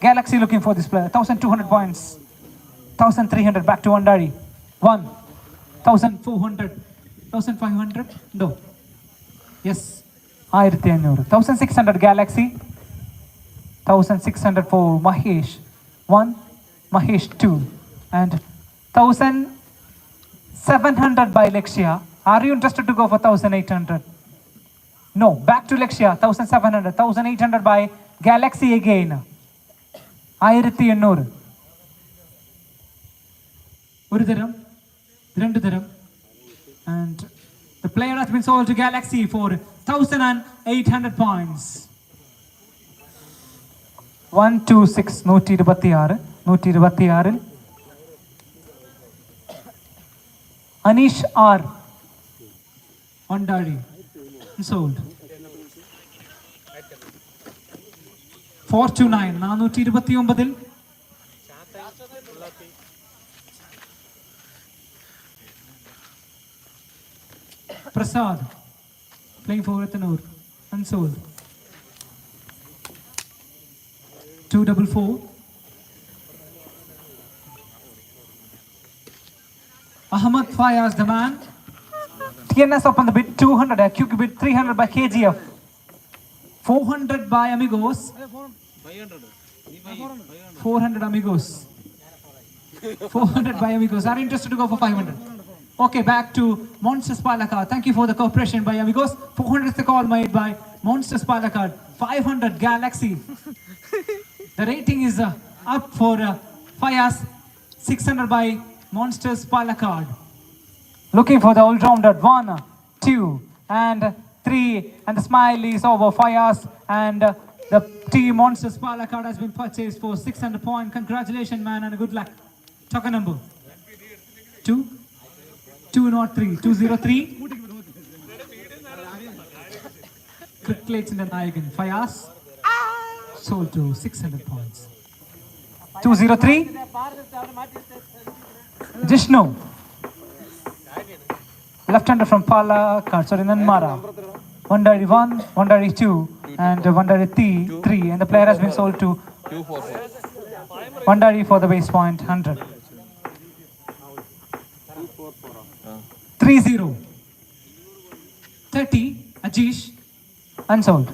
Galaxy looking for this player. 1200 points. 1300 back to Wandari. 1400. 1500. No. Yes. 1500. 1600 Galaxy. 1600 for Mahesh. 1. Mahesh 2. And 1700 by Lakshya. Are you interested to go for 1800? No. Back to Lakshya. 1700. 1800 by Galaxy again. 1800. ഒരു തരം 2 തരം. And the player has been sold to Galaxy for 1800 points. 126. 126. 126. Anish R. Wandari. Sold. 429. 429. Prasad. Playing for Rathanur. Unsold. 244. Ahmad Fayaz, the man. TNS up on the bid, 200, a QQ bid, 300 by KGF. 400 by Amigos. 400 Amigos. 400 by Amigos. Are you interested to go for 500? Okay, back to Monsters Palakkad. Thank you for the cooperation by Amigos. 400 is the call made by Monsters Palakkad. 500 Galaxy. The rating is up for Fayaz. 600 by Monsters Palakkad. Looking for the all-rounder. 1, 2, and 3. And the smile is over Fayaz. And the team Monsters Palakkad has been purchased for 600 points. Congratulations, man, and good luck. Token number 2. 203. 203. Crickets in the Nayagan. Fayaz. Sold to 600 points. 203. Jishnu. Left-hander from Palakkad, sorry, Nanmara. Wandari 1, Wandari 2, and Wandari 3, and the player has been sold to Wandari for the base point, 100. 30. 30, Ajish, unsold.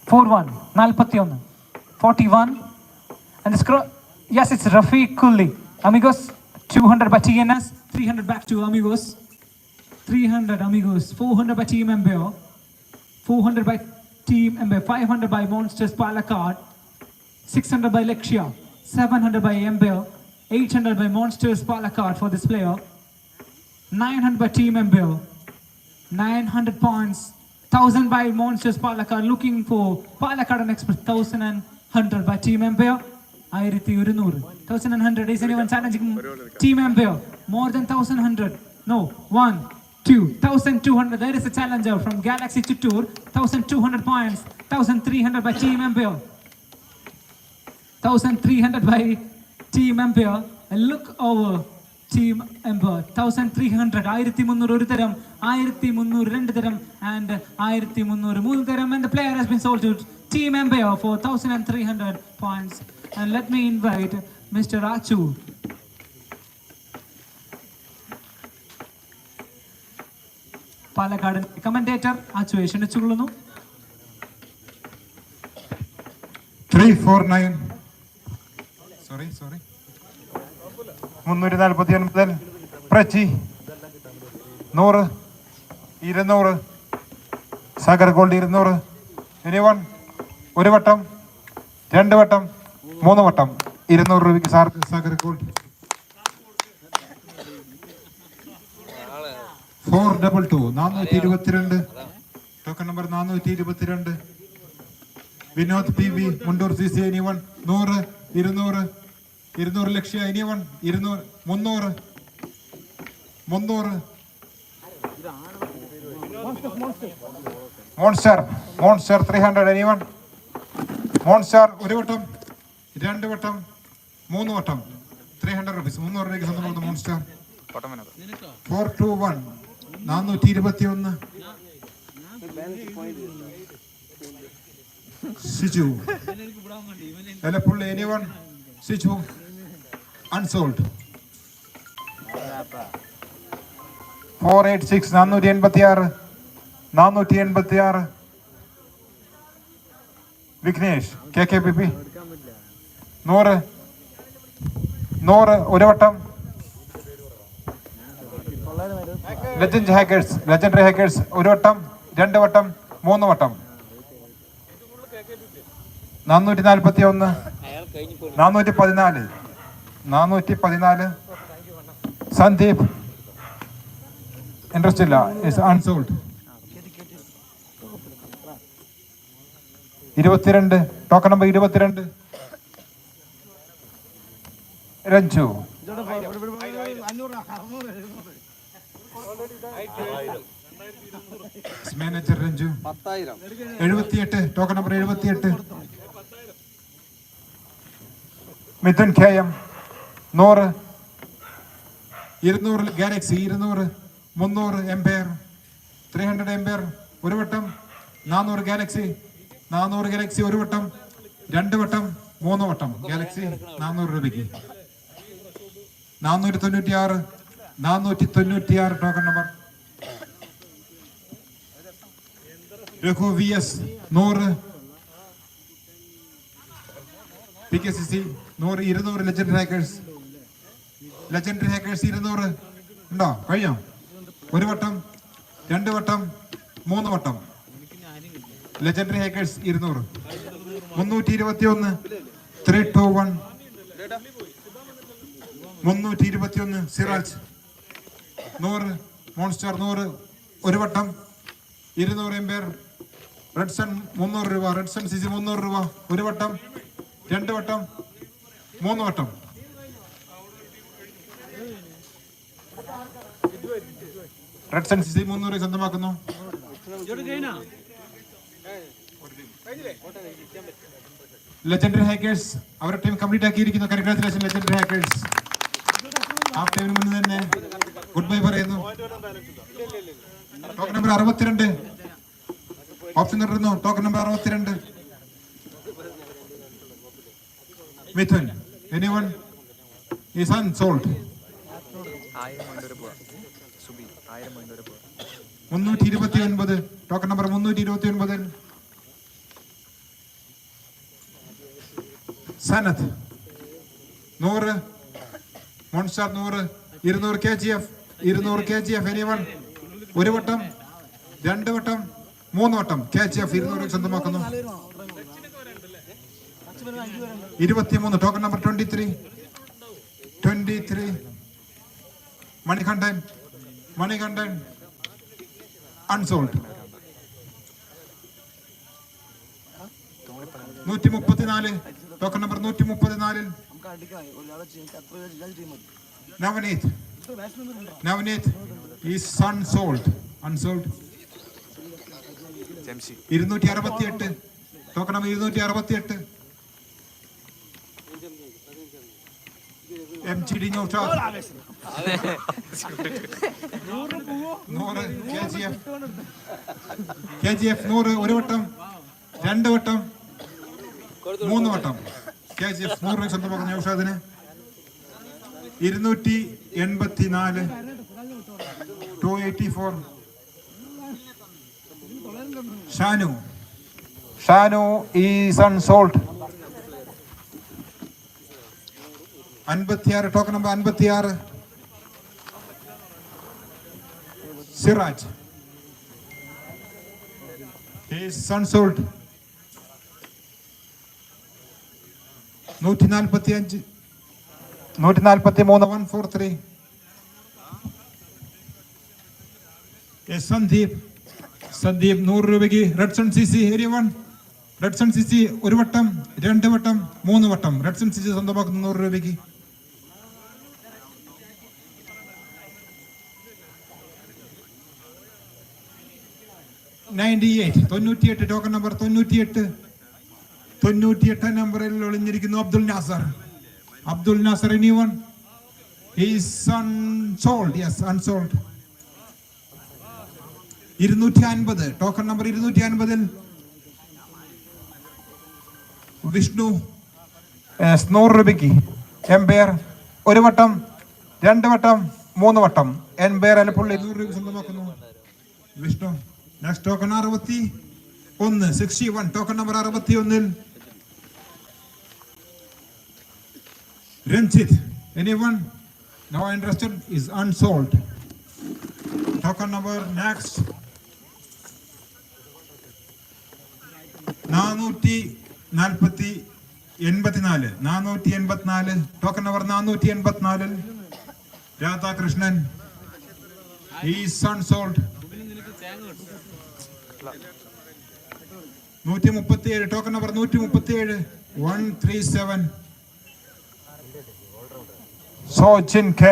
41, 41. 41, and the scroll, yes, it's Rafiq Kulli. Amigos, 200 by TNS, 300 back to Amigos. 300 Amigos, 400 by Team Ember, 400 by Team Ember, 500 by Monsters Palakkad, 600 by Lakshya, 700 by Ember, 800 by Monsters Palakkad for this player, 900 by Team Ember, 900 points, 1000 by Monsters Palakkad, looking for Palakkad and Express, 1100 by Team Ember. 1100. Is anyone challenging Team Empire? More than 1100? No. 1, 2, 1200. There is a challenger from Galaxy Chittoor. 1200 points. 1300 by Team Empire. 1300 by Team Empire. And look over Team Empire. 1300. 1300 ഒരു തരം, 1300 രണ്ട് തരം, and 1300 മൂന്ന് തരം. And the player has been sold to Team Empire for 1300 points. And let me invite Mr. Achu. Palakkad commentator Achu ക്ഷണിച്ചുകൊള്ളുന്നു. 349 349 പ്രച്ചി 100 200 Sagar gold 200. Anyone ഒരു വട്ടം, രണ്ട് വട്ടം, മൂന്ന് വട്ടം 200 രൂപയ്ക്ക് Sagar gold. 422 422 token number 422. Vinod P V Mundur C C. Anyone 100 200 200 Lakshya. Anyone 200 300 300. Monster 300. Anyone monster ഒരു വട്ടം, രണ്ട് വട്ടം, മൂന്ന് വട്ടം 300 rupees 300 രൂപയ്ക്ക് സ്വന്തമാകുന്ന monster. 421 421 Siju Elappully. Anyone Siju unsold. 486 486 Vignesh KKPP 100 ഒരു വട്ടം. ലെജൻഡറി ഹാക്കേഴ്സ് ഒരു വട്ടം, രണ്ട് വട്ടം, മൂന്ന് വട്ടം 441 414 സന്ദീപ് ഇൻട്രസ്റ്റ് ഇല്ല, unsold. 22 token number 22 Ranju. Manager Ranju 78 token number 78 Mithun KM 100 200 Galaxy 200 300 Empire 300 Empire ഒരു വട്ടം. 400 ഗാലക്സി ഒരു വട്ടം, രണ്ട് വട്ടം, മൂന്ന് വട്ടം ഗാലക്സി 400 രൂപയ്ക്ക്. 496 token number. Raghu VS 100 PKCC 100 200 legendary hackers 200 ഉണ്ടോ? കഴിഞ്ഞോ? ഒരു വട്ടം, രണ്ട് വട്ടം, മൂന്ന് വട്ടം ലെജൻഡറി ഹാക്കേഴ്സ് 200. 321 321 321 സിറാജ് 100 മോൺസ്റ്റർ 100 ഒരു വട്ടം, 200 എംപയർ. റെഡ്സൺ 300 രൂപ, റെഡ്സൺ CC 300 രൂപ ഒരു വട്ടം, രണ്ട് വട്ടം, മൂന്ന് വട്ടം. റെഡ്സൺ CC 300 സ്വന്തമാക്കുന്നു. ലെജൻഡറി ഹാക്കേഴ്സ് അവരുടെ ടീം കംപ്ലീറ്റ് ആക്കിയിരിക്കുന്നു. Congratulation legendary hackers. ഹാഫ് ടൈമിന് മുന്നേ തന്നെ ഗുഡ് ബൈ പറയുന്നു. ടോക്കൺ നമ്പർ 62 ഓപ്ഷൻ തുടരുന്നു. Token number 62 Mithun. Anyone is unsold. 329 token number 329 Sanath 100 monster 100 200 KGF anyone ഒരു വട്ടം, രണ്ട് വട്ടം, മൂന്ന് വട്ടം KGF 200 സ്വന്തമാക്കുന്നു. 23 token number 23 Manikandan unsold. 134 token number 134 Navaneeth is unsold 268 token number 268 MGD ന്യൂട്രാൽ 100 KGF 100 ഒരു വട്ടം 2 വട്ടം 3 വട്ടം KGF 100 സ്വന്തമാക്കുന്ന ഔഷധത്തിന് 284 284 Shanu is unsold 56 token number 56 Siraj is unsold 143 143 Sandeep 100 രൂപയ്ക്ക് റെഡ്സൺ CC എരിവൺ റെഡ്സൺ CC ഒരു വട്ടം 2 വട്ടം 3 വട്ടം റെഡ്സൺ CC സ്വന്തമാക്കുന്ന 100 രൂപയ്ക്ക്. ടോക്കൺ നമ്പർ 98 നമ്പറിൽ ഒളിഞ്ഞിരിക്കുന്നു Abdul Nasar anyone is unsold 250 token number 250 Vishnu 100 രൂപയ്ക്ക് എംപയർ ഒരു വട്ടം 2 വട്ടം 3 വട്ടം എംപയർ അലപ്പുള്ളി 100 രൂപ സ്വന്തമാക്കുന്നു Vishnu. Next token 61 token number 61 Ranjit, anyone? No interested is unsold. Token number next. 484 token number 484 Radha Krishnan is unsold. 137 token number 137 137 Sochin K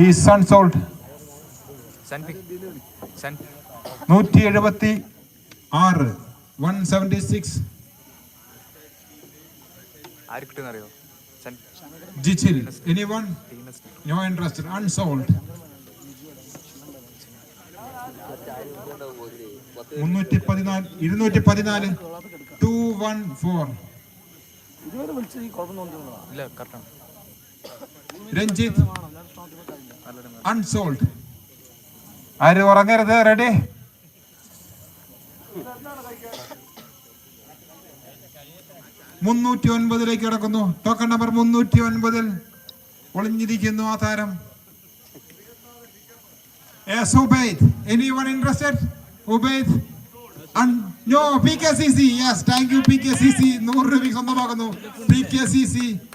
is unsold. 176 176 Jichil, anyone? No interest, unsold. 214 Ranjit unsold. Are you ready? മുന്നൂറ്റി കിടക്കുന്നു token number 309 ഒളിഞ്ഞിരിക്കുന്നു ആ താരം. Anyone interested? Ubaid? No, PKCC. Yes, thank you PKCC. 100 രൂപ സ്വന്തമാക്കുന്നു PKCC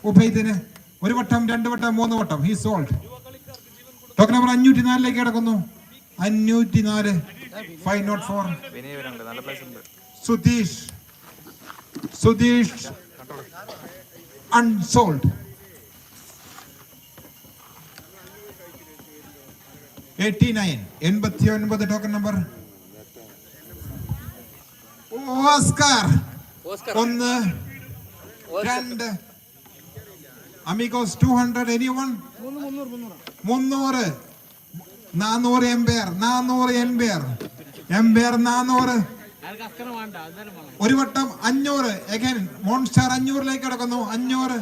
ഉബൈദിന്. ഒരു വട്ടം 2 വട്ടം 3 വട്ടം he sold. Token number 504 കിടക്കുന്നു 504 504 Sudesh unsold. 89 token number Oscar 1 2 Amigos 200 anyone 300 400 എംബിയർ 400 ഒരു വട്ടം 500 again മോൺസ്റ്റാർ 500 കിടക്കുന്നു 500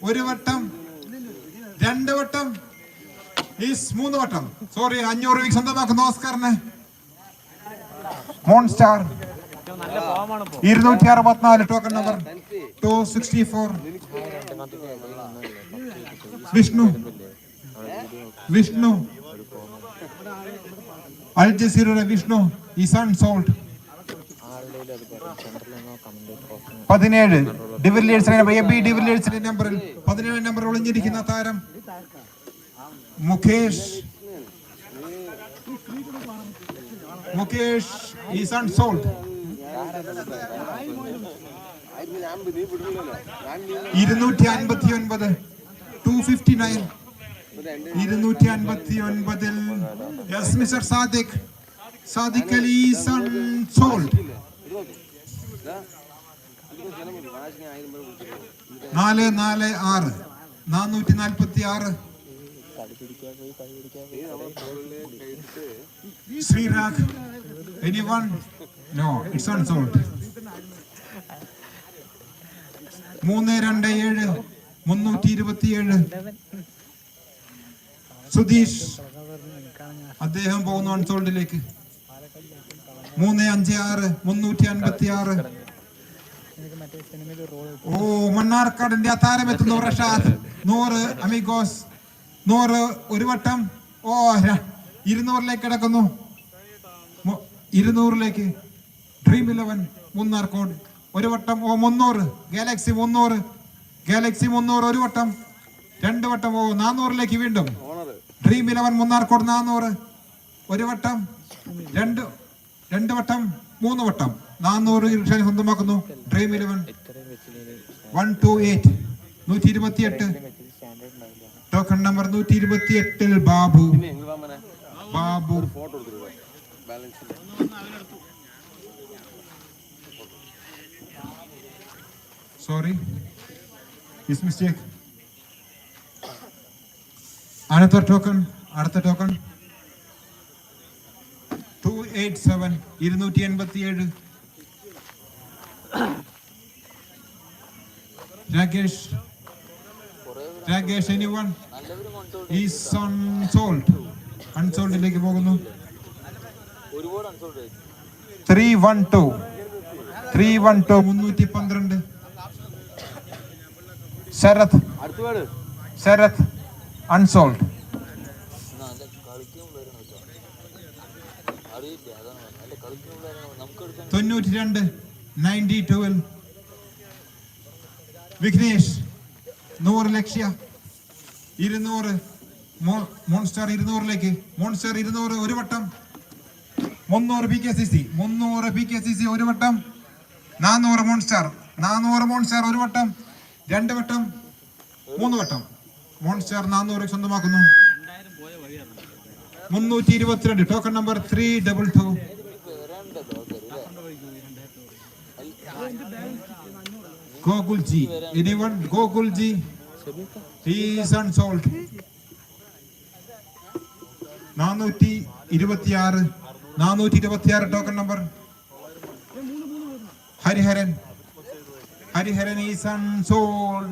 ഒരു വട്ടം 2 വട്ടം 3 വട്ടം സോറി 500 രൂപ സ്വന്തമാക്കുന്നു ഓസ്കാറിനെ. മോൺസ്റ്റാർ 264 ടോക്കൺ നമ്പർ 264 വിഷ്ണു അൽ ജസീറയുടെ വിഷ്ണു ഈസ് അൺസോൾഡ്. 17 ഡിവിലിയേഴ്സിന്റെ നമ്പറിൽ 17 നമ്പർ ഒളിഞ്ഞിരിക്കുന്ന താരം Mukesh is unsold. 259 259 259 yes Mr. Sadiq Ali is unsold 446 446 Srirag anyone no it's unsold 327 327 Sudheesh അദ്ദേഹം പോകുന്നു അൺസോൾഡിലേക്ക് 356 356 ഓ മണ്ണാർക്കാടിന്റെ താരം എത്തുന്നു റഷാദ് 100 അമിഗോസ് 100 ഒരു വട്ടം ഓ 200ലേക്ക് കിടക്കുന്നു 200ലേക്ക് ഡ്രീം 11 മൂന്നാർക്കോട് ഒരു വട്ടം ഓ 300 ഗാലക്സി 300 ഒരു വട്ടം രണ്ട് വട്ടം ഓ 400ലേക്ക് വീണ്ടും ഡ്രീം 11 മൂന്നാർക്കോട് 400 ഒരു വട്ടം രണ്ട് വട്ടം 3 വട്ടം 400 സ്വന്തമാക്കുന്നു dream 11 128 128 token number 128 Babu sorry his mistake another token 287 287 Rakesh anyone is unsold ലേക്ക് പോകുന്നു 312 312 Sharath unsold 92 92 വിഘ്നേഷ് 100 ലക്ഷ്യ 200 മോൺസ്റ്റർ 200ലേക്ക് മോൺസ്റ്റർ 200 ഒരു വട്ടം 300 PKCC ഒരു വട്ടം 400 മോൺസ്റ്റർ ഒരു വട്ടം രണ്ട് വട്ടം 3 വട്ടം monster 400 സ്വന്തമാക്കുന്നു 322 token number 322 Gogulji anyone Gogulji he is unsold 426 token number Hariharan is unsold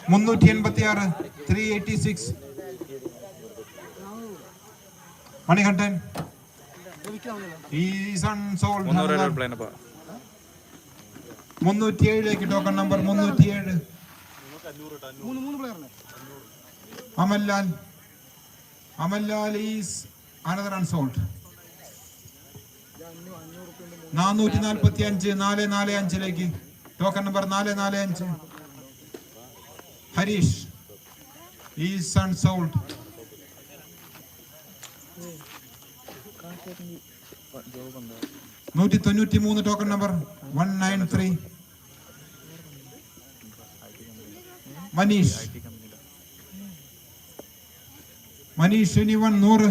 386 386 Manikandan is unsold 307 lake token number 307 Amallal is another unsold 445 445 lake token number 445 Harish is unsold 193 token number 193 Manish anyone 100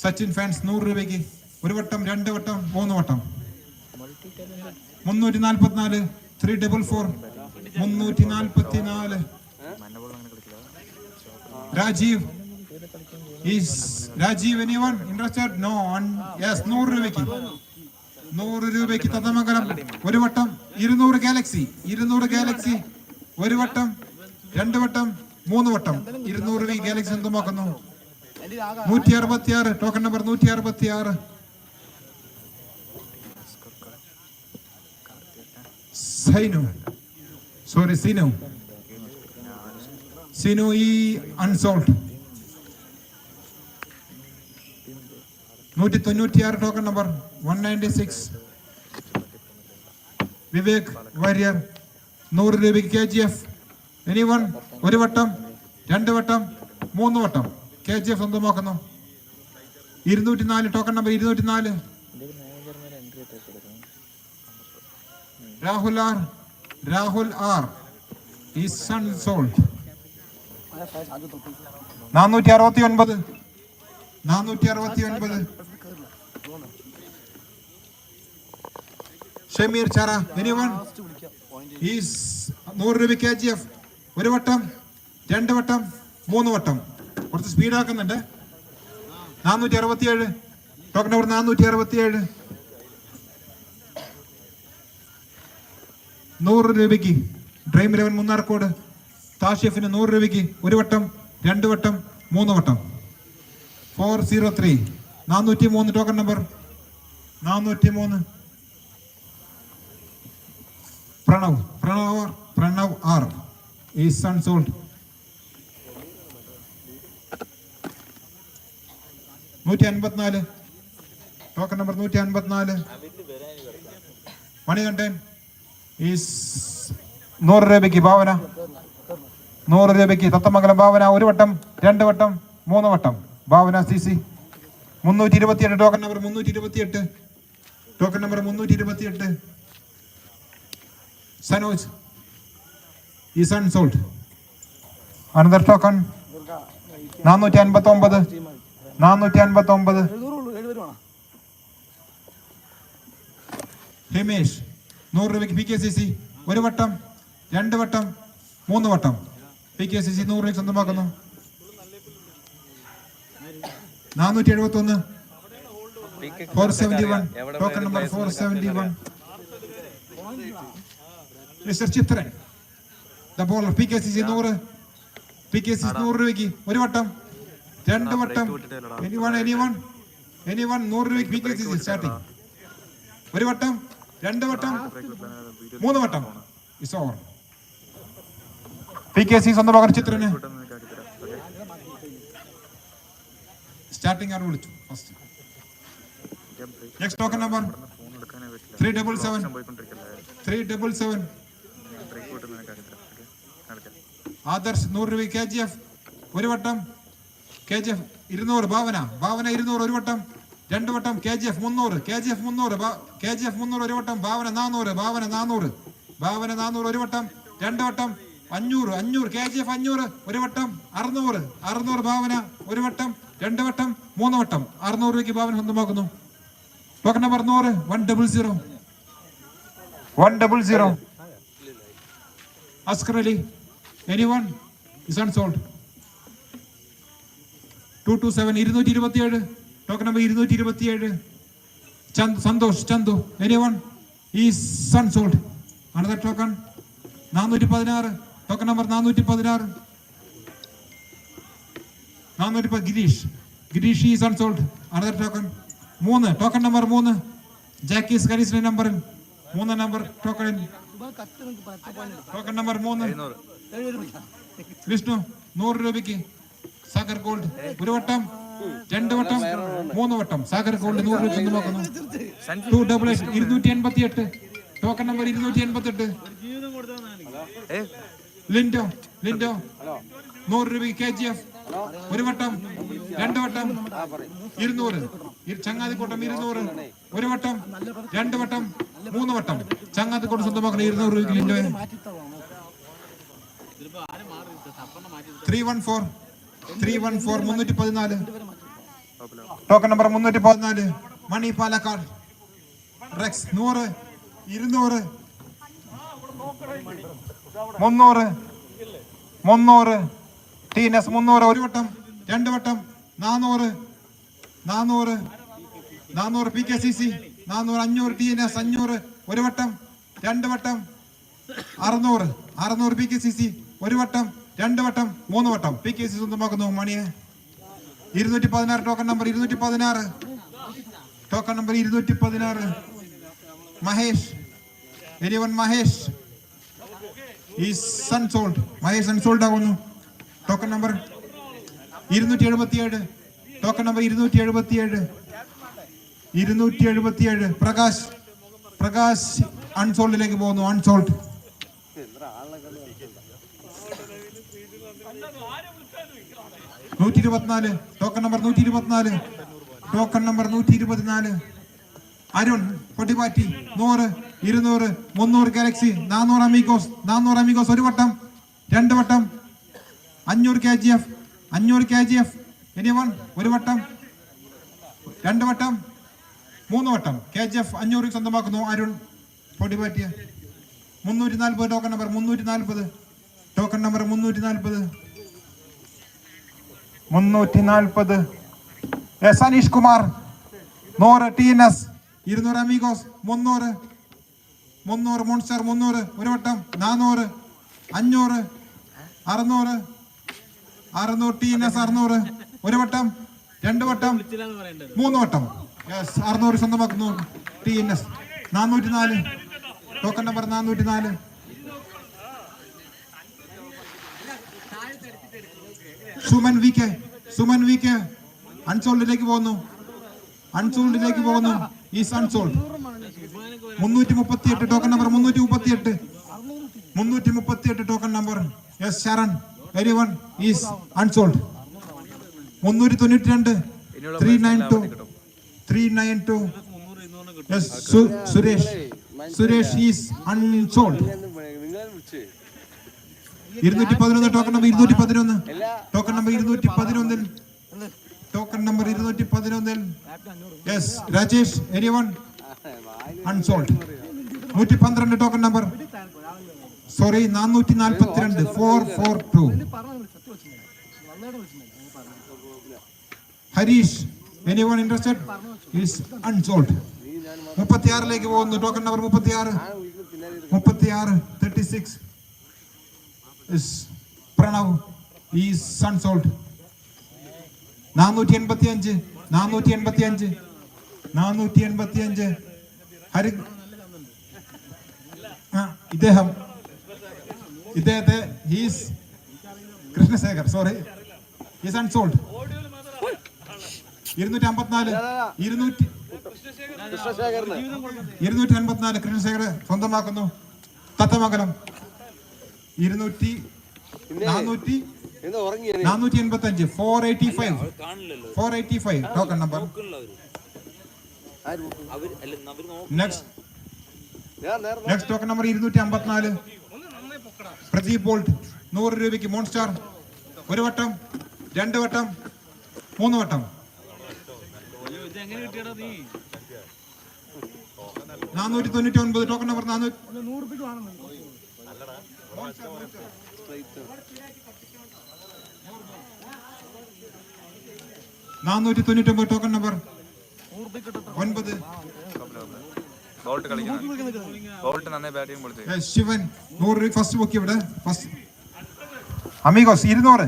Sachin fans 100 രൂപയ്ക്ക് ഒരു വട്ടം രണ്ട് വട്ടം 3 വട്ടം 344 344 344 Rajeev anyone interested no yes 100 രൂപയ്ക്ക് തത്തമംഗലം ഒരു വട്ടം 200 Galaxy ഒരു വട്ടം രണ്ട് വട്ടം 3 വട്ടം 200 ഗാലക്സി സ്വന്തമാക്കുന്നു 166 ടോക്കൺ നമ്പർ 166 സിനു ഈ unsold 196 token number 196 Vivek Warrier 100 രൂപയ്ക്ക് KGF എനിവൺ ഒരു വട്ടം രണ്ട് വട്ടം 3 വട്ടം KGF സ്വന്തമാക്കുന്നു 204 token number 204 Rahul R is unsold. 469 Shameer ചാറ എനിവൺ ഈസ് 100 രൂപ KGF. ഒരു വട്ടം, രണ്ട് വട്ടം, മൂന്ന് വട്ടം. കുറച്ച് സ്പീഡാക്കുന്നുണ്ട്. 467 ടോക്കൺ നമ്പർ 467 100 രൂപയ്ക്ക് ഡ്രീം 11 മുന്നാർക്കോട് താഷിഫിന് 100 രൂപയ്ക്ക് ഒരു വട്ടം, രണ്ട് വട്ടം, മൂന്ന് വട്ടം. 403 403 token number 403 Pranav R is unsold. 154 token number 154 Manikandan is 100 രൂപയ്ക്ക് ഭാവന, 100 രൂപയ്ക്ക് തത്തമംഗലം ഭാവന ഒരു വട്ടം, രണ്ട് വട്ടം, മൂന്ന് വട്ടം. ഭാവന CC 328 token number 328 token number 328 Sanoj is unsold. Another token 459 Himesh 100 രൂപയ്ക്ക് PKCC ഒരു വട്ടം, രണ്ട് വട്ടം, മൂന്ന് വട്ടം. PKCC 100 രൂപയ്ക്ക് സ്വന്തമാക്കുന്നു. 471 471 token number 471 mister Chithran the bowler PKCC 100 രൂപയ്ക്ക് ഒരു വട്ടം, രണ്ട് വട്ടം. എനിവൺ 100 രൂപയ്ക്ക് PKCC സ്റ്റാർട്ടിംഗ്. ഒരു വട്ടം, രണ്ട് വട്ടം, മൂന്ന് വട്ടം. Is over. PKCC സ്വന്തമാക്കുന്ന ചിത്രന് സ്റ്റാർട്ടിംഗ് ആർ വിളിച്ചു first. Next token number 377 Adarsh 100 രൂപ KGF ഒരു വട്ടം, KGF 200 ഭാവന 200 ഒരു വട്ടം, രണ്ട് വട്ടം. KGF 300 ഒരു വട്ടം. ഭാവന 400 ഒരു വട്ടം, രണ്ട് വട്ടം. 500 KGF 500 ഒരു വട്ടം. 600 ഭാവന ഒരു വട്ടം, രണ്ട് വട്ടം, മൂന്ന് വട്ടം. 600 രൂപയ്ക്ക് ഭാവന സ്വന്തമാക്കുന്നു. Token number 100 100 Askar Ali anyone is unsold. 227 227 token number 227 Santhosh Chandu anyone is unsold. Another token 416 token number 416 Girish is unsold. Another token 3 token number 3 Jacques കരീസിന്റെ നമ്പറിൽ 3 നമ്പർ ടോക്കൺ നമ്പർ 3 വിഷ്ണു 100 രൂപയ്ക്ക് സാഗർ ഗോൾഡ് ഒരു വട്ടം, രണ്ട് വട്ടം, മൂന്ന് വട്ടം. സാഗർ ഗോൾഡ് 100 രൂപ സ്വന്തമാക്കുന്നു. 288 ടോക്കൺ നമ്പർ 288 ലിൻഡോ 100 രൂപയ്ക്ക് KGF ഒരു വട്ടം, രണ്ട് വട്ടം, 200 ചങ്ങാതിക്കോട്ടം 200 ഒരു വട്ടം, രണ്ട് വട്ടം, മൂന്ന് വട്ടം. ചങ്ങാതിക്കോട്ടം സ്വന്തമാക്കുന്ന 200 രൂപയ്ക്ക് ലിൻഡോ. 314 314 ടോക്കൺ നമ്പർ 314 മണി പാലക്കാട് റെക്സ് 100 200 300 TNS 300 ഒരു വട്ടം, രണ്ട് വട്ടം. 400 PKCC 400 500 TNS 500 ഒരു വട്ടം, രണ്ട് വട്ടം. 600 PKCC ഒരു വട്ടം, രണ്ട് വട്ടം, മൂന്ന് വട്ടം. PKCC സ്വന്തമാക്കുന്നു മണിയെ. 216 token number 216 Mahesh Mahesh is unsold. Mahesh unsold ആകുന്നു. Token number 277 token number 277 Prakash അൺസോൾഡിലേക്ക് പോകുന്നു. Unsold. 124 token number 124 token number 124 Arun Pottipatti 100 200 300 galaxy 400 Amigos ഒരു വട്ടം രണ്ട് വട്ടം 500 KGF എനിവൺ ഒരു വട്ടം രണ്ട് വട്ടം മൂന്ന് വട്ടം KGF 500 സ്വന്തമാക്കുന്നു അരുൺ പൊട്ടിപ്പാറ്റിയ 340 token number 340 token number 340 S Aneesh Kumar 100 TNS 200 Amigos 300 monster 300 ഒരു വട്ടം 400 500 600 TNS 600 ഒരു വട്ടം രണ്ട് വട്ടം മൂന്ന് വട്ടം യെസ് 600 സ്വന്തമാക്കുന്നു TNS 404 token number 404 Suman V K അൺസോൾഡിലേക്ക് പോകുന്നു is unsold 338 token number 338 token number yes Sharan everyone is unsold 392 392 yes Suresh is unsold 211 token number 211 token number 211 yes Rajesh anyone unsold 112 token number 442 Harish anyone interested is unsold 36 പോകുന്നു token number 36 Pranav is unsold 485 Hari ഇദ്ദേഹത്തെ he's Krishnasekhar is unsold 254 Krishnasekhar സ്വന്തമാക്കുന്നു Thathamangalam 485 token number next token number 254 Pradeep bolt 100 രൂപയ്ക്ക് മോൺസ്റ്റാർ ഒരു വട്ടം രണ്ട് വട്ടം മൂന്ന് വട്ടം 499 token number 499 token number 9 Shivan 100 first book ഇവിടെ Amigos 200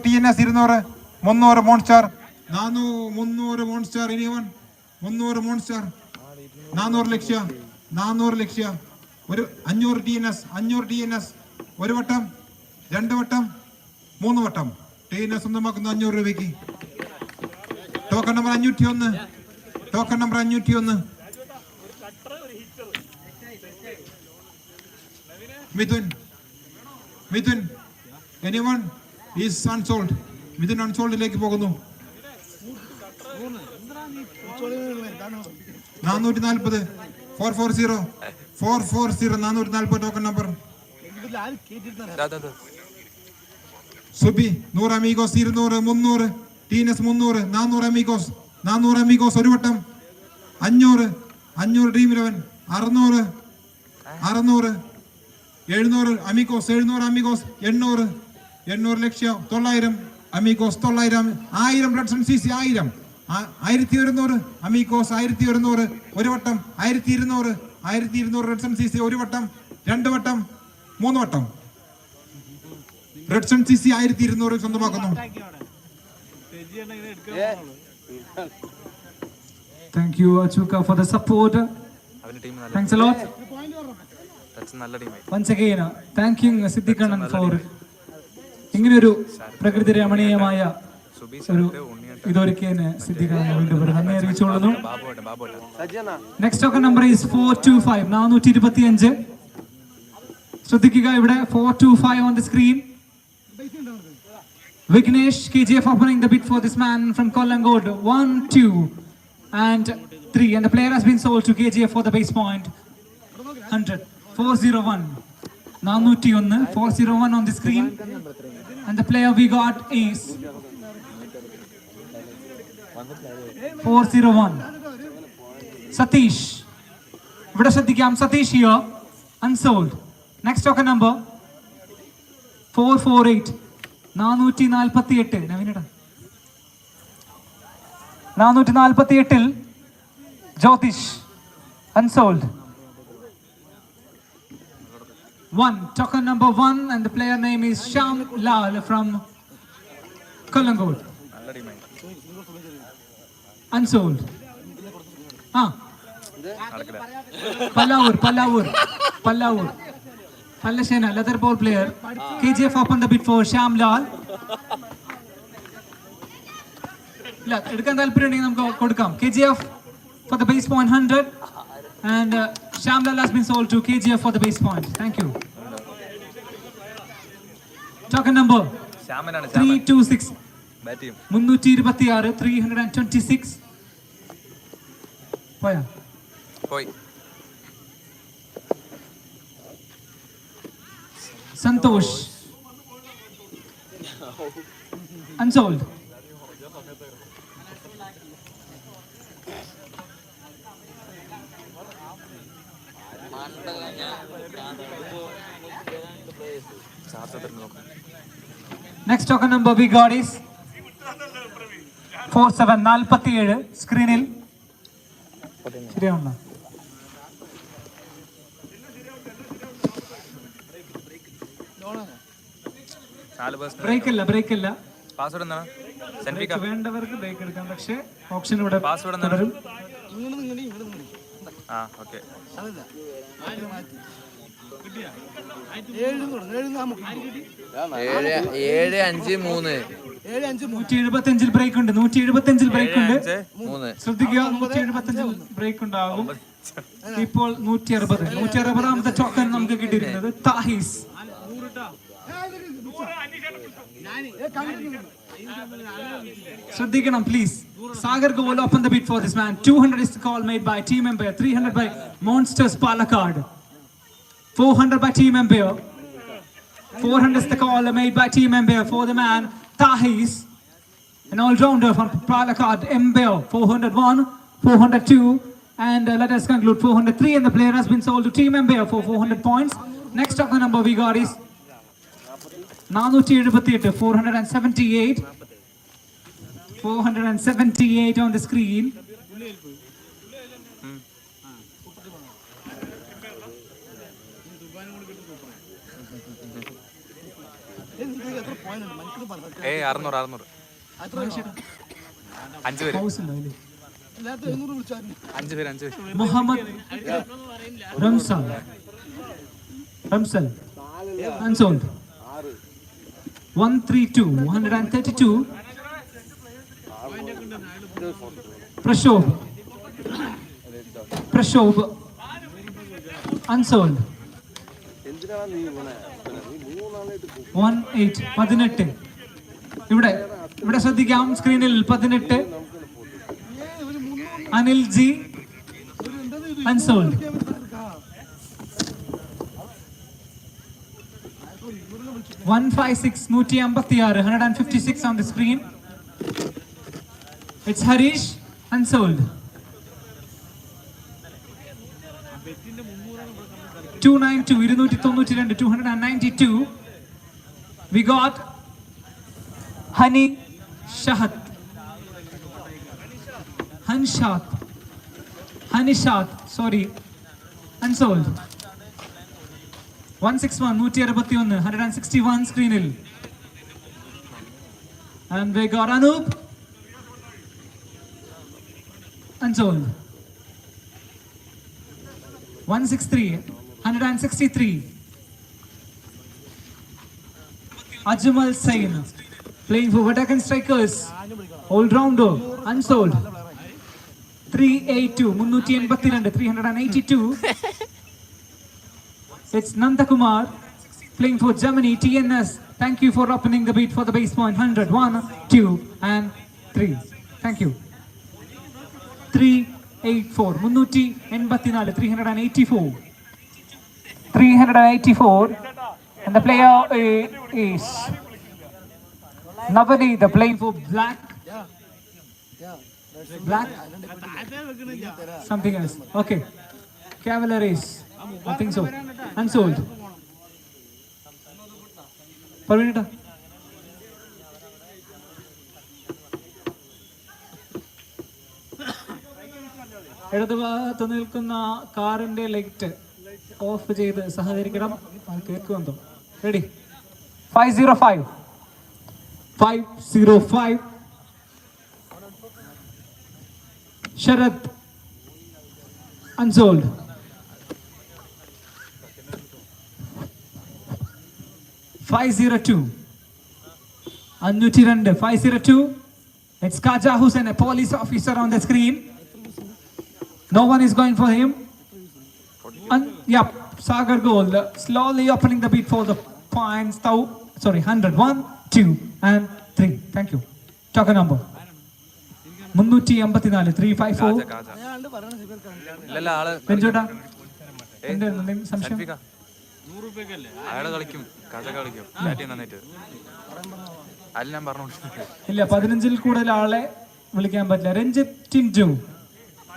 TNS 200 300 Monstar 300 Monstar anyone 300 Monstar 400 Lakshya ഒരു 500 TNS ഒരു വട്ടം രണ്ട് വട്ടം മൂന്ന് വട്ടം TNS സ്വന്തമാക്കുന്നു 500 രൂപയ്ക്ക് token number 501 Mithun anyone is unsold Mithun അൺസോൾഡിലേക്ക് പോകുന്നു 440 440 token number Subi 100 Amigos 200 300 TNS 300 400 Amigos ഒരു വട്ടം 500 dream 11 600 700 Amigos 800 Lakshya 900 Amigos 900 1000 Redson CC 1100 Amigos 1100 ഒരു വട്ടം 1200 റെഡ്സൺ CC ഒരു വട്ടം രണ്ട് വട്ടം മൂന്ന് വട്ടം Redson CC 1200 സ്വന്തമാക്കുന്നു Thank you, Achuka, for the support. Thanks a lot. Once again, thanking Siddhikanan for ഇങ്ങനെയൊരു പ്രകൃതി രമണീയമായ ഒരു ഇതൊരുക്കിയതിന് സിദ്ധിക്കാരന് വീണ്ടും നന്ദി അറിയിച്ചുകൊള്ളുന്നു. Next token number is 425 425. ശ്രദ്ധിക്കുക, ഇവിടെ 425 on the screen. Vignesh KGF opening the bid for this man from Kolangod. 1, 2, and 3. And the player has been sold to KGF for the base point. 100. 401. 401. 401 on the screen. And the player we got is 401. Satish. Vida Shaddikyam Satish here. Unsold. Next token number 448. 448. Navinada. 448 Jyotish. Unsold. 1. Token number 1, and the player name is Sham Lal from Kolangod. Unsold. Pallavur. Pallashena, leather ball player. KGF open the bid for Sham Lal. എടുക്കാൻ താല്പര്യമുണ്ടെങ്കിൽ നമുക്ക് കൊടുക്കാം. KGF for the base point 100, and Sham Lal has been sold to KGF for the base point. Thank you. Token number 326. 326. 326. പോയാ പോയി. Santosh. Unsold. Next token number we got is 4747 സ്ക്രീനിൽ ശരിയാണോ? Break ഇല്ല. Password എന്താണ്? സെൻട്രിക്ക വേണ്ടവർക്ക് break എടുക്കാം, പക്ഷേ option ഇവിടെ പാസ്വേഡ് എന്താണ്? തുടരും. ആ ഓക്കെ. 175 ബ്രേക്ക് ഉണ്ട്. 175 ബ്രേക്ക് ഉണ്ട്. ശ്രദ്ധിക്കുക, 175 ബ്രേക്ക് ഉണ്ടാകും. ഇപ്പോൾ 160 ടോക്കൺ നമുക്ക് കിട്ടിയിരിക്കുന്നത് താഹിസ്. ശ്രദ്ധിക്കണം please. Sagar will open the bid for this man. 200 is the call made by Team Empire. 300 by Monsters Palakkad. 400 by Team Empire. 400 is the call made by Team Empire for the man Tahis, an all-rounder from Palakkad Empire. 401, 402, and let us conclude 403, and the player has been sold to Team Empire for 400 points. Next token number we got is 478. 478. 478 on the screen. ഏയ് 600. 5 പേര്. Muhammad Ramsal. Unsold. 132. 132. Prashov. Unsold. 18. ഇവിടെ ശ്രദ്ധിക്കാം സ്ക്രീനിൽ 18. Anil G. Unsold. 156. 156 on the screen. It's Harish. Unsold. 292. 292. We got Hani Shahat. Hanishat. Sorry. Unsold. 161. 161 screenil. And we got Anup. Unsold. 163. 163. Ajmal Sain, playing for Vatican Strikers, all-rounder. Unsold. 382. 382. It's Nandakumar, playing for Germany, TNS Thank you for opening the beat for the base point. 100, 1, 2, and 3. Thank you. 384. 384. 384. 384. And the player is Navani, the playing for black. Black? Something else. Okay. Cavaliers. I think so. Unsold. Parvinita. ഇടതുഭാഗത്ത് നിൽക്കുന്ന കാറിന്റെ light of ചെയ്ത് സഹകരിക്കണം. കേൾക്കുമെന്തോ. Ready. 505. 505. Sharat. Unsold. 502. 502. It's Kaja Hussain, a police officer on the screen. No one is going for him. Yep, Sagar Gold slowly opening the beat for the points. 100, 1, 2, and 3. Thank you. Talker number. 384, 354. ഇല്ലല്ല ആള് Benjota. എന്തെങ്കിലും സംശയം? അയാള് കളിക്കും, കഥ കളിക്കും, bat നന്നായിട്ട്. അല്ല ഞാൻ പറഞ്ഞു ഇല്ല, 15-ൽ കൂടുതൽ ആളെ വിളിക്കാൻ പറ്റില്ല. Ranjith ടിൻജു,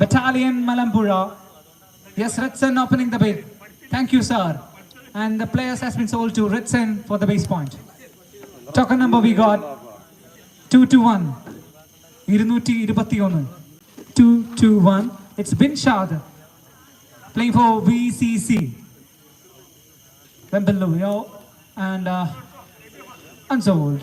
Battalion Malampura. Yes, Redson opening the bid. Thank you, sir. And the players has been sold to Redson for the base point. Token number we got 221. 221. 221. It's Bin Shad playing for VCC. Wembley and unsold.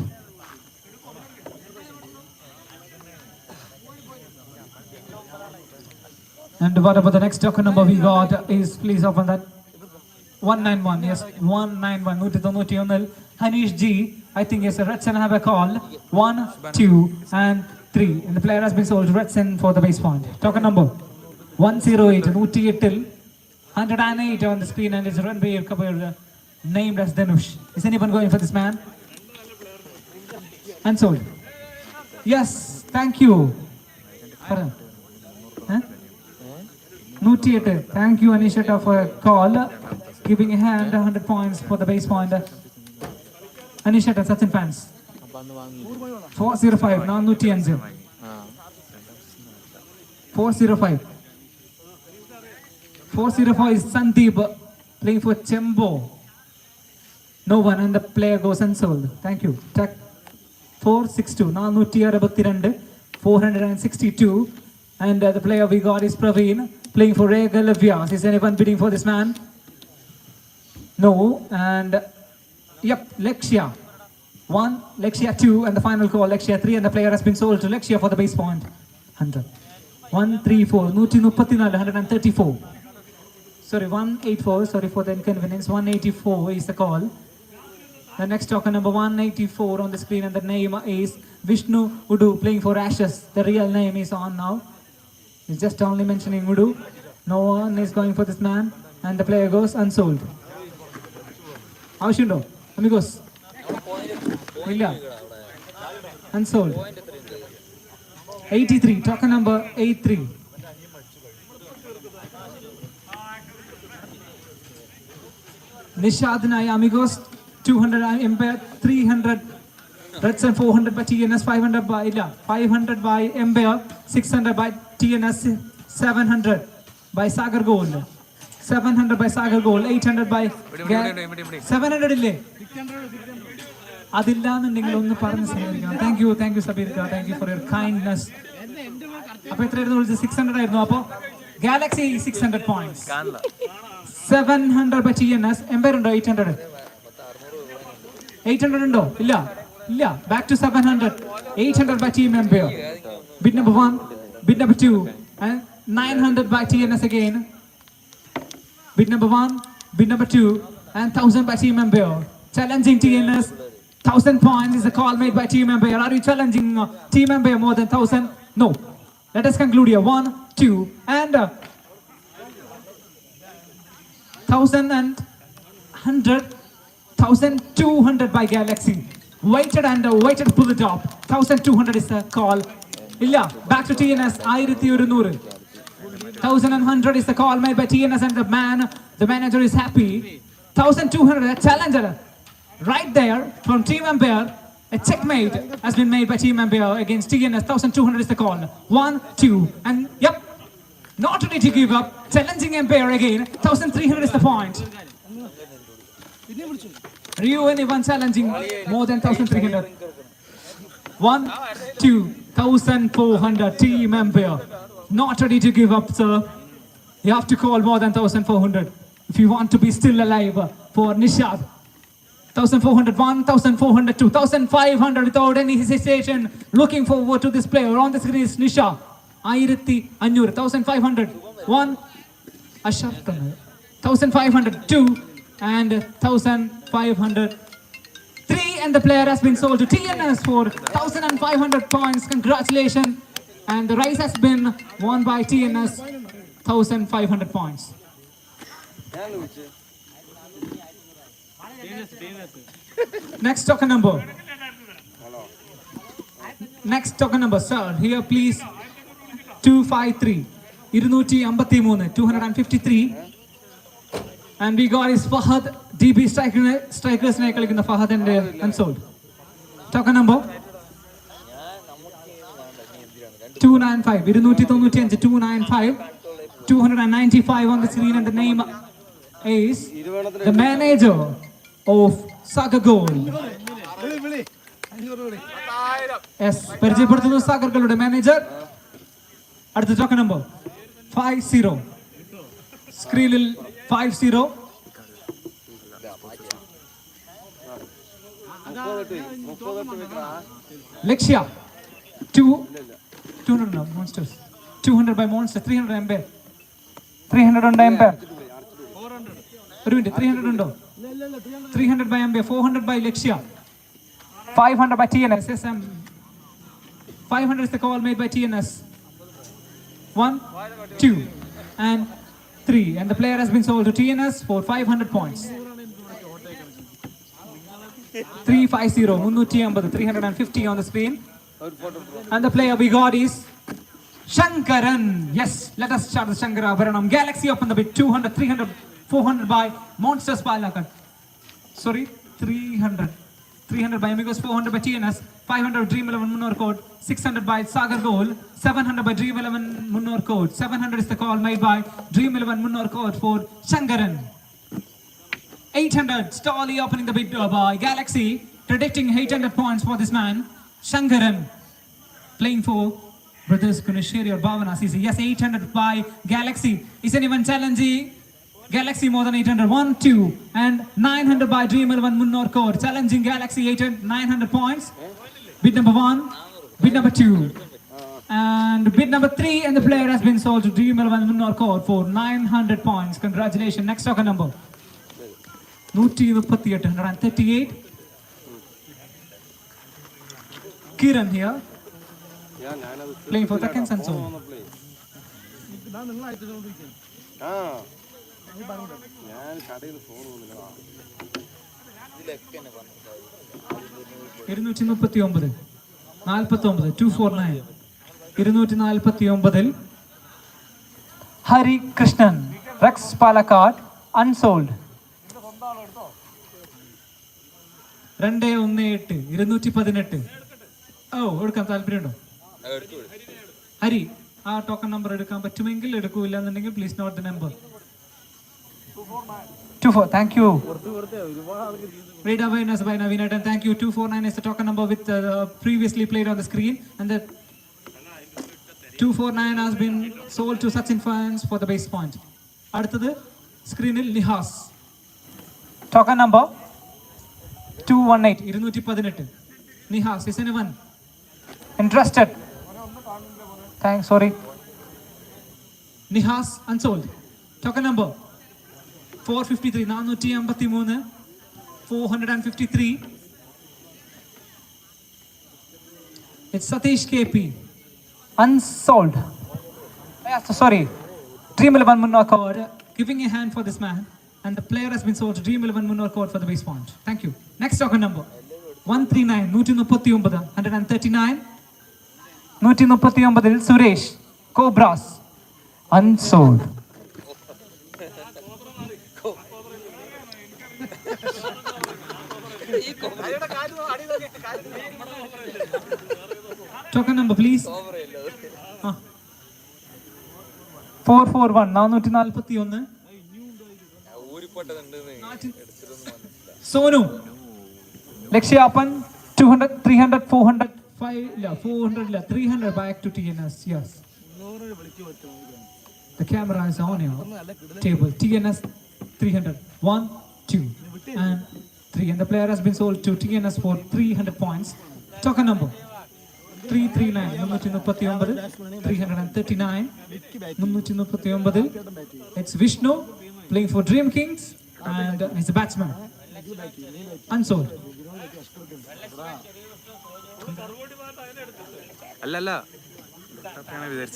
And whatever the next token number we got is, please open that. 191, yes, 191. Hanish G, I think yes, Redson have a call. 1, 2, and 3. And the player has been sold to Redson for the base point. Token number 108, 108 on the screen, and it's run by a couple named as Danush. Is anyone going for this man? Unsold. Yes, thank you. Huh? 108. Thank you, Anishata, for a call. Giving a hand 100 points for the base point. Anishata, Sachin fans. 405. Now 105. 405. 405 is Sandeep playing for Chembo. No one, and the player goes unsold. Thank you. 462. Now 462. And the player we got is Praveen playing for Regal Vyas. Is anyone bidding for this man? No. And yep, Lexia 1, Lexia 2, and the final call Lexia 3, and the player has been sold to Lexia for the base point. 100. 134. 134. Sorry, 184. Sorry for the inconvenience. 184 is the call. The next token number 184 on the screen, and the name is Vishnu Udu playing for Ashes. The real name is on now. He's just only mentioning Udu. No one is going for this man, and the player goes unsold. How should know? Amigos. Illa. Unsold. 83. Token number 83. Nishad Naya, amigos. 200 Empire, 300 Redson, 400 by TNS, 500 by Illa, 500 by Empire, 600 by TNS, 700 by Sagar Gold, 700 by Sagar Gold, 800 by 700 ഇല്ലേ അതില്ലാന്നുണ്ടെങ്കിൽ ഒന്ന് പറഞ്ഞ് സഹകരിക്കണം. Thank you Sabeer, thank you for your kindness. അപ്പൊ എത്രയായിരുന്നു വിളിച്ചത്? 600 ആയിരുന്നു. അപ്പൊ Galaxy 600 points, 700 by TNS. Empire ഉണ്ടോ? 800 ഉണ്ടോ? ഇല്ല. Back to 700. 800 by Team Empire. Bid number 1, bid number 2, and 900 by TNS again. Bid number 1, bid number 2, and 1000 by Team Empire. Challenging TNS. 1000 points is a call made by Team Empire. Are you challenging Team Empire more than 1000? No. Let us conclude here. 1, 2, and 1000 and 100. 1,200 by Galaxy. Waited and waited to pull it up. 1,200 is the call. Illa, back to TNS. 1,100. 1,100 is the call made by TNS, and the manager is happy. 1,200, a challenger. Right there from Team Empire. A checkmate has been made by Team Empire against TNS. 1,200 is the call. 1, 2, and yep. Not ready to give up. Challenging Empire again. 1,300 is the point. Ryu anyone challenging more than 1,300. 1, 2, 1,400. Team Empire. Not ready to give up, sir. You have to call more than 1,400 if you want to be still alive for Nishad. 1,400, 1,400, 2,500 without any hesitation. Looking forward to this player. On the screen is Nisha. 1,500, 1,500, 1, Ashar, 1,500, 2, and 1,500, 3, and the player has been sold to TNS for 1,500 points. Congratulations. And the race has been won by TNS, 1,500 points. Next token number. Next token number, sir. Here, please. 253. 253. And we got his Fahad DB strikers in the Fahad and unsold. Token number 295. 295. 295 on the screen, and the name is the manager of Sagar Goal. Yes, പരിചയപ്പെടുത്തുന്നു Sagar ഗോളുടെ manager. അടുത്ത token number 50. സ്ക്രീനിൽ 50. ലക്ഷ്യ 200 monsters. 200 by monster. 300 empire. 300 on empire. ഒരു minute, 300 ഉണ്ടോ? 300 by empire. 400 by Lakshya. 500 by TNS. 500 is the call made by TNS. 1, 2, and 3. And the player has been sold to TNS for 500 points. 350, 350 on the screen. And the player we got is Shankaran. Yes, let us start the Shankara Varanam. Galaxy open the bid. 200, 300, 400 by Monsters Palakkad. Sorry, 300. 300 by Amigos, 400 by TNS, 500 Dream 11 Munnor Code, 600 by Sagar Goal, 700 by Dream 11 Munnor Code. 700 is the call made by Dream 11 Munnor Code for Shankaran. 800, Stolly opening the bid by Galaxy, predicting 800 points for this man, Shankaran. Playing for brothers Kunisheri or Bhavana CC. Yes, 800 by Galaxy. Is anyone challenging? Galaxy more than 800, 1, 2, and 900 by Dream 11 Munnor Code. Challenging Galaxy 800, 900 points. Bid number 1, bid number 2, and bid number 3, and the player has been sold to Dream 11 Munnor Code for 900 points. Congratulations. Next token number 138. Kiran here, playing for Tekkens and Soul. ഇരുന്നൂറ്റി 49, 249. 249 Hari Krishnan, Rex Palakkad, unsold. 218, 218. ഓ, എടുക്കാൻ താല്പര്യമുണ്ടോ? ഹരി, ആ token number എടുക്കാൻ പറ്റുമെങ്കിൽ എടുക്കൂല എന്നുണ്ടെങ്കിൽ please note the number. 24, thank you. Read awareness by Naveen, and thank you. 249 is the token number with previously played on the screen, and the 249 has been sold to Sachin fans for the base point. അടുത്തത് സ്ക്രീനിൽ Nihas, token number 218, 218. Nihas, is anyone interested? Thanks, sorry. Nihas, unsold. Token number 453, 453, 453. It's Satish KP, unsold. Yes, sorry. Dream 11 Munnor Code, giving a hand for this man. and the player has been sold to Dream 11 Munnar Court for the base point. Thank you. Next token number 139, 139, 139. 139 Suresh, Cobras, unsold. Token number please. 441, 441. Sonu, Lekshapan, 200, 300, 400, 400, 300 back to TNS. Yes. The camera is on your table. TNS 300. 1, 2, and 3. And the player has been sold to TNS for 300 points. Token number 339. 339. 339. It's Vishnu playing for Dream Kings and he's a batsman. Unsold. അല്ലല്ല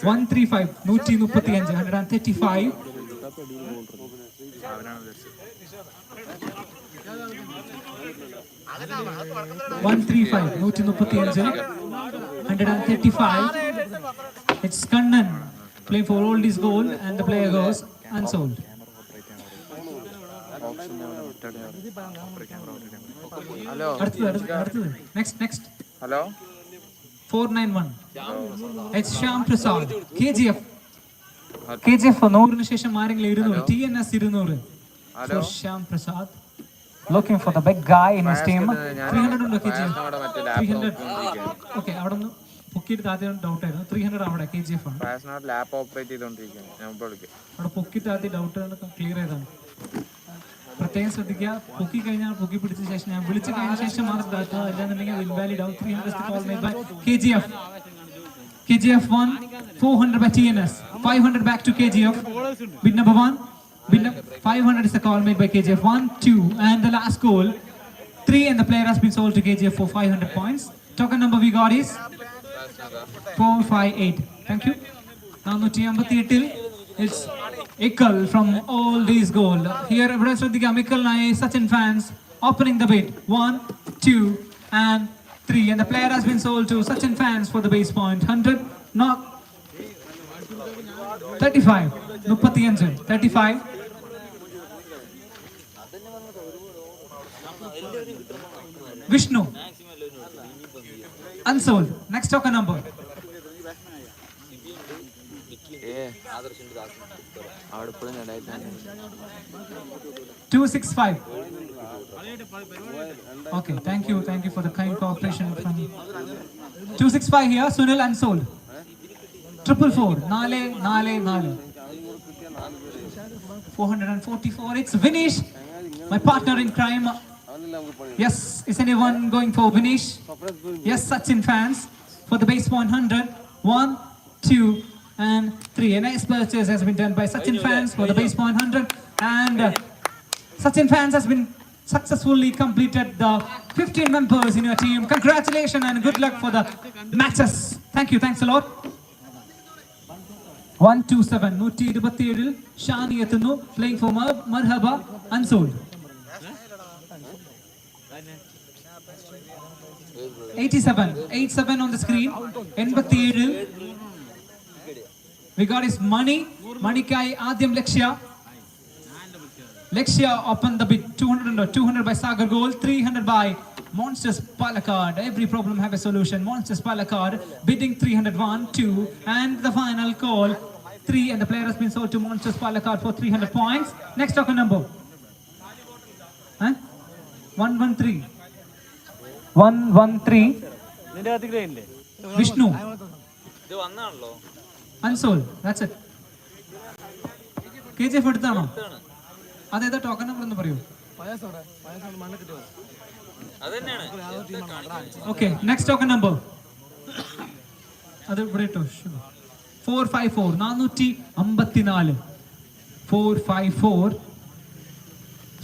135, 135, 135. 135, 135. It's Kannan playing for Oldies Gold and the player goes unsold. Hello അടുത്തത്. Next. Hello 491. It's Shyam Prasad. KGF 100 ശേഷം ആരെങ്കിലും 200. TNS 200. For Shyam Prasad. Looking for the big guy in his team. 300 ഉണ്ടോ KGF? 300. Okay, അവിടെ ഒന്ന് പൊക്കിയിട്ട് ആദ്യം doubt ആയിരുന്നു. 300 അവിടെ KGF ആണ്. ലാപ്പ് ഓപ്പറേറ്റ് ചെയ്തോണ്ടിരിക്കുകയാണ്. ഞാൻ ഇപ്പോൾ വിളിക്കാം. അവിടെ പൊക്കിയിട്ട് ആദ്യം ഡൗട്ട് ക്ലിയർ ചെയ്താണ്. പ്രത്യേകം ശ്രദ്ധിക്കുക. പൊക്കി കഴിഞ്ഞാൽ പൊക്കി പിടിച്ച ശേഷം ഞാൻ വിളിച്ചു കഴിഞ്ഞ ശേഷം മാത്രം ഡാറ്റ ഇല്ലാന്നുണ്ടെങ്കിൽ ഇൻവാലിഡ് ആവും. 300 call made by KGF. KGF 1, 400 by TNS, 500 back to KGF. Bid number 1, 500 is the call made by KGF. 1, 2, and the last goal 3, and the player has been sold to KGF for 500 points. Token number we got is 458. Thank you. 458 it's Ikal from all these gold. Here everyone Shraddhika Ikal Nai Sachin fans opening the bid. 1, 2, and 3, and the player has been sold to Sachin fans for the base point. 100, not 35. 35. Vishnu unsold. Next token number 265. Okay, thank you for the kind cooperation from 265 here. Sunil unsold. 444. 444. It's Vinish, my partner in crime. Yes, is anyone going for Vinish? Yes, Sachin fans for the base point 100. 1, 2, and 3. A nice purchase has been done by Sachin fans for the base point 100, and Sachin fans has been successfully completed the 15 members in your team. Congratulations and good luck for the matches. Thank you. Thanks a lot. 127. 127. Shani Yatunu playing for Marhaba. Unsold. 87 on the screen. 87. We got his money. Manikai Adyam Lekshya opened the bid. 200 by Sagar Gold. 300 by Monsters Palakkad. Every problem have a solution. Monsters Palakkad bidding 301, 2, and the final call 3, and the player has been sold to Monsters Palakkad for 300 points. Next token number 113. 113. Vishnu unsold. That's it. KGF എടുത്താണോ? അതേതാ token number എന്ന് പറയൂ. Okay, next token number. അത് ഇവിടെ ഇട്ടോ. 454. 454. 454.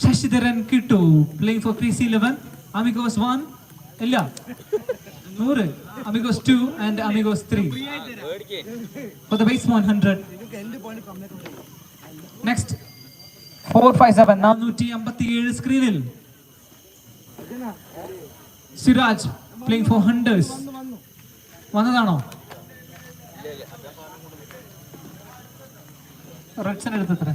Shashidharan Kittu playing for PC11. Amigos 1. ഇല്ല. 100. Amigos 2 and Amigos 3. For the base 100. Next 457 457 സ്ക്രീനിൽ. Siraj playing for Hunters. വന്നതാണോ? റെഡ്സൺ എടുത്തത്ര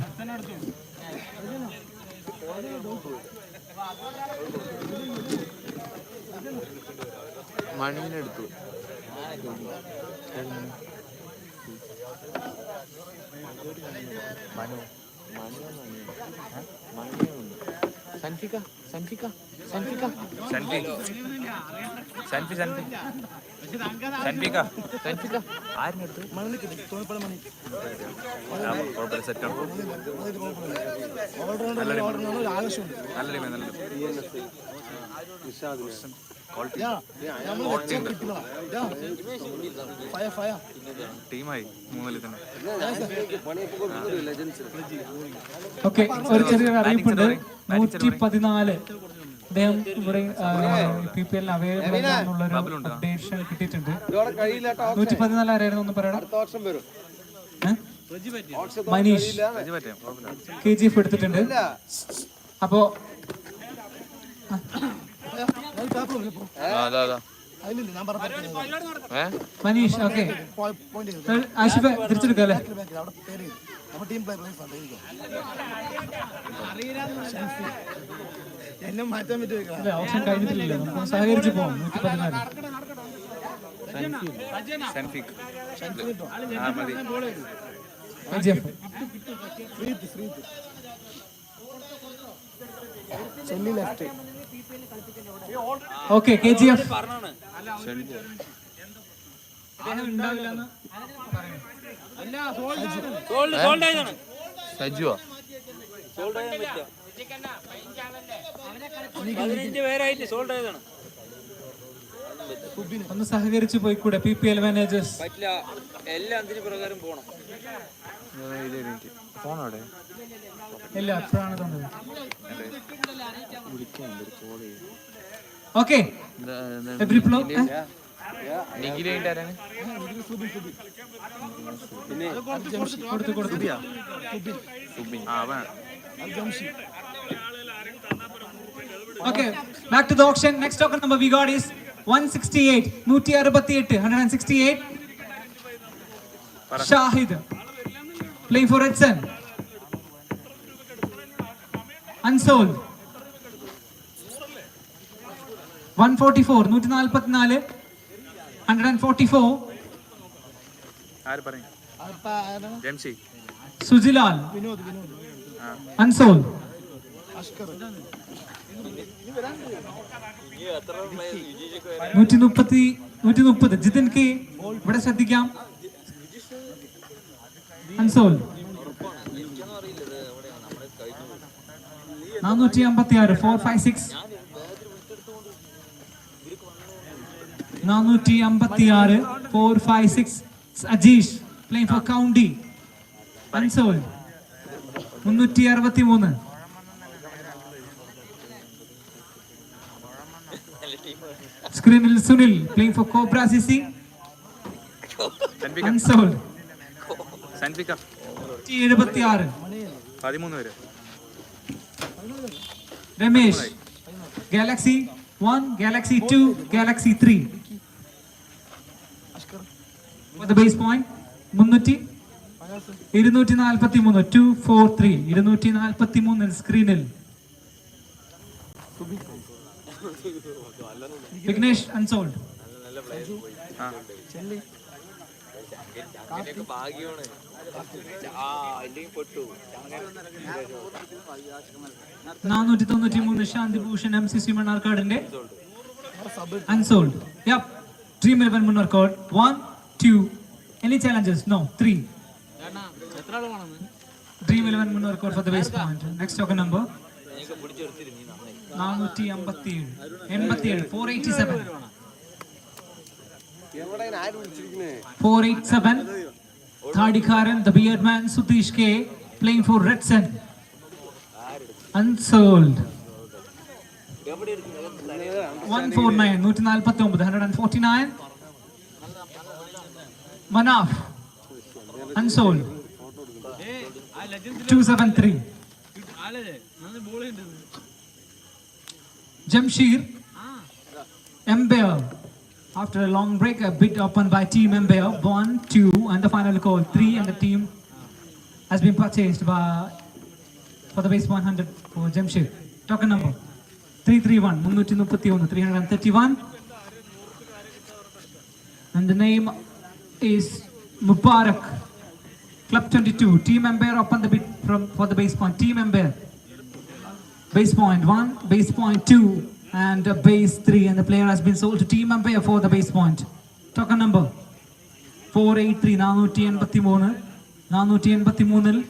മണീനെടുത്തു. മനു സൻഫിക സൻഫിക സൻഫിക സൻഫി സൻഫി സൻഫി സൻഫിക സൻഫിക ആരിനെടുത്ത് കുഴപ്പമില്ല, സെറ്റാണ്. നല്ല ടീമേ, നല്ല ടീമായി മൂന്നിൽ തന്നെ. ഓക്കെ, ഒരു ചെറിയൊരു അറിയിപ്പുണ്ട്. 114 അദ്ദേഹം ഇവിടെ PPL അവൈലബിൾ ആണെന്നുള്ളൊരു അപ്ഡേഷൻ കിട്ടിയിട്ടുണ്ട്. 114 ആരായിരുന്നു ഒന്ന് പറയണം. മനീഷ് KGF എടുത്തിട്ടുണ്ട്. അപ്പോ മനീഷ് ഓക്കെ, ആഷിഫ തിരിച്ചെടുക്കാം അല്ലേ? ഓപ്ഷൻ കഴിഞ്ഞിട്ടില്ലല്ലോ, നമുക്ക് സഹകരിച്ച് പോകാം. 114 ഓക്കെ KGF സജുവാ ഒന്ന് സഹകരിച്ച് പോയിക്കൂടെ? PPL മാനേജേഴ്സ് പറ്റില്ല, എല്ലാം അതിന് പ്രകാരം പോണം. ഫോണോടെ ഇല്ല, അപ്പോഴാണ് തന്നത്. ഓക്കെ, എവരി ഫ്ലോ ഡിഗ്രി ആരാണ്? Okay, back to the auction. Next token number we got is 168. 168. Shahid playing for Redson. Unsold. 144. 144. 144. ആര് പറയും? Jamshi. Sujilal. Unsold. 130. Jithin K ഇവിടെ ശ്രദ്ധിക്കാം. Unsold. 456. 456. 456. 456. Ajish playing for County. Unsold. 363. Screenil Sunil playing for Cobra CC. Unsold. സൻഫിക 76. 13 പേര്. Ramesh Galaxy 1, Galaxy 2, Galaxy 3 for the base point. 243. 243. 243 സ്ക്രീനിൽ. Vignesh Unsold. ഭാഗ്യമാണ്. 493 Shanti Bhushan MCC മണ്ണാർക്കാടിന്റെ. Unsold. Yep. Dream 11 Munnarkod. 1, 2. Any challenges? No. 3. Dream 11 Munnarkod for the base point. Next token number 457. 487. 487. Thadikaran, the beard man Sutish K playing for Redson. Unsold. 149. 149. Manaf. Unsold. 273. Jamshir Embair. After a long break, a bit open by Team Embair. 1, 2, and the final call 3, and the team has been purchased for the base 100 for Jamshir. Token number 331, 331. And the name is Mubarak. Club 22. Team Embair open the bid for the base point. Team Embair. Base point 1, base point 2, and base 3. And the player has been sold to Team Embair for the base point. Token number 483, 483.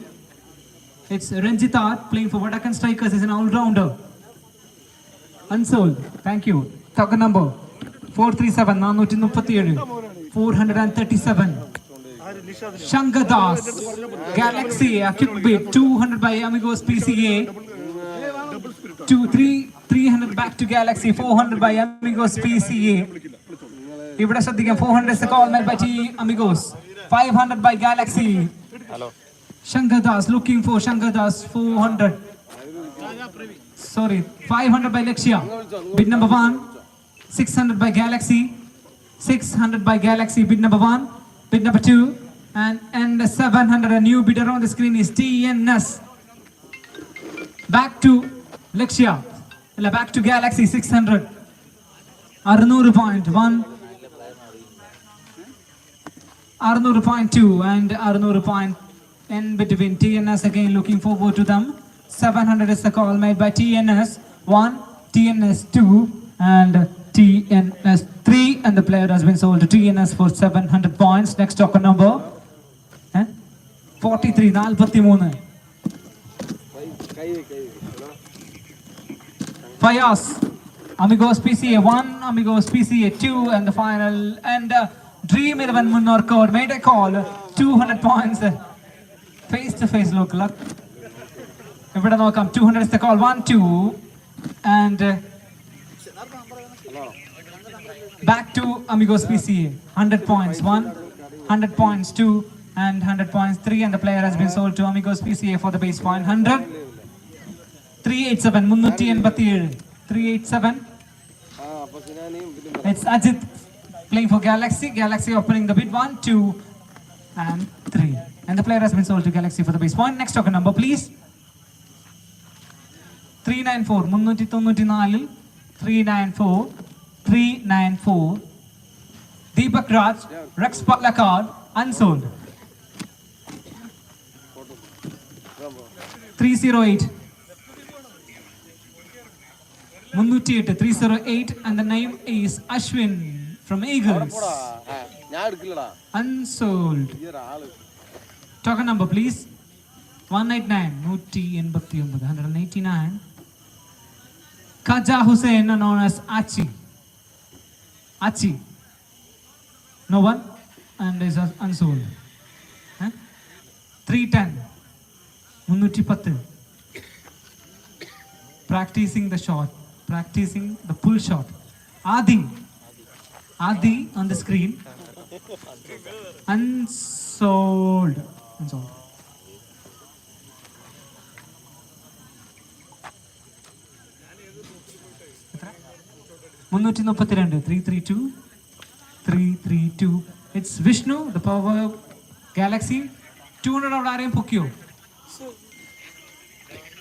It's Ranjitat playing for Vadakan Strikers as an all-rounder. Unsold. Thank you. Token number 437, 437. Shangadas Galaxy, a kick bid, 200 by Amigos PCA. 300 back to Galaxy, 400 by Amigos PCA. ഇവിടെ ശ്രദ്ധിക്കാം 400 is the call made by Team Amigos. 500 by Galaxy. Hello. Shangadas looking for Shangadas 400. Sorry, 500 by Lexia. Bid number 1. 600 by Galaxy. 600 by Galaxy. Bid number 1. Bid number 2. And 700. A new bidder on the screen is TNS. Back to Lexia. Back to Galaxy 600. 600.1. 600.2 and 600. In between. TNS again looking forward to them. 700 is the call made by TNS 1, TNS 2, and TNS 3, and the player has been sold to TNS for 700 points. Next token number 43, 43. Fayas, Amigos PCA 1, Amigos PCA 2, and the final, and Dream 11 Munnorkod made a call, 200 points. Face-to-face look. Everyone will come. 200 is the call. 1, 2. And back to Amigos PCA. 100 points. 1, 100 points. 2, and 100 points. 3. And the player has been sold to Amigos PCA for the base point. 100. 387. 387. 387. It's Ajit playing for Galaxy. Galaxy opening the bid. 1, 2, and 3. And the player has been sold to Galaxy for the base point. Next token number, please. 394. 394. 394. Deepak Raj, Rex Palakkad, unsold. 308. 308, and the name is Ashwin from Eagles. Unsold. Token number, please. 189. 189. Kaja Hussain, known as Achi. Achi. No one, and is unsold. 310. 310. Practicing the shot. Practicing the pull shot. Adi on the screen. Unsold. Unsold. Munuti 332. 332. It's Vishnu, the power Galaxy. 200 out RM Pokyo.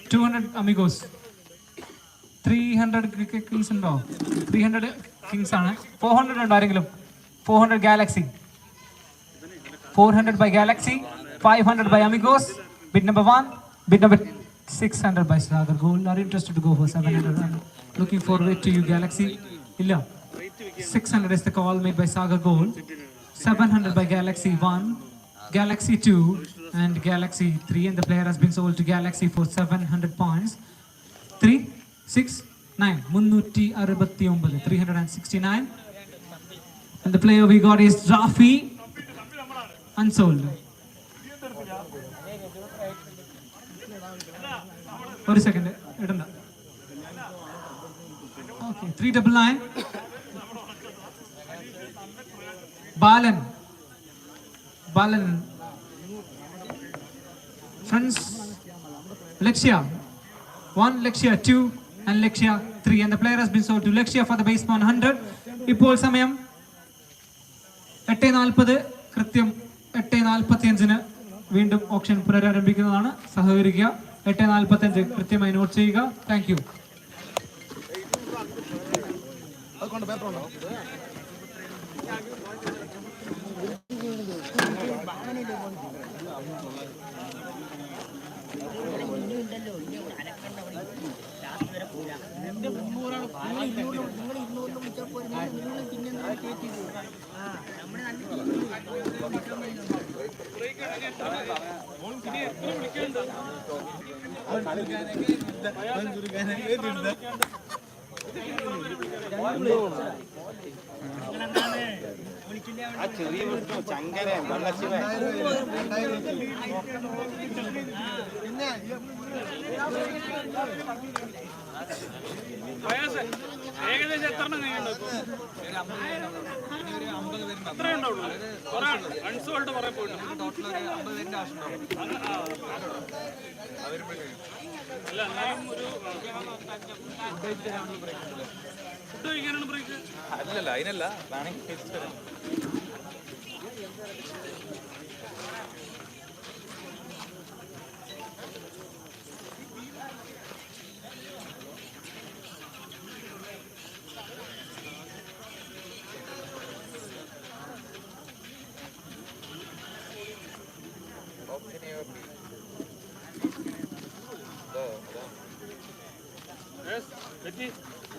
200 Amigos. 300 Kings and 300 Kings. 400 and 400 Galaxy. 400 by Galaxy. 500 by Amigos. Bid number 1. Bid number 600 by Sagar Gold. Are you interested to go for 700? I'm looking forward to you, Galaxy. Illa. 600 is the call made by Sagar Gold. 700 by Galaxy 1, Galaxy 2, and Galaxy 3. And the player has been sold to Galaxy for 700 points. 3, 6, 9. 369. And the player we got is Rafi. Unsold. One second. Okay, 399. Balan. Friends, Lexia. 1, Lakshya 2, and Lakshya 3. And the player has been sold to Lakshya for the base 100. ഇപ്പോൾ സമയം 8:40 കൃത്യം 8:45 വീണ്ടും option പുനരാരംഭിക്കുന്നതാണ്. സഹകരിക്കുക. 8:45 കൃത്യമായി not ചെയ്യുക. Thank you. ഏകദേശം എത്ര അത്രയുണ്ടാവുള്ളൂ. റൺസുകളുടെ കുറെ പോയിട്ട് അല്ല എന്നാലും ഒരു ഫുഡ് കഴിക്കാനാണ് ബ്രേക്ക്. അല്ലല്ല അതിനല്ല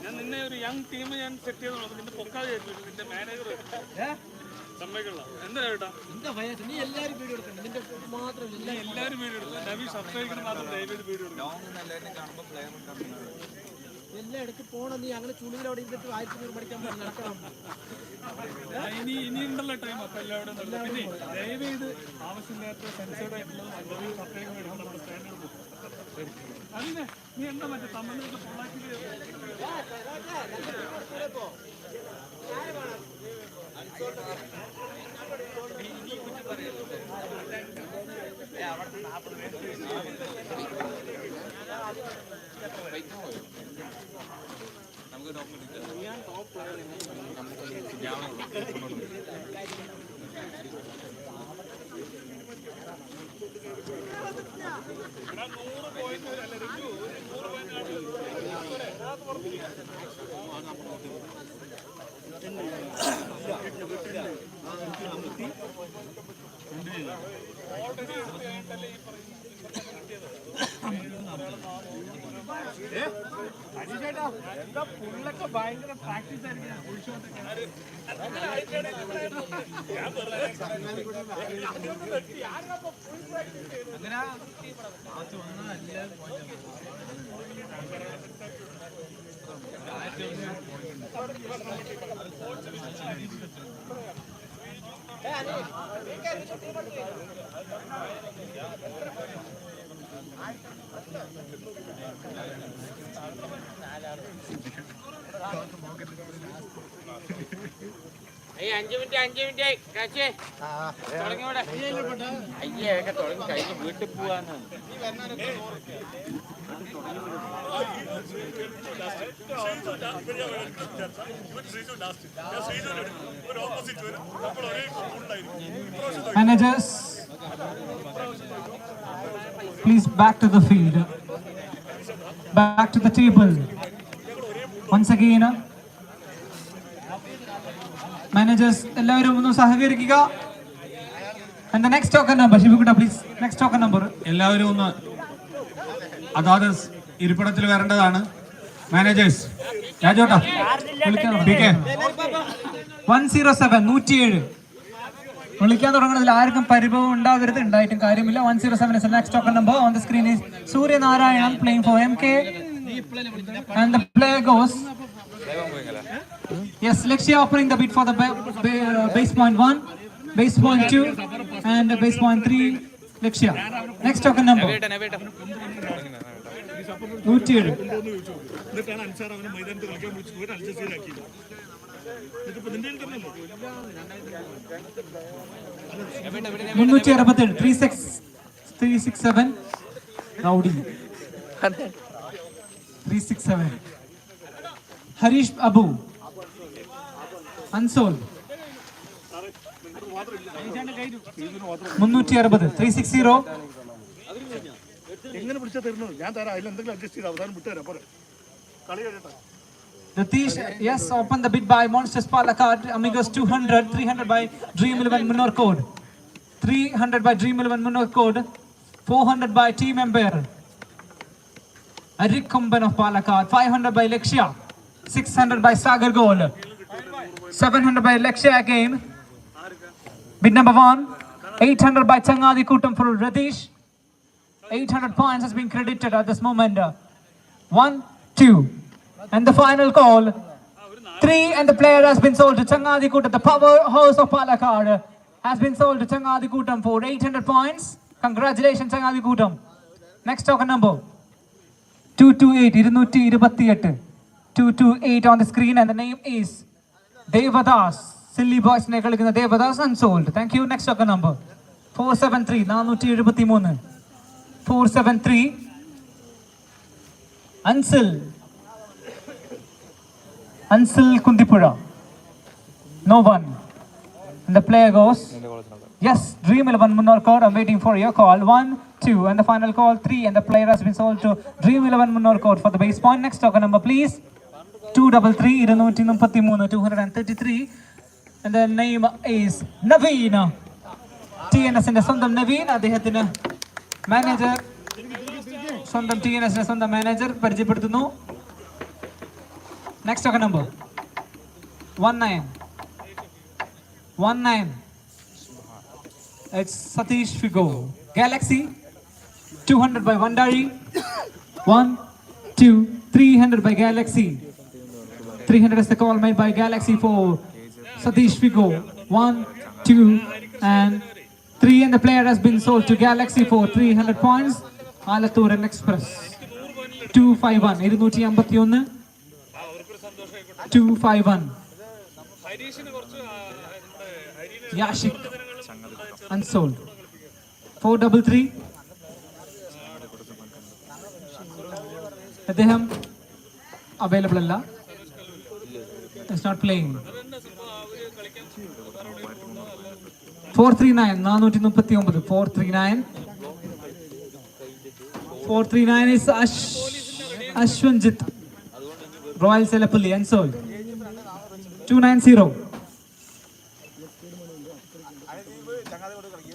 ഞാൻ നിന്നെ ഒരു യങ് ടീം ഞാൻ സെറ്റ് ചെയ്ത് നോക്കും. നിന്റെ പൊക്കാതെ നിന്റെ മാനേജർ സമ്മതിക്കുള്ള എന്താ ചേട്ടാ എല്ലാവരും വീഡിയോ എടുക്കും. നവീൻ സബ്സ്ക്രൈബ് മാത്രം ദയവേത് വീഡിയോ എടുക്കും. എല്ലായിടത്തും പോണം. നീ അങ്ങനെ ചുളിയിൽ അവിടെ ഇരുന്നിട്ട് 1500 പഠിക്കാൻ നടക്കണം. ഇനി ഉണ്ടല്ലോ ടൈം. അപ്പൊ എല്ലാവരും പിന്നെ ദയവേത് ആവശ്യമില്ലാത്ത സെൻസേർഡ് ആയിട്ടുള്ളത് നല്ലൊരു സബ്സ്ക്രൈബ് എടുക്കണം. നമ്മുടെ സ്റ്റാൻഡേർഡ് പോകും. അതിനെ നീ എന്താ മറ്റേ തമിഴ്നാട്ടിൽ പൊള്ളാക്കി പുള്ളൊക്കെ ഭയങ്കര പ്രാക്ടീസ് അഞ്ച് മിനിറ്റ് കാശേ തുടങ്ങിയോടെ അയ്യൊക്കെ തുടങ്ങി കഴിഞ്ഞ് വീട്ടിൽ പോവാന്ന്. Managers, please back to the field, back to the table. Once again, managers, എല്ലാവരും ഒന്ന് സഹകരിക്കുക. And the next token number, Shivikuta, please. Next token number. എല്ലാവരും ഒന്ന് അതാത് ഇരിപ്പിടത്തിൽ വരേണ്ടതാണ്. മാനേജേഴ്സ് രാജോട്ടാ 107 107 വിളിക്കാൻ തുടങ്ങുന്നതിൽ ആർക്കും പരിഭവം ഉണ്ടാകരുത്. ഉണ്ടായിട്ടും കാര്യമില്ല. 107 is the next token number. On the screen is Surya Narayan playing for MK, and the player goes. Yes, Lakshya opening the bid for the base point 1, base point 2, and base point 3. Lakshya. Next token number. 107. എന്നിട്ടാണ് അൻസാർ അവനെ മൈതാനത്ത് കളിക്കാൻ വിളിച്ചു പോയിട്ട് അൽജസീറാക്കിയത്. ഇതിപ്പോ നിന്റെ 367 367 Rowdy. 367. Harish Abu. Unsold. 360. 360. എങ്ങനെ പിടിച്ചാൽ തരുന്നത്? ഞാൻ തരാം, അതിൽ എന്തെങ്കിലും അഡ്ജസ്റ്റ് ചെയ്ത് അവസാനം വിട്ടുതരാം. പോരെ, കളി കഴിയട്ടെ. Ratish, yes, open the bid by Monsters Palakkad. Amigos 200, 300 by Dream 11 Munor Code. 300 by Dream 11 Munor Code. 400 by Team Empire. Arik Kumban of Palakkad. 500 by Lexia. 600 by Sagar Gold. 700 by Lexia again. Bid number 1. 800 by Changadi Kutam for Ratish. 800 points has been credited at this moment. 1, 2. And the final call. 3 and the player has been sold to Changadi Kutam. The powerhouse of Palakkad has been sold to Changadi Kutam for 800 points. Congratulations, Changadi Kutam. Next token number 228. 228 on the screen, and the name is Devadas. Silly boys നെക്കളിക്കുന്ന Devadas unsold. Thank you. Next token number 473. 473. 473. Ansil Kundipura. No one. And the player goes. Yes, Dream 11 Munor Code. I'm waiting for your call. 1, 2, and the final call 3, and the player has been sold to Dream 11 Munor Code for the base point. Next token number, please. 233. 233. And the name is Naveen. TNS in the Sundam Naveen. അദ്ദേഹത്തിന് manager സ്വന്തം TNS സ്വന്തം manager പരിചയപ്പെടുത്തുന്നു. Next token number 19. It's Satish Figo. Galaxy 200 by Vandari. 1, 2, 300 by Galaxy. 300 is the call made by Galaxy for Satish Figo. 1, 2, and 3, and the player has been sold to Galaxy for 300 points. Alathuran Express 251. 251. 251. Yashik unsold. 433. അദ്ദേഹം available അല്ല. It's not playing. 439. 439. 439 is Ashwanjit. Royal Selapulli unsold. 290.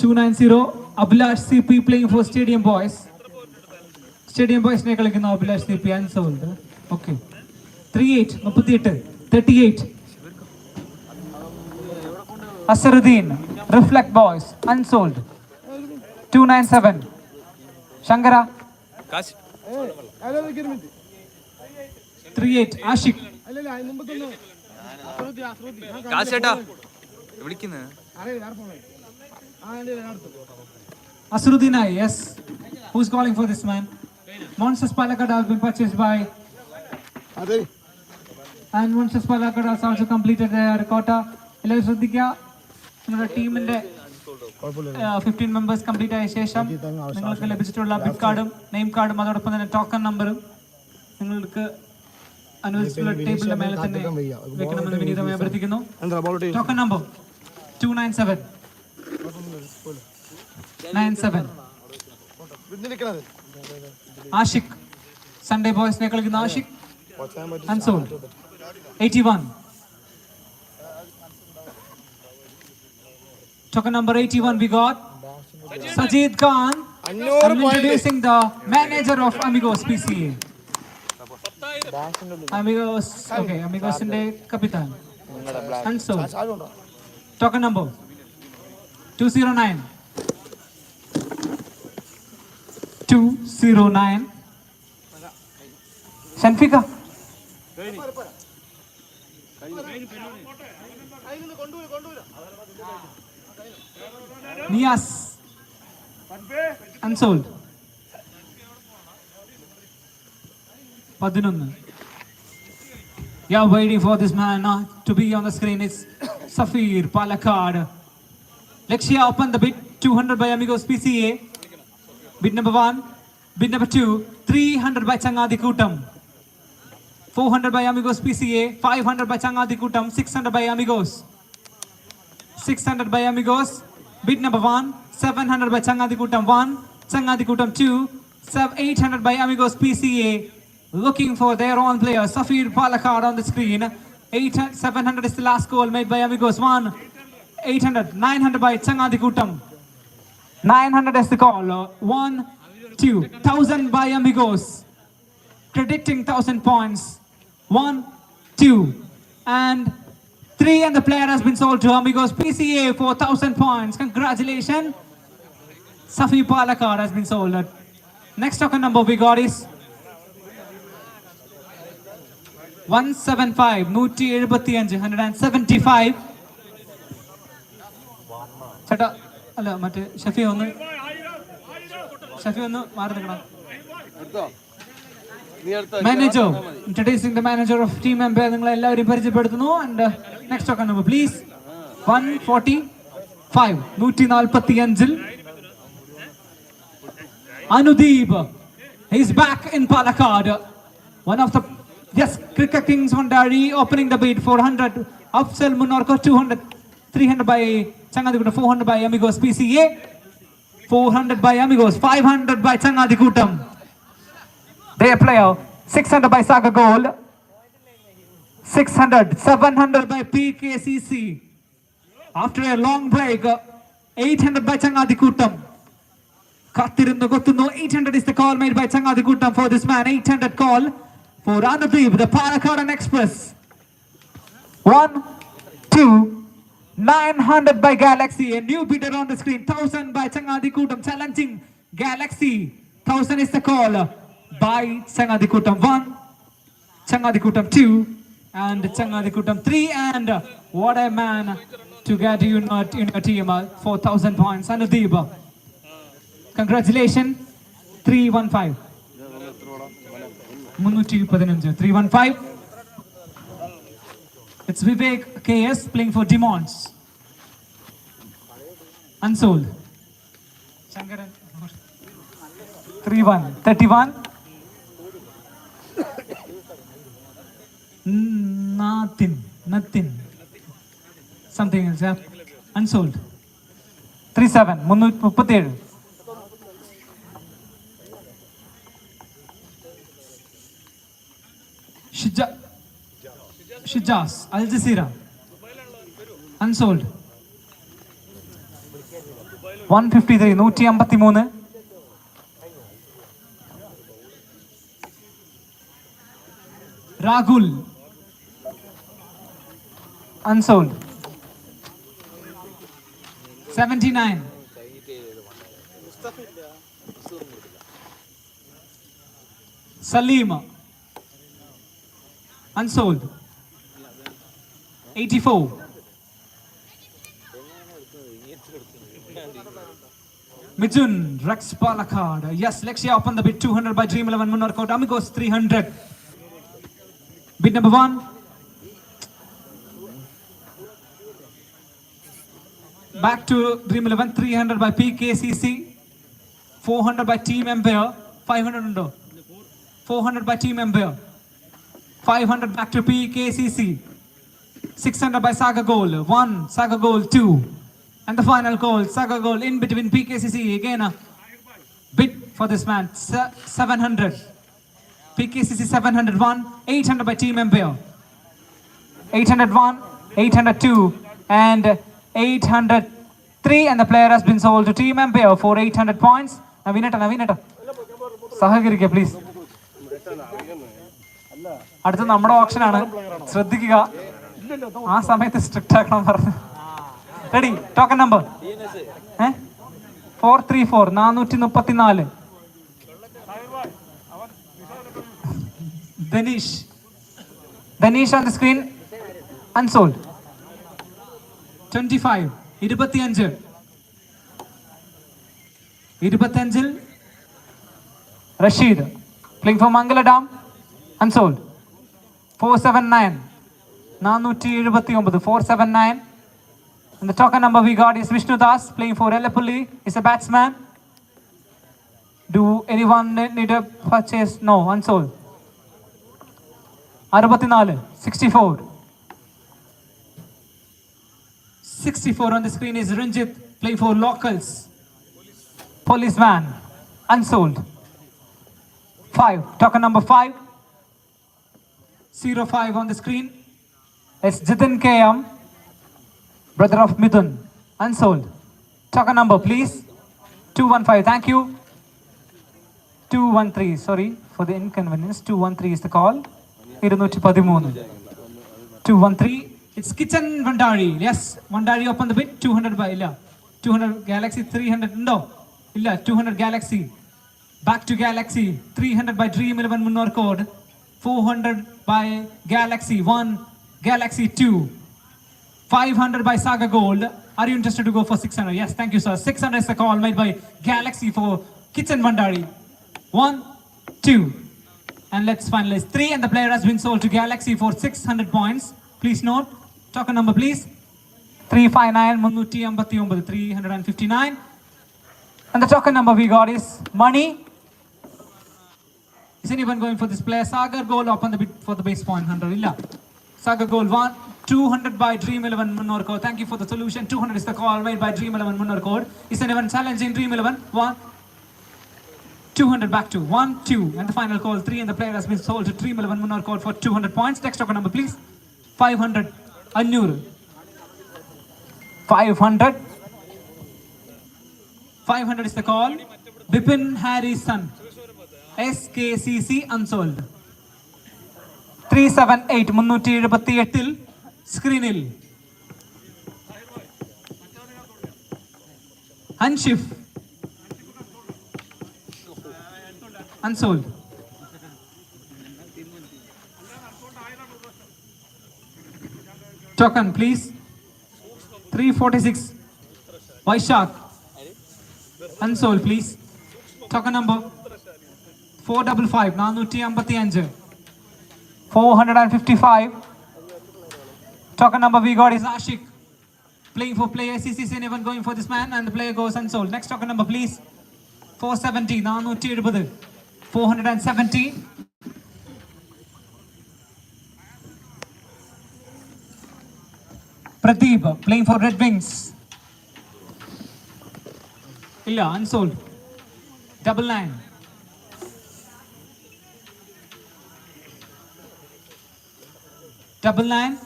290. Abhilash CP playing for Stadium Boys. Stadium Boys ne കളിക്കുന്ന Abhilash CP unsold. Okay. 38. 38. Asruddin Reflect Boys unsold. 297. Shankara. 38. Ashik. കാശേട്ടാ വിളിക്കുന്നത് Asruddin, yes. Who's calling for this man? Monsters Palakkad has been purchased by. And Monsters Palakkad has also completed their quota. എല്ലാവരും ശ്രദ്ധിക്കുക, നമ്മുടെ ടീമിന്റെ 15 members complete ആയ ശേഷം നിങ്ങൾക്ക് ലഭിച്ചിട്ടുള്ള bid കാർഡും നെയിം കാർഡും അതോടൊപ്പം തന്നെ ടോക്കൺ നമ്പറും നിങ്ങൾക്ക് അനുവദിച്ചിട്ടുള്ള ടേബിളിന്റെ മേലെ തന്നെ വെക്കണമെന്ന് വിനീതമായി അഭ്യർത്ഥിക്കുന്നു. Token number 297. 97. ആഷിഖ് സൺഡേ ബോയ്സിനെ കളിക്കുന്ന Ashiq unsold. 81. Token number 81 we got Sajid Khan. I'm introducing the manager of Amigos PCA. Amigos, okay, Amigos inde kapitan. Unsold. Token number 209. 209. Shanfika. Nias unsold. 11. Yeah, waiting for this man to be on the screen. It's Safir Palakkad. Lexia open the bid. 200 by Amigos PCA. Bid number 1. Bid number 2. 300 by Changadi Kutam. 400 by Amigos PCA, 500 by Changadikutam, 600 by Amigos. 600 by Amigos. Bid number 1, 700 by Changadikutam 1, Changadikutam 2, 800 by Amigos PCA. Looking for their own player, Safir Palakkad on the screen. 700 is the last goal made by Amigos 1, 800, 900 by Changadikutam. 900 is the call. 1, 2, 1000 by Amigos. Predicting 1000 points. 1, 2, and 3, and the player has been sold to Amigos PCA for 1000 points. Congratulations. Safi Palakkad has been sold. Next token number we got is 175. 175. ചേട്ടാ അല്ല മറ്റേ ഷഫി ഒന്ന് മാറി നിൽക്കണം. Manager, introducing the manager of team member. നിങ്ങൾ എല്ലാവരും പരിചയപ്പെടുത്തുന്നു. And next token number please. 145. 145. Anudeep. He's back in Palakkad. One of the Cricket Kings Mondari opening the bid. 400. Upsell Munorko 200. 300 by Changadikutam. 400 by Amigos PCA. 400 by Amigos. 500 by Changadikutam. Their player, 600 by Saga Gold, 600, 700 by PKCC. After a long break, 800 by Changadikutam. Kattirunnu Gottunnu, 800 is the call made by Changadikutam for this man. 800 call for Anudeep, the Palakkad Express. 1, 2, 900 by Galaxy. A new bidder on the screen. 1000 by Changadikutam, challenging Galaxy. 1000 is the call by Changadikutam 1, Changadikutam 2, and Changadikutam 3. And what a man to get you in your team. 4,000 points. Anudeep. Congratulations. 315. 315. It's Vivek KS playing for Demons. Unsold. 31. Nothing. Something else, yeah. Unsold. 37. 337. Shijaz. Al Jazeera. Unsold. 153. 153. Ragul. Unsold. 79. Salim. Unsold. 84. Mijun, Rex Palakkad. Yes, Lexia open the bid. 200 by Dream 11 Munarkot. Amigos 300. Bid number 1. Back to Dream 11. 300 by PKCC. 400 by Team Empire. 500 under. 400 by Team Empire. 500 back to PKCC. 600 by Saga Gold. 1, Saga Gold 2. And the final goal, Saga Gold in between PKCC. Again a bid for this man. 700. PKCC 701. 800 by Team Empire. 801, 802, and 803. And the player has been sold to Team Empire for 800 points. Navinata. Sahagirike, please. അടുത്ത നമ്മുടെ ഓപ്ഷനാണ്, ശ്രദ്ധിക്കുക. ആ സമയത്ത് strict ആക്കണം പറഞ്ഞു. Ready? Token number 434. 434. Danish on the screen. Unsold. 25. 25. 25. Rashid playing for Mangaladam. Unsold. 479. 479. 479. And the token number we got is Vishnu Das playing for Elepulli. He's a batsman. Do anyone need a purchase? No, unsold. 64, 64. 64 on the screen is Ranjit playing for locals. Police van, unsold. 5, token number 5. 05 on the screen. It's Jitin KM, brother of Mithun, unsold. Token number, please. 215, thank you. 213, sorry for the inconvenience. 213 is the call. 213. It's Kitchen Vandari. Yes, Vandari open the bid. 200 by Illa. 200 Galaxy, 300. No, Illa, 200 Galaxy. Back to Galaxy. 300 by Dream 11 Munnor code. 400 by Galaxy 1, Galaxy 2. 500 by Saga Gold. Are you interested to go for 600? Yes, thank you, sir. 600 is the call made by Galaxy for Kitchen Vandari. 1, 2. And let's finalize 3, and the player has been sold to Galaxy for 600 points. Please note, token number please. 359 359. And the token number we got is money. Is anyone going for this player? Sagar goal open the bid for the base point 100. Illa. Sagar goal 1, 200 by Dream 11 Munnor code. Thank you for the solution. 200 is the call made by Dream 11 Munnor code. Is anyone challenging Dream 11? 1, 200 back to 1, 2, and the final call 3, and the player has been sold to Dream 11 Munnor code for 200 points. Next token number please. 500. Annur. 500. 500 is the call. Bipin Harrison. SKCC unsold. 378 378 screenil. Hanshif unsold. Token please. 346 Vaishak unsold please. Token number 455 455. 455. Token number we got is Ashik playing for player CCC. Anyone going for this man? And the player goes unsold. Next token number please. 470 470. Pradeep playing for Red Wings. Illa unsold. 99. Double 9.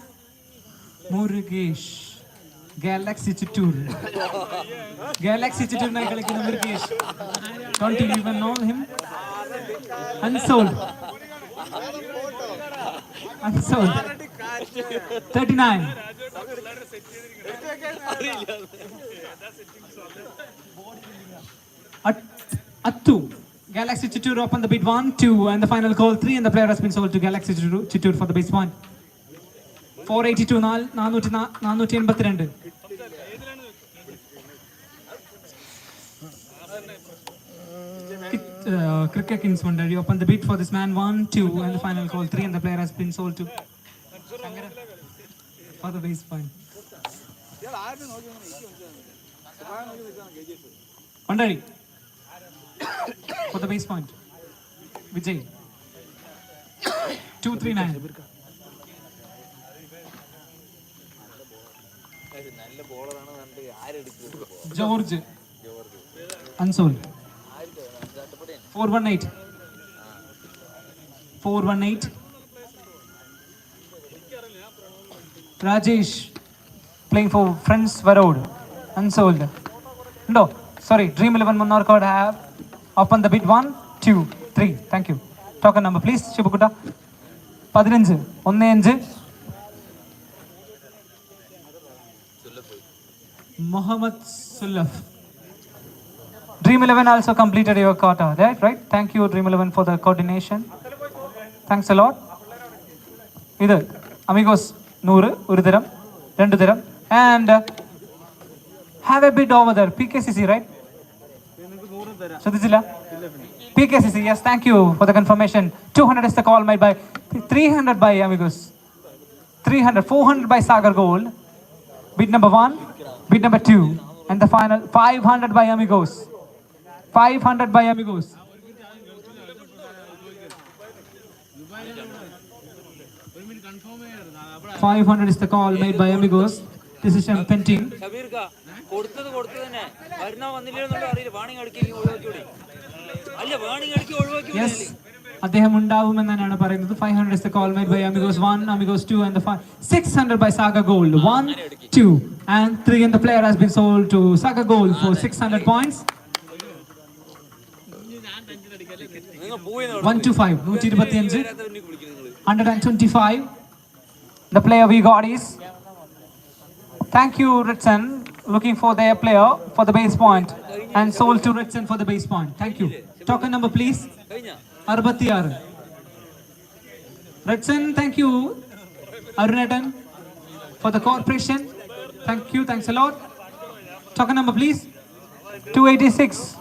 Murugesh. Galaxy Chittur. Galaxy Chittur na kalikina Murugesh. Don't you even know him? Unsold. Unsold. 39. Attu. Galaxy Chittur open the bid 1, 2, and the final call 3, and the player has been sold to Galaxy Chittur for the base point. 482 482. Cricket Kings Mandari open the bid for this man 1, 2, and the final call 3, and the player has been sold to for the base point. Mandari for the base point. Vijay 239. George unsold. 418. 418. Rajesh playing for Friends Varod unsold. No, sorry, Dream 11 Munnor code have open the bid 1, 2, 3. Thank you. Token number please, Shibukuta. 15 15. Mohammed Sulaf. Dream 11 also completed your quota, right? Thank you, Dream 11, for the coordination. Thanks a lot. Either amigos, Noor, Uridiram, Rendudiram, and have a bid over there. PKCC, right? Sudhijila? PKCC, yes, thank you for the confirmation. 200 is the call made by 300 by amigos. 300, 400 by Sagar Gold. Bid number 1, bid number 2, and the final 500 by amigos. 500 by amigos. 500 is the call made by Amigos. Decision pending. ഷബീർക്ക കൊടുത്തത് തന്നെ വരണോ വന്നില്ലയോ അറിയില്ല. Warning അടിക്കി ഒഴിവാക്കി. അല്ല warning അടിക്കി ഒഴിവാക്കി. Yes. അദ്ദേഹം ഉണ്ടാവുമെന്നാണ് പറയുന്നത്. 500 is the call made by Amigos 1, Amigos 2 and the 600 by Saga Gold. 1, 2 and 3 and the player has been sold to Saga Gold for 600 points. 125, 125. The player we got is, thank you Ritson, looking for their player for the base point and sold to Ritson for the base point. Thank you. Token number please. 66. Ritson, thank you. Arunetan for the corporation. Thank you, thanks a lot. Token number please. 286.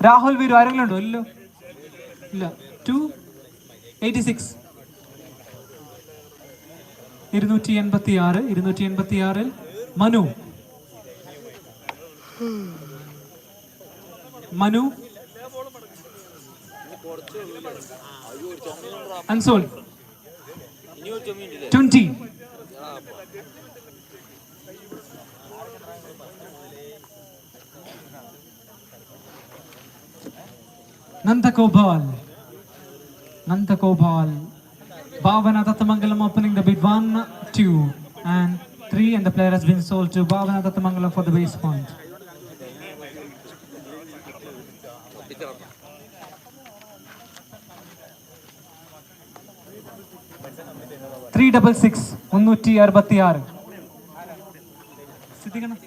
Rahul Viru Arangalundo illo illa 286. 286 Manu unsold 20. Nandakobal Bhavana Dattamangalam opening the bid 1, 2 and 3 and the player has been sold to Bhavana Dattamangalam for the base point. 366 366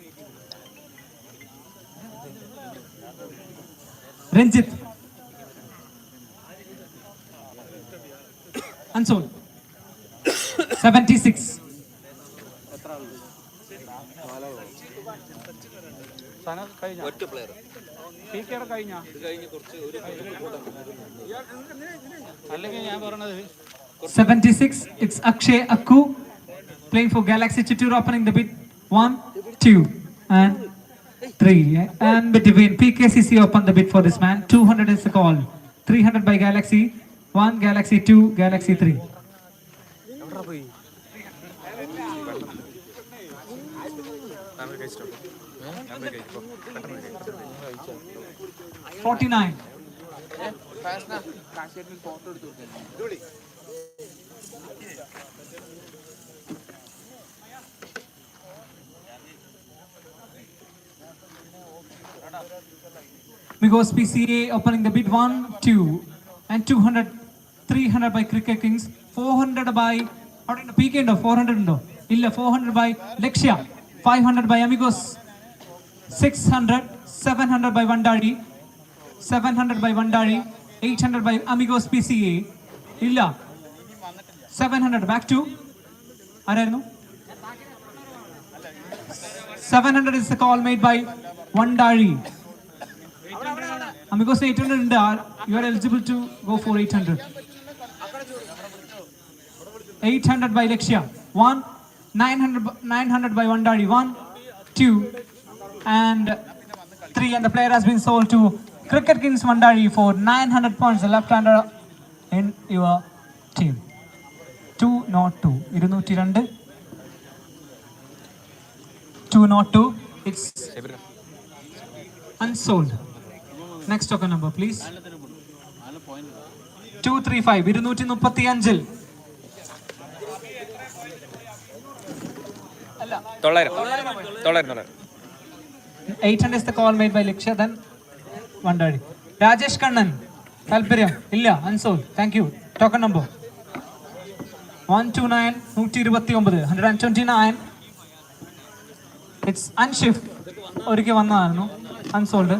Ranjit unsold 76. ഒറ്റ player 76. It's Akshay Akku playing for Galaxy Chittoor, opening the bid 1, 2 and 3 and between PKCC open the bid for this man. 200 is the call. 300 by Galaxy 1, Galaxy 2, Galaxy 3. 49. Migos PCA opening the bid 1, 2 and 200, 300 by Cricket Kings, 400 by PK undo 400 undo illa 400 by Lexia, 500 by Amigos, 600, 700 by Vandari, 700 by Vandari, 800 by Amigos PCA illa 700 back to arayirunnu 700 is the call made by Vandari. Amigos 800 and you are eligible to go for 800. 800 by Lexia 1, 900 by Vandari 1, 2 and 3 and the player has been sold to Cricket Kings Vandari for 900 points, the left-hander in your team. 202 202. It's unsold. Next token number please. 235 235. 800 is the call made by Liksha, then Vandari. Rajesh Kannan Talpiriam illa unsold. Thank you. Token number 129 129. It's unshift orike vannanu unsold.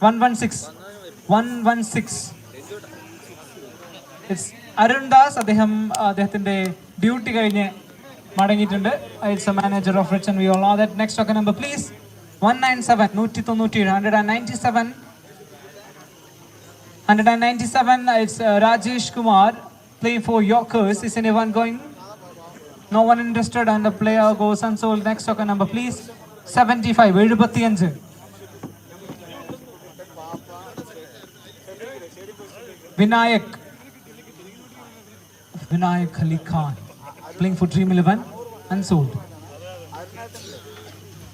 116. It's Arun Das. അദ്ദേഹത്തിന്റെ duty കഴിഞ്ഞ് മടങ്ങിയിട്ടുണ്ട്. It's a manager of Rich and we all know that. Next token number please. 197 197. It's Rajesh Kumar playing for Yorkers. Is anyone going? No one interested and the player goes unsold. Next token number please. 75 75. Vinayak Vinayak Ali Khan playing for Dream 11, unsold.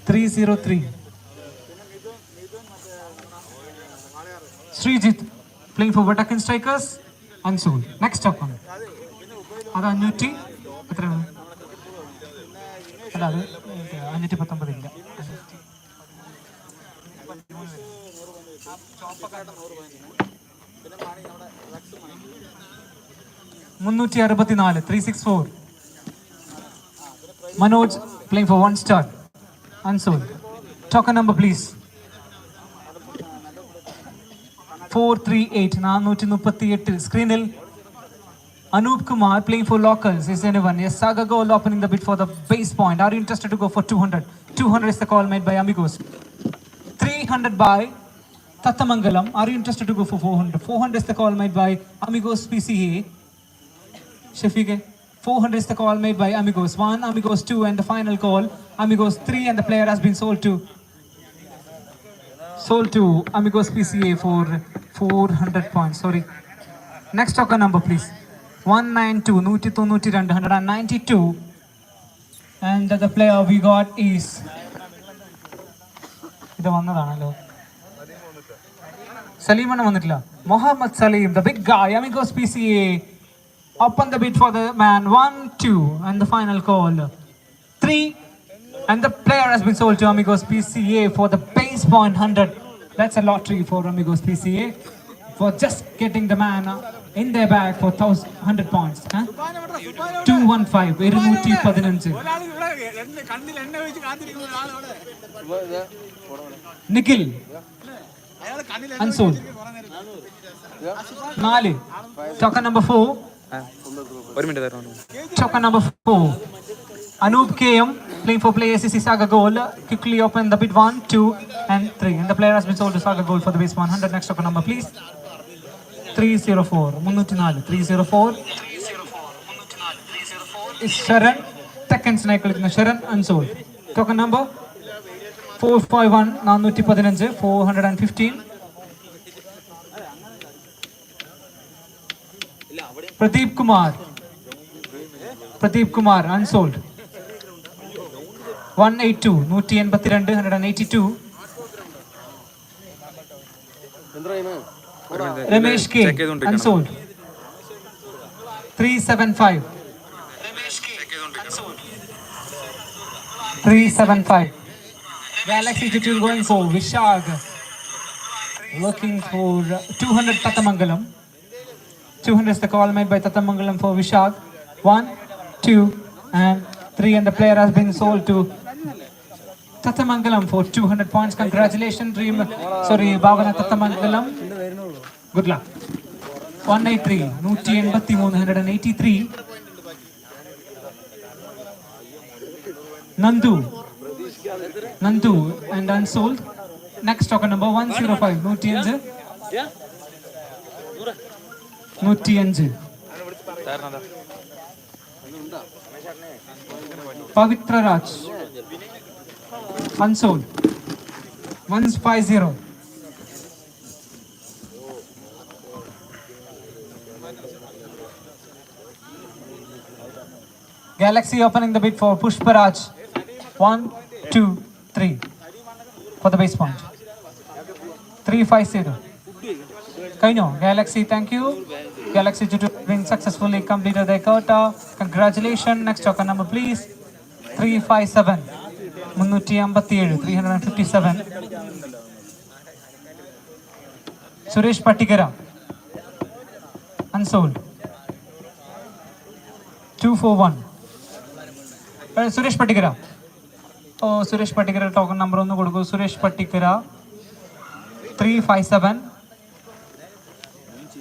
303. Srijit playing for Vatakan Strikers, unsold. Next up one. അത് 500 എത്രയാണ്? അല്ല അത് 519 ഇല്ല. 364, 364. Manoj playing for 1 star, unsold. Token number please. 438, 438. Screenil. Anup Kumar playing for locals. Is anyone? Yes, Saga Gold opening the bid for the base point. Are you interested to go for 200? 200 is the call made by Amigos. 300 by Tatamangalam. Are you interested to go for 400? 400 is the call made by Amigos PCA. Shafiq, 400 is the call made by Amigos 1, Amigos 2, and the final call Amigos 3, and the player has been sold to Amigos PCA for 400 points. Sorry. Next token number please. 192, 192, and the player we got is ഇത് വന്നതാണല്ലോ. സലീമാണ് വന്നിട്ടില്ല. Mohammad Salim, the big guy, Amigos PCA. Open the bid for the man. 1, 2, and the final call 3, and the player has been sold to Amigos PCA for the base point 100. That's a lottery for Amigos PCA for just getting the man in their bag for 100 points. 215, 215. Nikhil, unsold. 4. Token number 4. Token number 4. Anup KM playing for play ACC Saga Gold. Quickly open the bid 1, 2, and 3. And the player has been sold to Saga Gold for the base 100. Next token number please. 304. 304. Is Sharan. Second snake Sharan, unsold. Token number 451, 415, 415. Pradeep Kumar, unsold. 182, 182. Ramesh K, unsold. 375. 375. Galaxy Tutu going for Vishag. Looking for 200 Tatamangalam. 200 is the call made by Tatamangalam for Vishag. 1, 2, and 3, and the player has been sold to Tatamangalam for 200 points. Congratulations, Bhavana Tatamangalam. Good luck. 183, 183. Nandu, and unsold. Next token number 105, 105. Pavitra Raj, unsold. 150. Galaxy opening the bid for Pushparaj. 1, 2, 3 for the base point. 350. Kaino, Galaxy, thank you. Galaxy to bring successfully completed their quota. Congratulations. Next token number please. 357. 357. Suresh Patikara, unsold. 241. Suresh Patikara. Oh, Suresh Patikara token number on the go. Suresh Patikara. 357.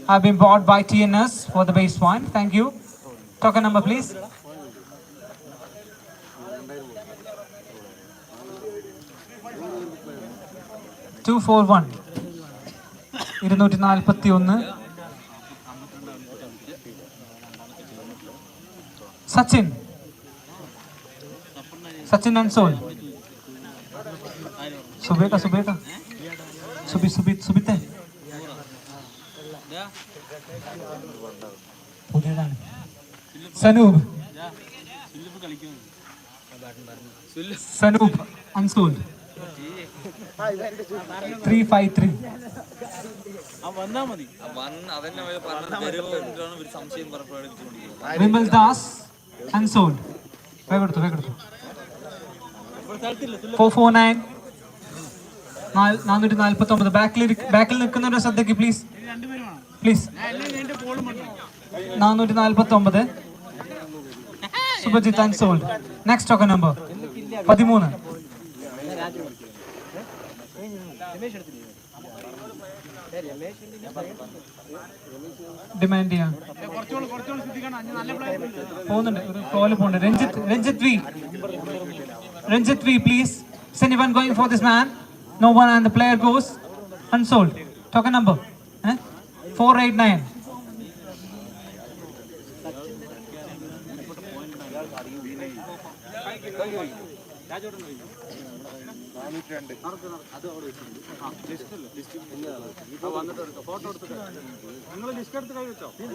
Have been bought by TNS for the base point. Thank you. Token number please. 241. 241. Sachin unsold. Subeta. Subite. Sanoop. Sanoop, unsold. 353. Vimal Das, unsold. 449. 449. ബാക്കിൽ നിൽക്കുന്നവരുടെ ശ്രദ്ധയ്ക്ക് please. 449. Subhajit unsold. Next token number 13. Demand ചെയ്യാം പോകുന്നുണ്ട്, ഒരു കോല് പോകുന്നുണ്ട്. Ranjith V please. Is anyone going for this man? No one, and the player goes unsold. Token number 489.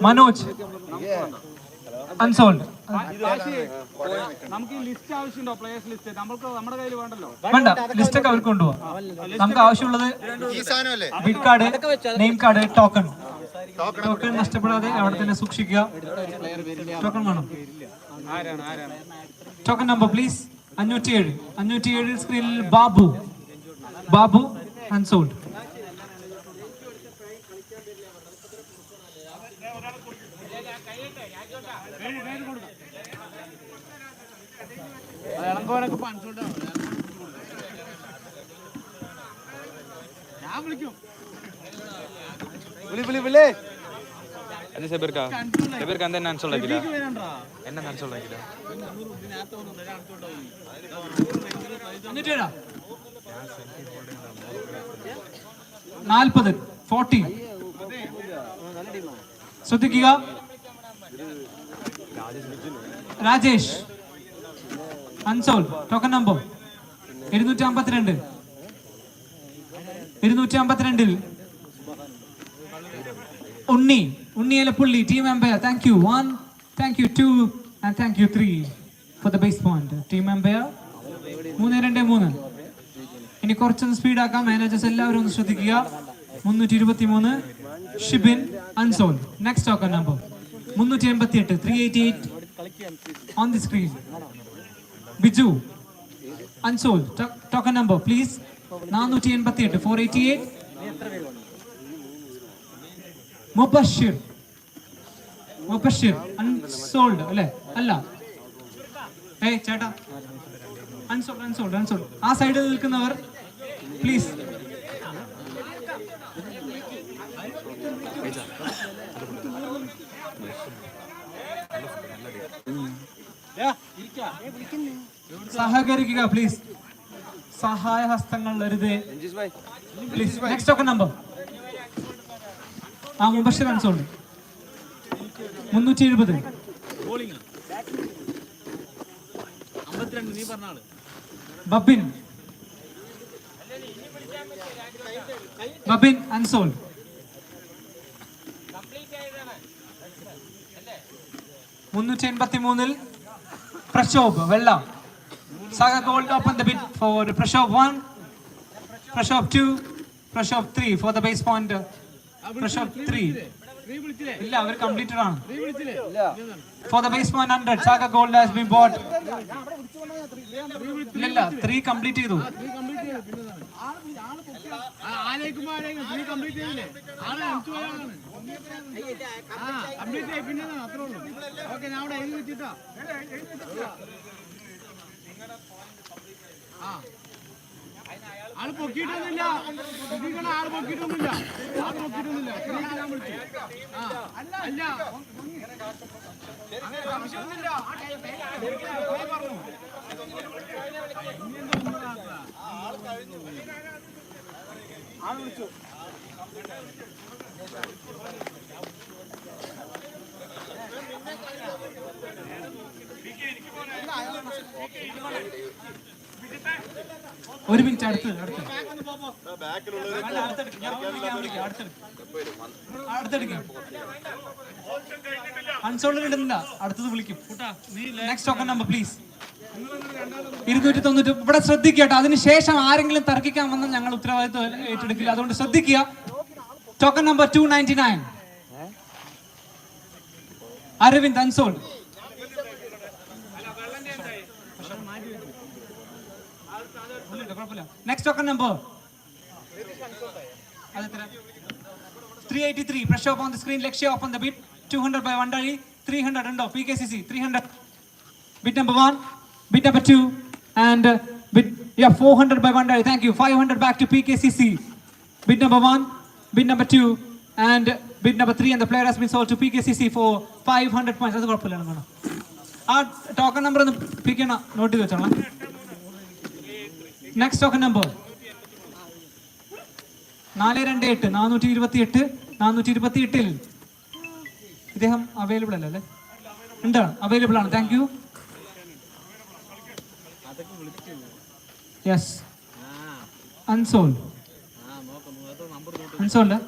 Manoj unsold. നമുക്ക് ഈ ലിസ്റ്റ് ആവശ്യമുണ്ടോ? പ്ലേയേഴ്സ് ലിസ്റ്റ് നമ്മുടെ കയ്യിൽ വേണ്ടല്ലോ. വേണ്ട, ലിസ്റ്റ് ഒക്കെ അവർക്ക് കൊണ്ടുപോകാം. നമുക്ക് ആവശ്യമുള്ളത് bid card, name card, token നഷ്ടപ്പെടാതെ അവിടെ തന്നെ സൂക്ഷിക്കുക. ടോക്കൺ വേണം. Token number please. 507 സ്ക്രീനിൽ ബാബു അൺസോൾഡ്. എന്നെ അൺസോൾഡ് ആക്കില്ല. 40 ശ്രദ്ധിക്കുക. രാജേഷ് അൺസോൾഡ്. Token number 252. 252 ഉണ്ണിയലപ്പുള്ളി team empire. Thank you 1, thank you 2, and thank you 3 for the base point. Team empire 3-2-3. ഇനി കുറച്ചൊന്ന് സ്പീഡാക്കാം. മാനേജേഴ്സ് എല്ലാവരും ഒന്ന് ശ്രദ്ധിക്കുക. 323 Shibin unsold. Next token number 388. 388 on the screen. Biju unsold. Token number please. 488. 488. Mubashir unsold അല്ലേ? അല്ല, ചേട്ടാ അൺസോൾഡ്. ആ സൈഡിൽ നിൽക്കുന്നവർ പ്ലീസ്. സഹകരിക്കുക പ്ലീസ്. സഹായ ഹസ്തങ്ങൾ അരുതേ please. Next token number Mubashir unsold. 370. Babin unsold. 383 Prashobh വെള്ള. Saga Gold open the bid for Prashov 1, Prashov 2, Prashov 3 for the base point. Prashov 3 ഇല്ല, അവർ കംപ്ലീറ്റഡ് ആണ്. For the base point 100 Saga Gold has been bought. ഇല്ല 3 complete ചെയ്തു. ആള് പൊക്കിയിട്ടൊന്നുമില്ല. ആള് പൊക്കിയിട്ടൊന്നുമില്ല. അല്ല അങ്ങനെ സംശയമൊന്നുമില്ല. ആള് വിളിച്ചു. ഒരു മിനിറ്റ് അടുത്ത് അൺസോൾഡ് ഇടുന്നില്ല, അടുത്തത് വിളിക്കും. Next token number please. 290. ഇവിടെ ശ്രദ്ധിക്കട്ടെ, അതിനുശേഷം ആരെങ്കിലും തർക്കിക്കാൻ വന്നാൽ ഞങ്ങൾ ഉത്തരവാദിത്വം ഏറ്റെടുക്കില്ല, അതുകൊണ്ട് ശ്രദ്ധിക്കുക. Token number 299 Aravind unsold. Next token number 383. Pressure up on the screen. Lakshya up on the bid. 200 by Vandari. 300 and off. PKCC 300. Bid number 1. Bid number 2. And bid 400 by Vandari. Thank you. 500 back to PKCC. Bid number 1. Bid number 2. And bid number 3. And the player has been sold to PKCC for 500 points. That's what we're going to token number on the pick and note to the channel. Next token number 428. 428. 428. ഇദ്ദേഹം available അല്ലേ? ഉണ്ട്, available ആണ്. Thank U. Yes, unsold. Unsold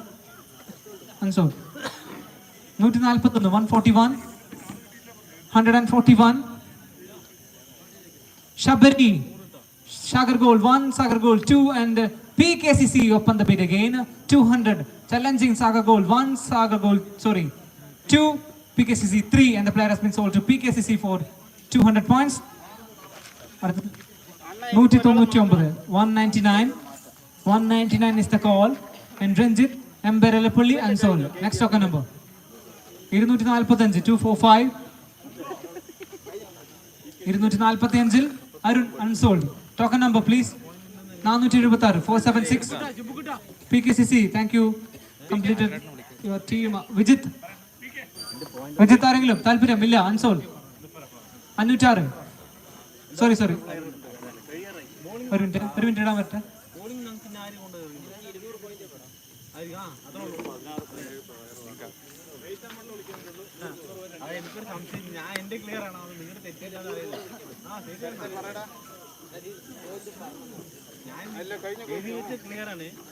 141. 141. 141. Shabari Sagar Gold 1, Sagar Gold 2, and PKCC open the bid again. 200. Challenging Sagar Gold 1, Sagar Gold 2, PKCC 3, and the player has been sold to PKCC for 200 points. 199. 199 is the call. And Ranjit Emberelapulli unsold. Next token number 245. 245. 245 Arun unsold. Token number please. 476. 476. PKCC, thank you. Completed your team. Vijit ആരെങ്കിലും താല്പര്യമില്ല? Unsold 506. Sorry ഒരു minute ഇടാൻ പറ്റേ.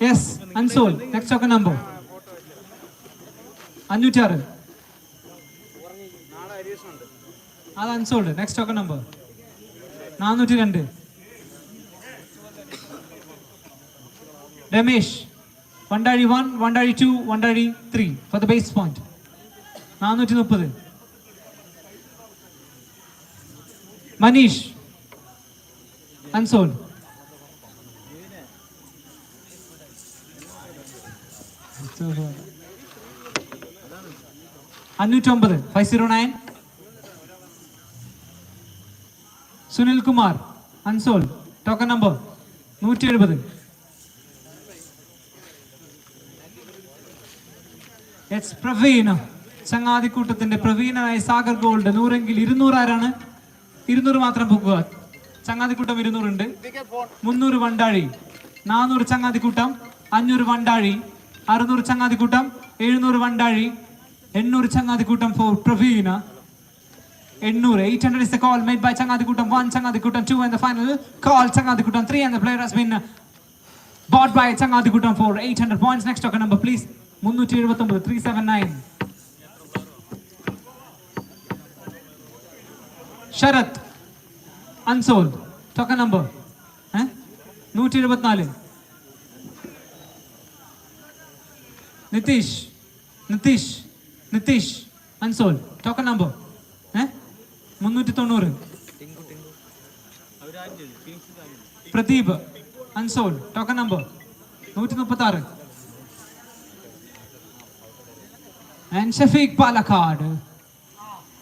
Yes, unsold. Next token number 506. അത് unsold. Next token number 402. Ramesh Vandazhi 1, Vandazhi 2, Vandazhi 3 for the base point. 430. Maneesh unsold. അഞ്ഞൂറ്റൊമ്പത് 509. Sunil Kumar unsold. Token number 170. It's Praveen ചങ്ങാതിക്കൂട്ടത്തിന്റെ പ്രവീണനായ Sagar gold. 100എങ്കിൽ 200 ആരാണ്? 200 മാത്രം പോകുക. ചങ്ങാതിക്കൂട്ടം 200 ഉണ്ട്. 300 Vandazhy, 400 ചങ്ങാതിക്കൂട്ടം, 500 Vandazhy, 600 ചങ്ങാതിക്കൂട്ടം, 700 Vandazhy, 800 ചങ്ങാതിക്കൂട്ടം for Praveen. 800. 800 is the call made by Changadikutam 1, Changadikutam 2, and the final call Changadikutam 3, and the player has been bought by Changadikutam for 800 points. Next token number please. 379. 379. Sharat unsold. Token number 124. Nitish unsold. Token number 390. Pradeep unsold. Token number 136. And Shafiq Palakkad.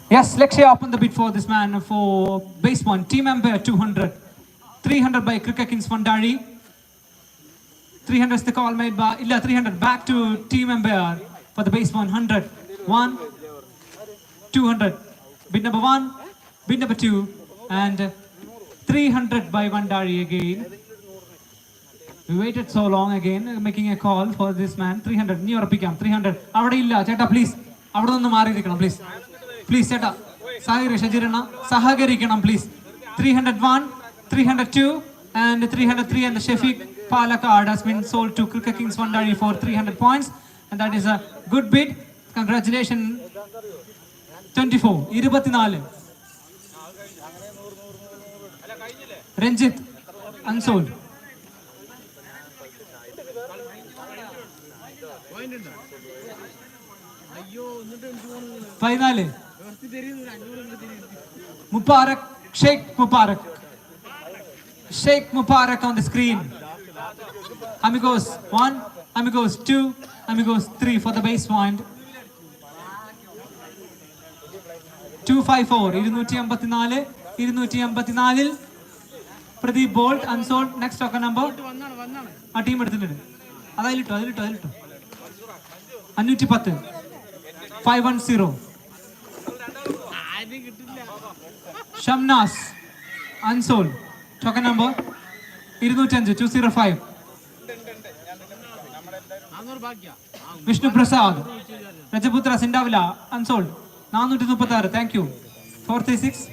Yes, Lakshya open the bid for this man for base point. Team member 200. 300 by Cricket Kings Vandari. 300 is the call made by 300 back to team member for the base point. 100. 1, 200. Bid number 1, bid number 2, and 300 by Vandari again. We waited so long again, making a call for this man. 300, near Picam, 300. Avada illa, cheta please. Avada onnu maari irikkanam please. Please cheta. Sahagari Shajirana, Sahagari kanam please. 301, 302 and 303, and the Shafiq Palakkad has been sold to Cricket Kings Vandari for 300 points, and that is a good bid. Congratulations. 24 24 Ranjit unsold. Finally Mubarak, Sheikh Mubarak on the screen. Amigos 1, amigos 2, amigos 3 for the base point. 254 254 Pradeep Bolt unsold. Next token number a team eduthindu adayilittu 510 510 Shamnas unsold. Token number 205 Vishnu Prasad Rajaputra Sindavila unsold. 436. Thank you. 436.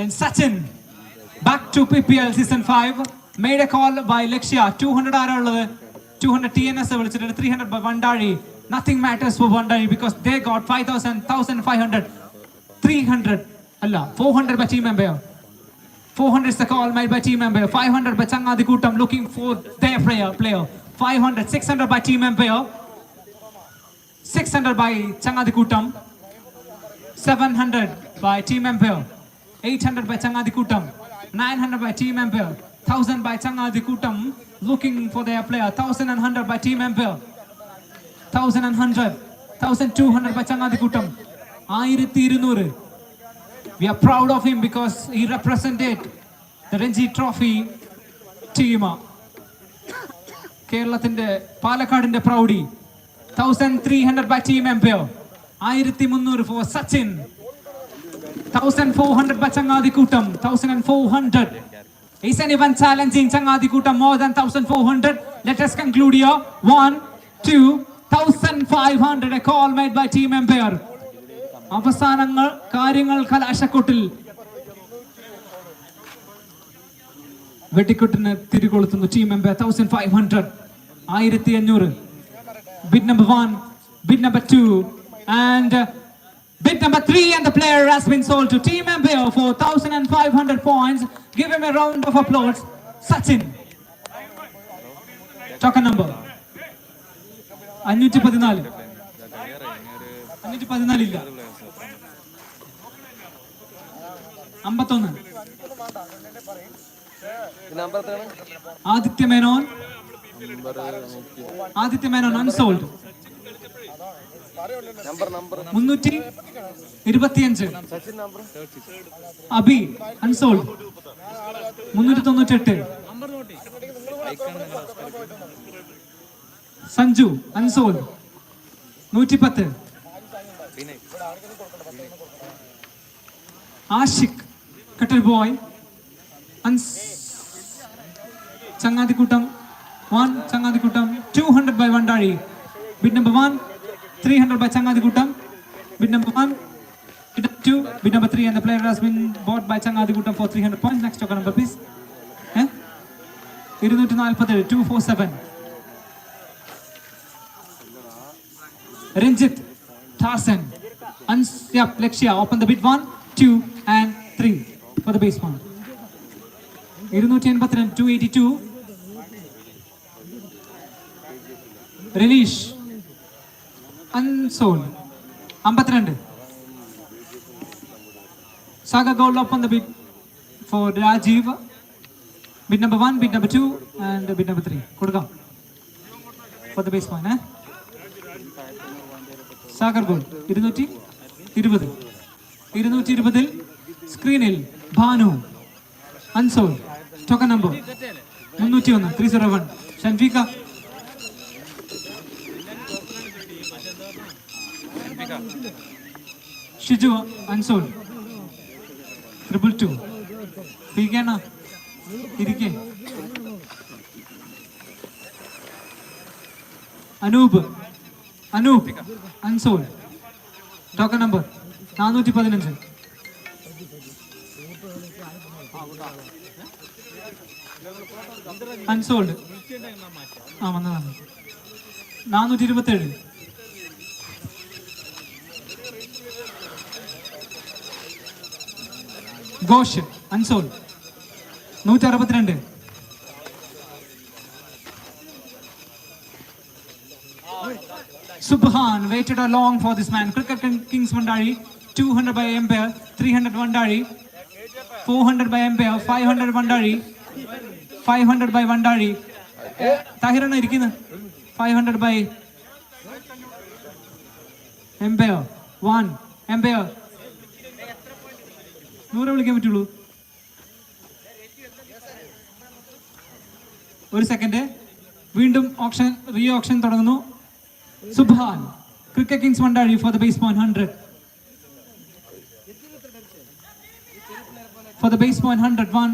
And Sachin back to PPL season 5. Made a call by Lexia. 200 200 TNS 300 by Vandari. Nothing matters for Vandari because they got 5,000, 1,500, 300. Allah, 400 by team member. 400 is the call made by team member. 500 by Changadi Kutam looking for their player. 500, 600 by team member. 600 by Changadi Kutam. 700 by team member. 800 by Changadi Kutam. 900 by team member. 1,000 by Changadi Kutam looking for their player. 1,100 by team member. 1,100. 1,200 by Changadi Kutam. 1,200. We are proud of him because he represented the Ranji Trophy team. Keralathinte Palakkadinte Proudy. 1,300 by team empire. 1,300 for Sachin. 1,400 by Changadi Kutam. 1,400. Is anyone challenging Changadi Kutam more than 1,400? Let us conclude here. 1, 2, 1,500. A call made by team empire. അവസാനങ്ങൾ കാര്യങ്ങൾ കലാശക്കൊട്ടിൽ വെട്ടിക്കൊട്ടിന് തിരികൊളുത്തുന്നു team member. 1,500 1,500. Bid number 1, bid number 2 and bid number 3, and the player has been sold to team member for 1,500 points. Give him a round of applause. Sachin. Token number 514 ഇല്ല. 51 Aditya Menon unsold. 325 Abhi unsold. 398 Sanju unsold. 110 Ashik Cutter Boy Changadi Kutam 1 Changadi Kutam 200 by Vandari. Bid number 1 300 by Changadi Kutam. Bid number 1 bid number 2 bid number 3, and the player has been bought by Changadi Kutam for 300 points. Next token number please. 247 247 Ranjit Tarsan Lexia open the bid 1 2 and 3 for the base point. 282 Relish unsold. 52 Saga gold up on the bid for Rajiv. Bid number 1, bid number 2 and bid number 3 Kodukam for the base point. Sagar gold 220 സ്ക്രീനിൽ Bhanu unsold. Token number 301 ഷൻഫിക Shiju unsold. 222 പീകേണ ഇരിക്കെ Anoop unsold. Token number 415 unsold വന്നതാണ് 427. Ghosh unsold 162. Subhan waited long for this man. Cricket Kings Mandari 200 by umpire, 300 Mandari, 400 by umpire, 500 Mandari, 500 by Mandari. Tahirana irikina 500 by umpire, 1 umpire. നൂറ് വിളിക്കാൻ പറ്റുള്ളൂ. ഒരു second. വീണ്ടും option re option തുടങ്ങുന്നു. Subhan, Cricket Kings Mandari for the base point 100. For the base point 100, 1.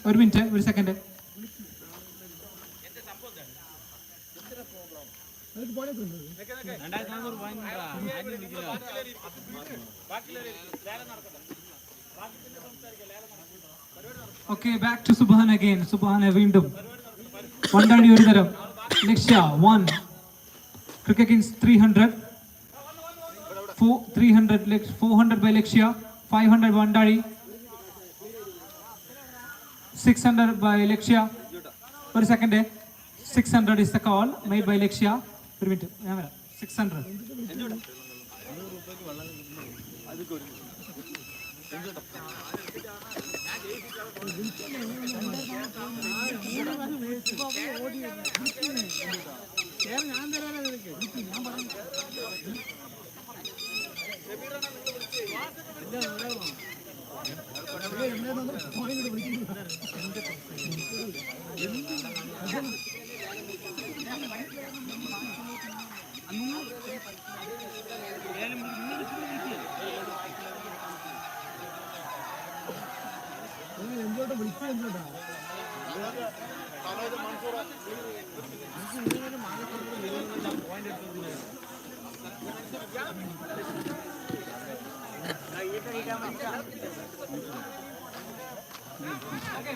ഒരു minute, ഒരു second. Okay, back to Subhan again. Subhan വീണ്ടും വണ്ടാടി ഒരു തരം. ലക്ഷ്യ 1. Cricket Kings 300. 400 by Lakshya, 500 Vandari, 600 by Lakshya. For a second, 600 is the call made by Lakshya. 600.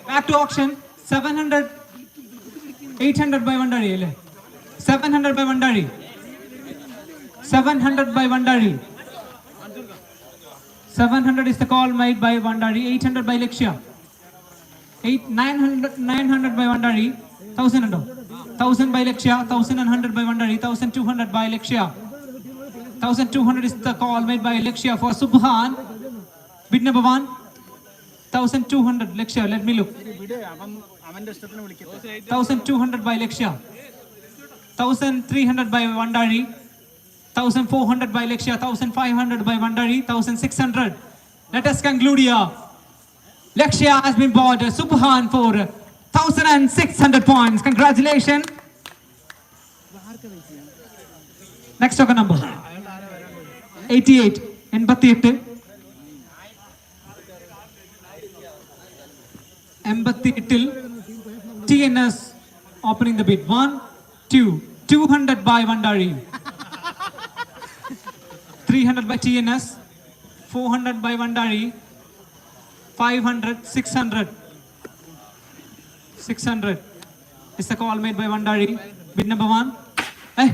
Back to auction. 700, 800 by Vandari. 700 by Vandari. 700 by Vandari. 700 is the call made by Vandari. 800 by Lakshya. 900 by Vandari. 1000 1000 by Lakshya. 1100 by Vandari. 1200 by Lakshya. 1200 is the call made by Lakshya for Subhan. Bid number 1. 1200 Lakshya. Let me look. 1200 by Lakshya. 1300 by Vandari. 1400 by Lakshya. 1500 by Vandari. 1600. Let us conclude here. Lakshya has been bought Subhan for 1600 points. Congratulations. Next token number 88. 88. 88 TNS opening the bid. 1, 2, 200 by Vandari. 300 by TNS. 400 by Vandari. 500, 600. 600 is the call made by Vandari. Bid number 1. Hey.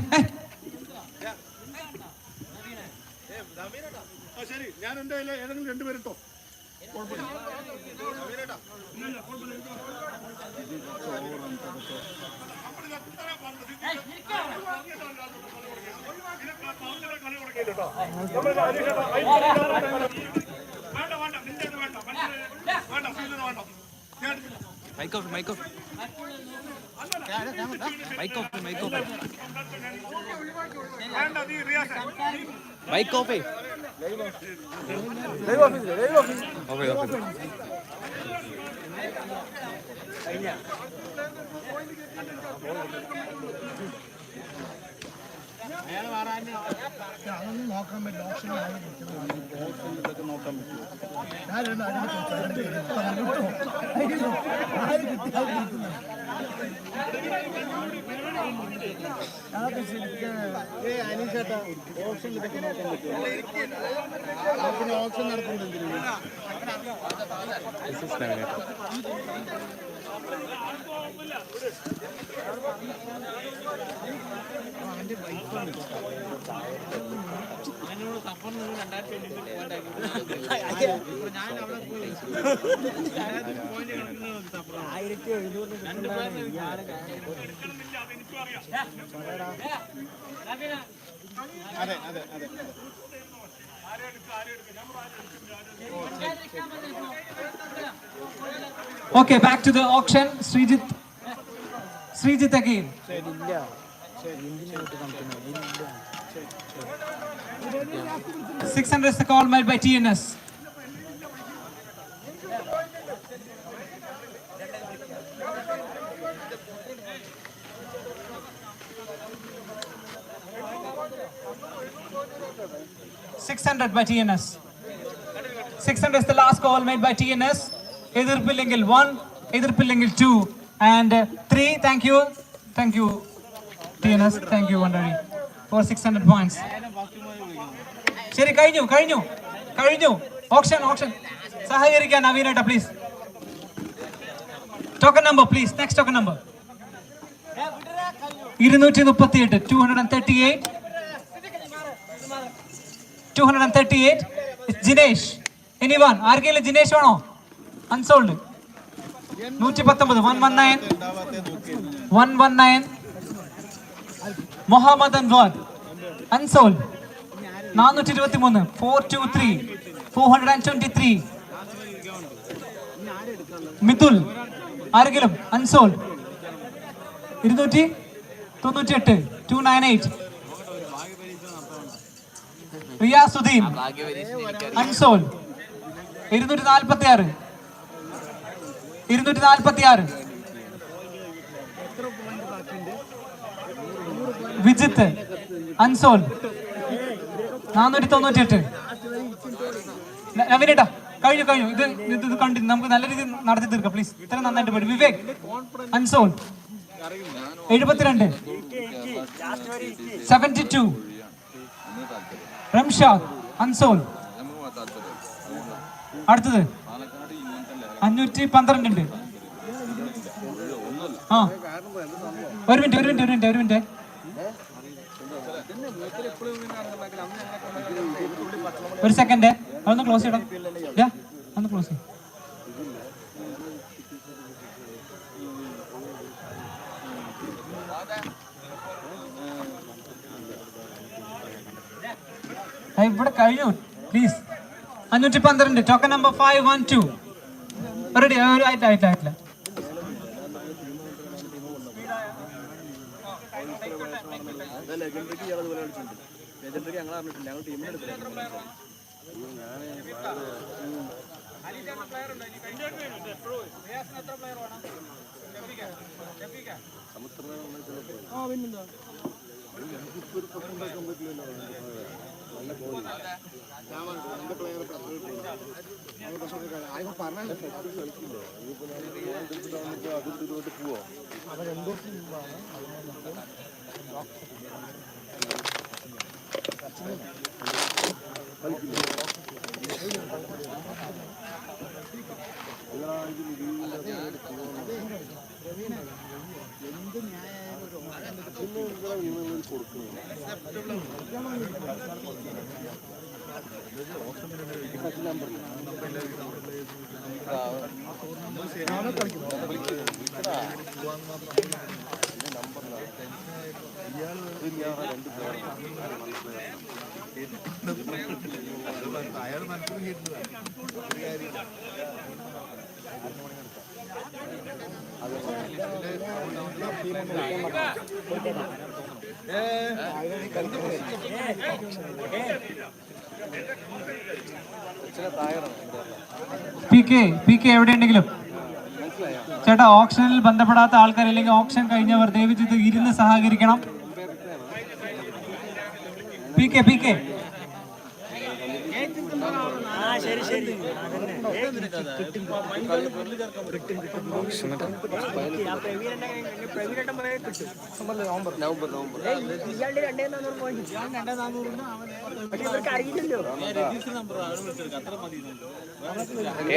ശരി, ഞാൻ എൻ്റെ ഏതെങ്കിലും രണ്ടുപേരിട്ടോ. അതൊന്നും നോക്കാൻ പറ്റില്ല. Option നോക്കാൻ പറ്റും. ഞാനൊരു അനീഷേട്ടാ ഓപ്ഷൻ ഇതൊക്കെ നോക്കാൻ പറ്റുമോ? പിന്നെ ഓപ്ഷൻ നടത്തുന്നുണ്ട്. അതെ അതെ അതെ. Okay, back to the auction. Srijit again. 600 is the call made by TNS. $600 by TNS. 600 is the last call made by TNS. Either Pillingil 1, either Pillingil 2, and 3. Thank you, TNS. Thank you, Wandari, for 600 points. Sheri, കഴിഞ്ഞു. Auction. സഹകരിക്കാൻ നവീനേട്ട, please. Token number, please. Next token number. 238, 238. It's Jinesh. Anyone? ആർക്കെങ്കിലും ജിനേഷ് വേണോ? Unsold. 119, 119. Mohammed Anwar. Unsold. 423, 423. Mithul. ആരെങ്കിലും? Unsold. 298, 298. Riyasuddin. Unsold. 246. Vijith. Unsold. 498. നവീനേട്ടാ കഴിഞ്ഞു. ഇത് കണ്ടി നമുക്ക് നല്ല രീതിയിൽ നടത്തി തീർക്കാം, പ്ലീസ്. ഇത്ര നന്നായിട്ട് പോയി. വിവേക്. Unsold. 72, 72. റംഷാദ്. Unsold. അടുത്തത് 512 ഉണ്ട്. ഒരു മിനിറ്റ്. ഒരു സെക്കൻഡ്, അതൊന്ന് ക്ലോസ് ചെയ്യണം. ഒന്ന് ക്ലോസ് ചെയ്യും. ഇവിടെ കഴിഞ്ഞു, പ്ലീസ്. 512. Token number 512. റെഡി? ആയിട്ടില്ല. ഞങ്ങൾ അറിഞ്ഞിട്ടില്ല, ഞങ്ങൾ ടീമിനെടുത്തില്ല. പിന്നെന്താ പി കെ എവിടെയുണ്ടെങ്കിലും ചേട്ടാ, ഓപ്ഷനിൽ ബന്ധപ്പെടാത്ത ആൾക്കാർ അല്ലെങ്കിൽ ഓപ്ഷൻ കഴിഞ്ഞവർ ദയവിച്ച് ഇത് ഇരുന്ന് സഹകരിക്കണം. പി കെ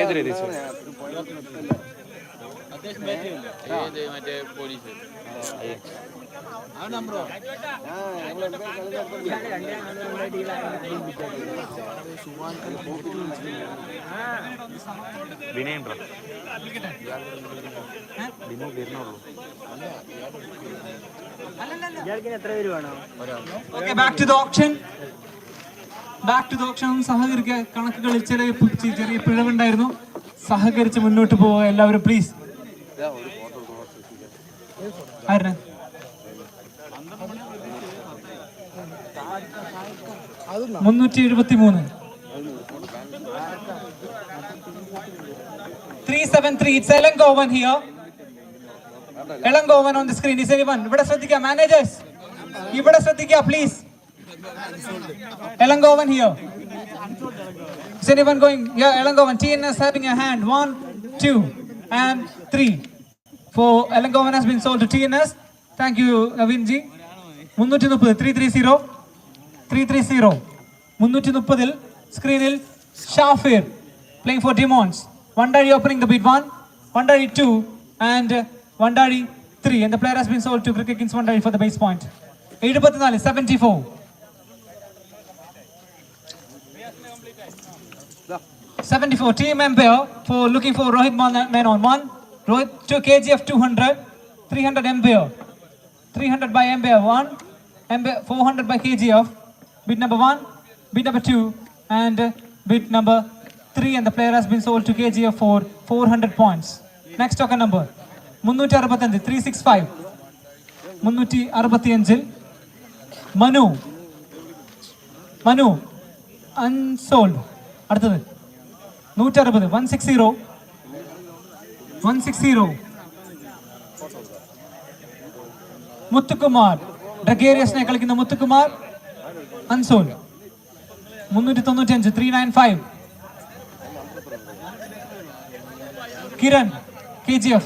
ഏത് രതീഷ്? മറ്റേ പോലീസ് വിനയുണ്ടോ? വിനു വരുന്നുള്ളൂ. Okay, back to the auction. സഹകരിക്കുക. കണക്കുകളിൽ ചെറിയ പിഴവുണ്ടായിരുന്നു. സഹകരിച്ച് മുന്നോട്ട് പോവുക എല്ലാവരും please. 373. 373. It's Elangovan here. Elangovan on the screen. Is anyone? ഇവിടെ ശ്രദ്ധിക്കുക managers. ഇവിടെ ശ്രദ്ധിക്കുക please. Elangovan here. Is anyone going? Yeah, Elangovan. TNS having a hand. 1, 2, and 3. For Elangovan has been sold to TNS. Thank you, Avinji. 330. 330. 330. 330. Screenil Shafir playing for Demons. Wandari opening the bid 1, Wandari 2, and Wandari 3. And the player has been sold to Cricket Kings Wandari for the base point. 74. 74. Team Empire for looking for Rohit Menon. 1. Rohit 2 KGF 200. 300 Empire. 300 by Empire. 1. Empire 400 by KGF. Bid number 1. Bid number 2. And bid number 3. And the player has been sold to KGF for 400 points. Next token number. 365. 365. 365. Manu. Unsold. അടുത്തത് 160. 160. 160. മുത്തുകുമാർ. ഡ്രഗേറിയസിനെ കളിക്കുന്ന Muthukumar. Unsold. 395. 395. Kiran KGF.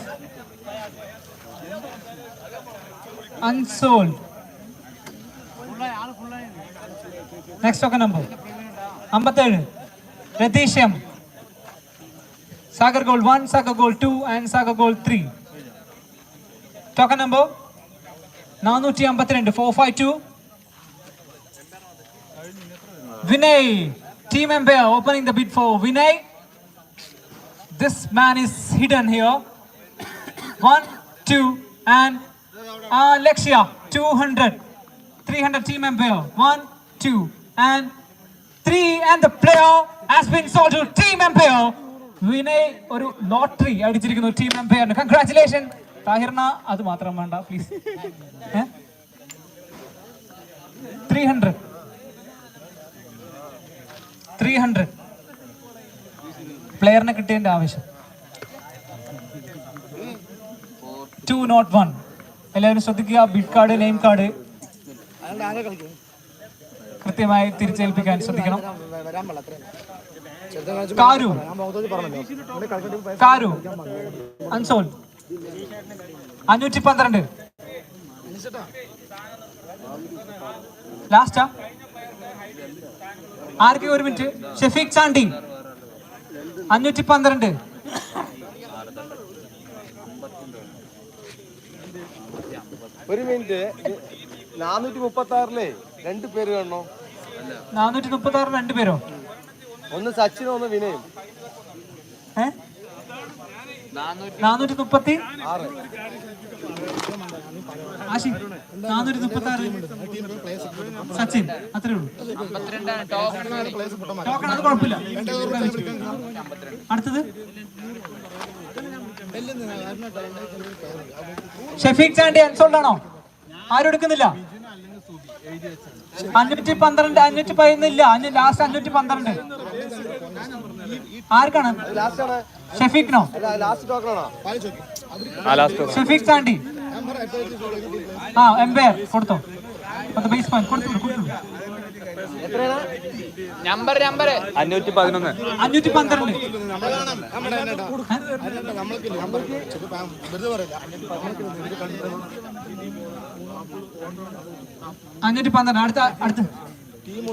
Unsold. Next token number. 57. Ratisham. Sagar Gold 1, Sagar Gold 2, and Sagar Gold 3. Token number 452. 452. Vinay. Team Empire opening the bid for Vinay. This man is hidden here. 1, 2, and Alexia 200. 300 Team Empire. 1, 2, and 3, and the player has been sold to Team Empire. Vinay ഒരു lottery അടിച്ചിരിക്കുന്നു team എംപയറിന്. Congratulation. താഹിർന അത് മാത്രം വേണ്ട please. 300. 300 പ്ലെയറിനെ കിട്ടിയതിന്റെ ആവശ്യം. 201. എല്ലാവരും ശ്രദ്ധിക്കുക. Bid card, name card കൃത്യമായി തിരിച്ചേൽപ്പിക്കാൻ ശ്രദ്ധിക്കണം. കാരു. കാരു unsold. 512. ലാസ്റ്റാ ആർക്ക്? ഒരു മിനിറ്റ്. ഷെഫീഖ് ചാണ്ടി 512. ഒരു മിനിറ്റ്. 436 രണ്ട് പേര് കാണണോ? 436 രണ്ട് പേരോ? ഒന്ന് സച്ചിനും ഒന്ന് വിനയും. 436 ആശി. 436 സച്ചിൻ. അത്രേ ഉള്ളൂ. ടോക്കൺ അത് കുഴപ്പമില്ല. അടുത്തത് ഷെഫീഖ് ചാണ്ടി അൺസോൾഡ് ആണോ? ആരും എടുക്കുന്നില്ല. 512. 511 ഇല്ല. ലാസ്റ്റ് 512 ആർക്കാണ്? ഷെഫീഖിനോ? ഷെഫീഖ് ചാണ്ടി. എംപയർ കൊടുത്തോ. ബേസ് പോയിന്റ് കൊടുത്തു. നമ്പർ 511. 512. 512. അടുത്ത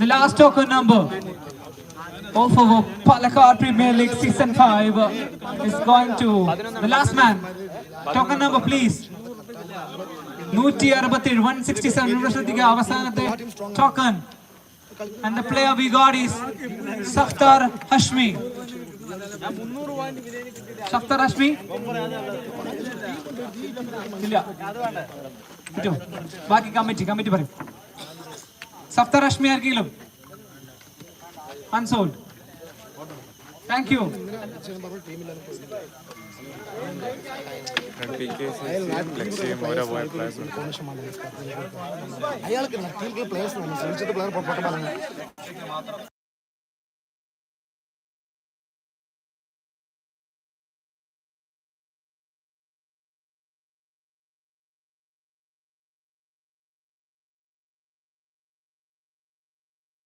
the last token number of our Palakkad Premier League Season 5 is going to the last man. Token number please. 167 അവസാനത്തെ token. And the player we got is Saftar Hashmi. Saftar Hashmi? ഇല്ല. കിട്ടും. ബാക്കി committee പറയും. Saftar Hashmi ആർക്കെങ്കിലും? Unsold. Thank you. അയാൾക്ക് ടീമിൽ players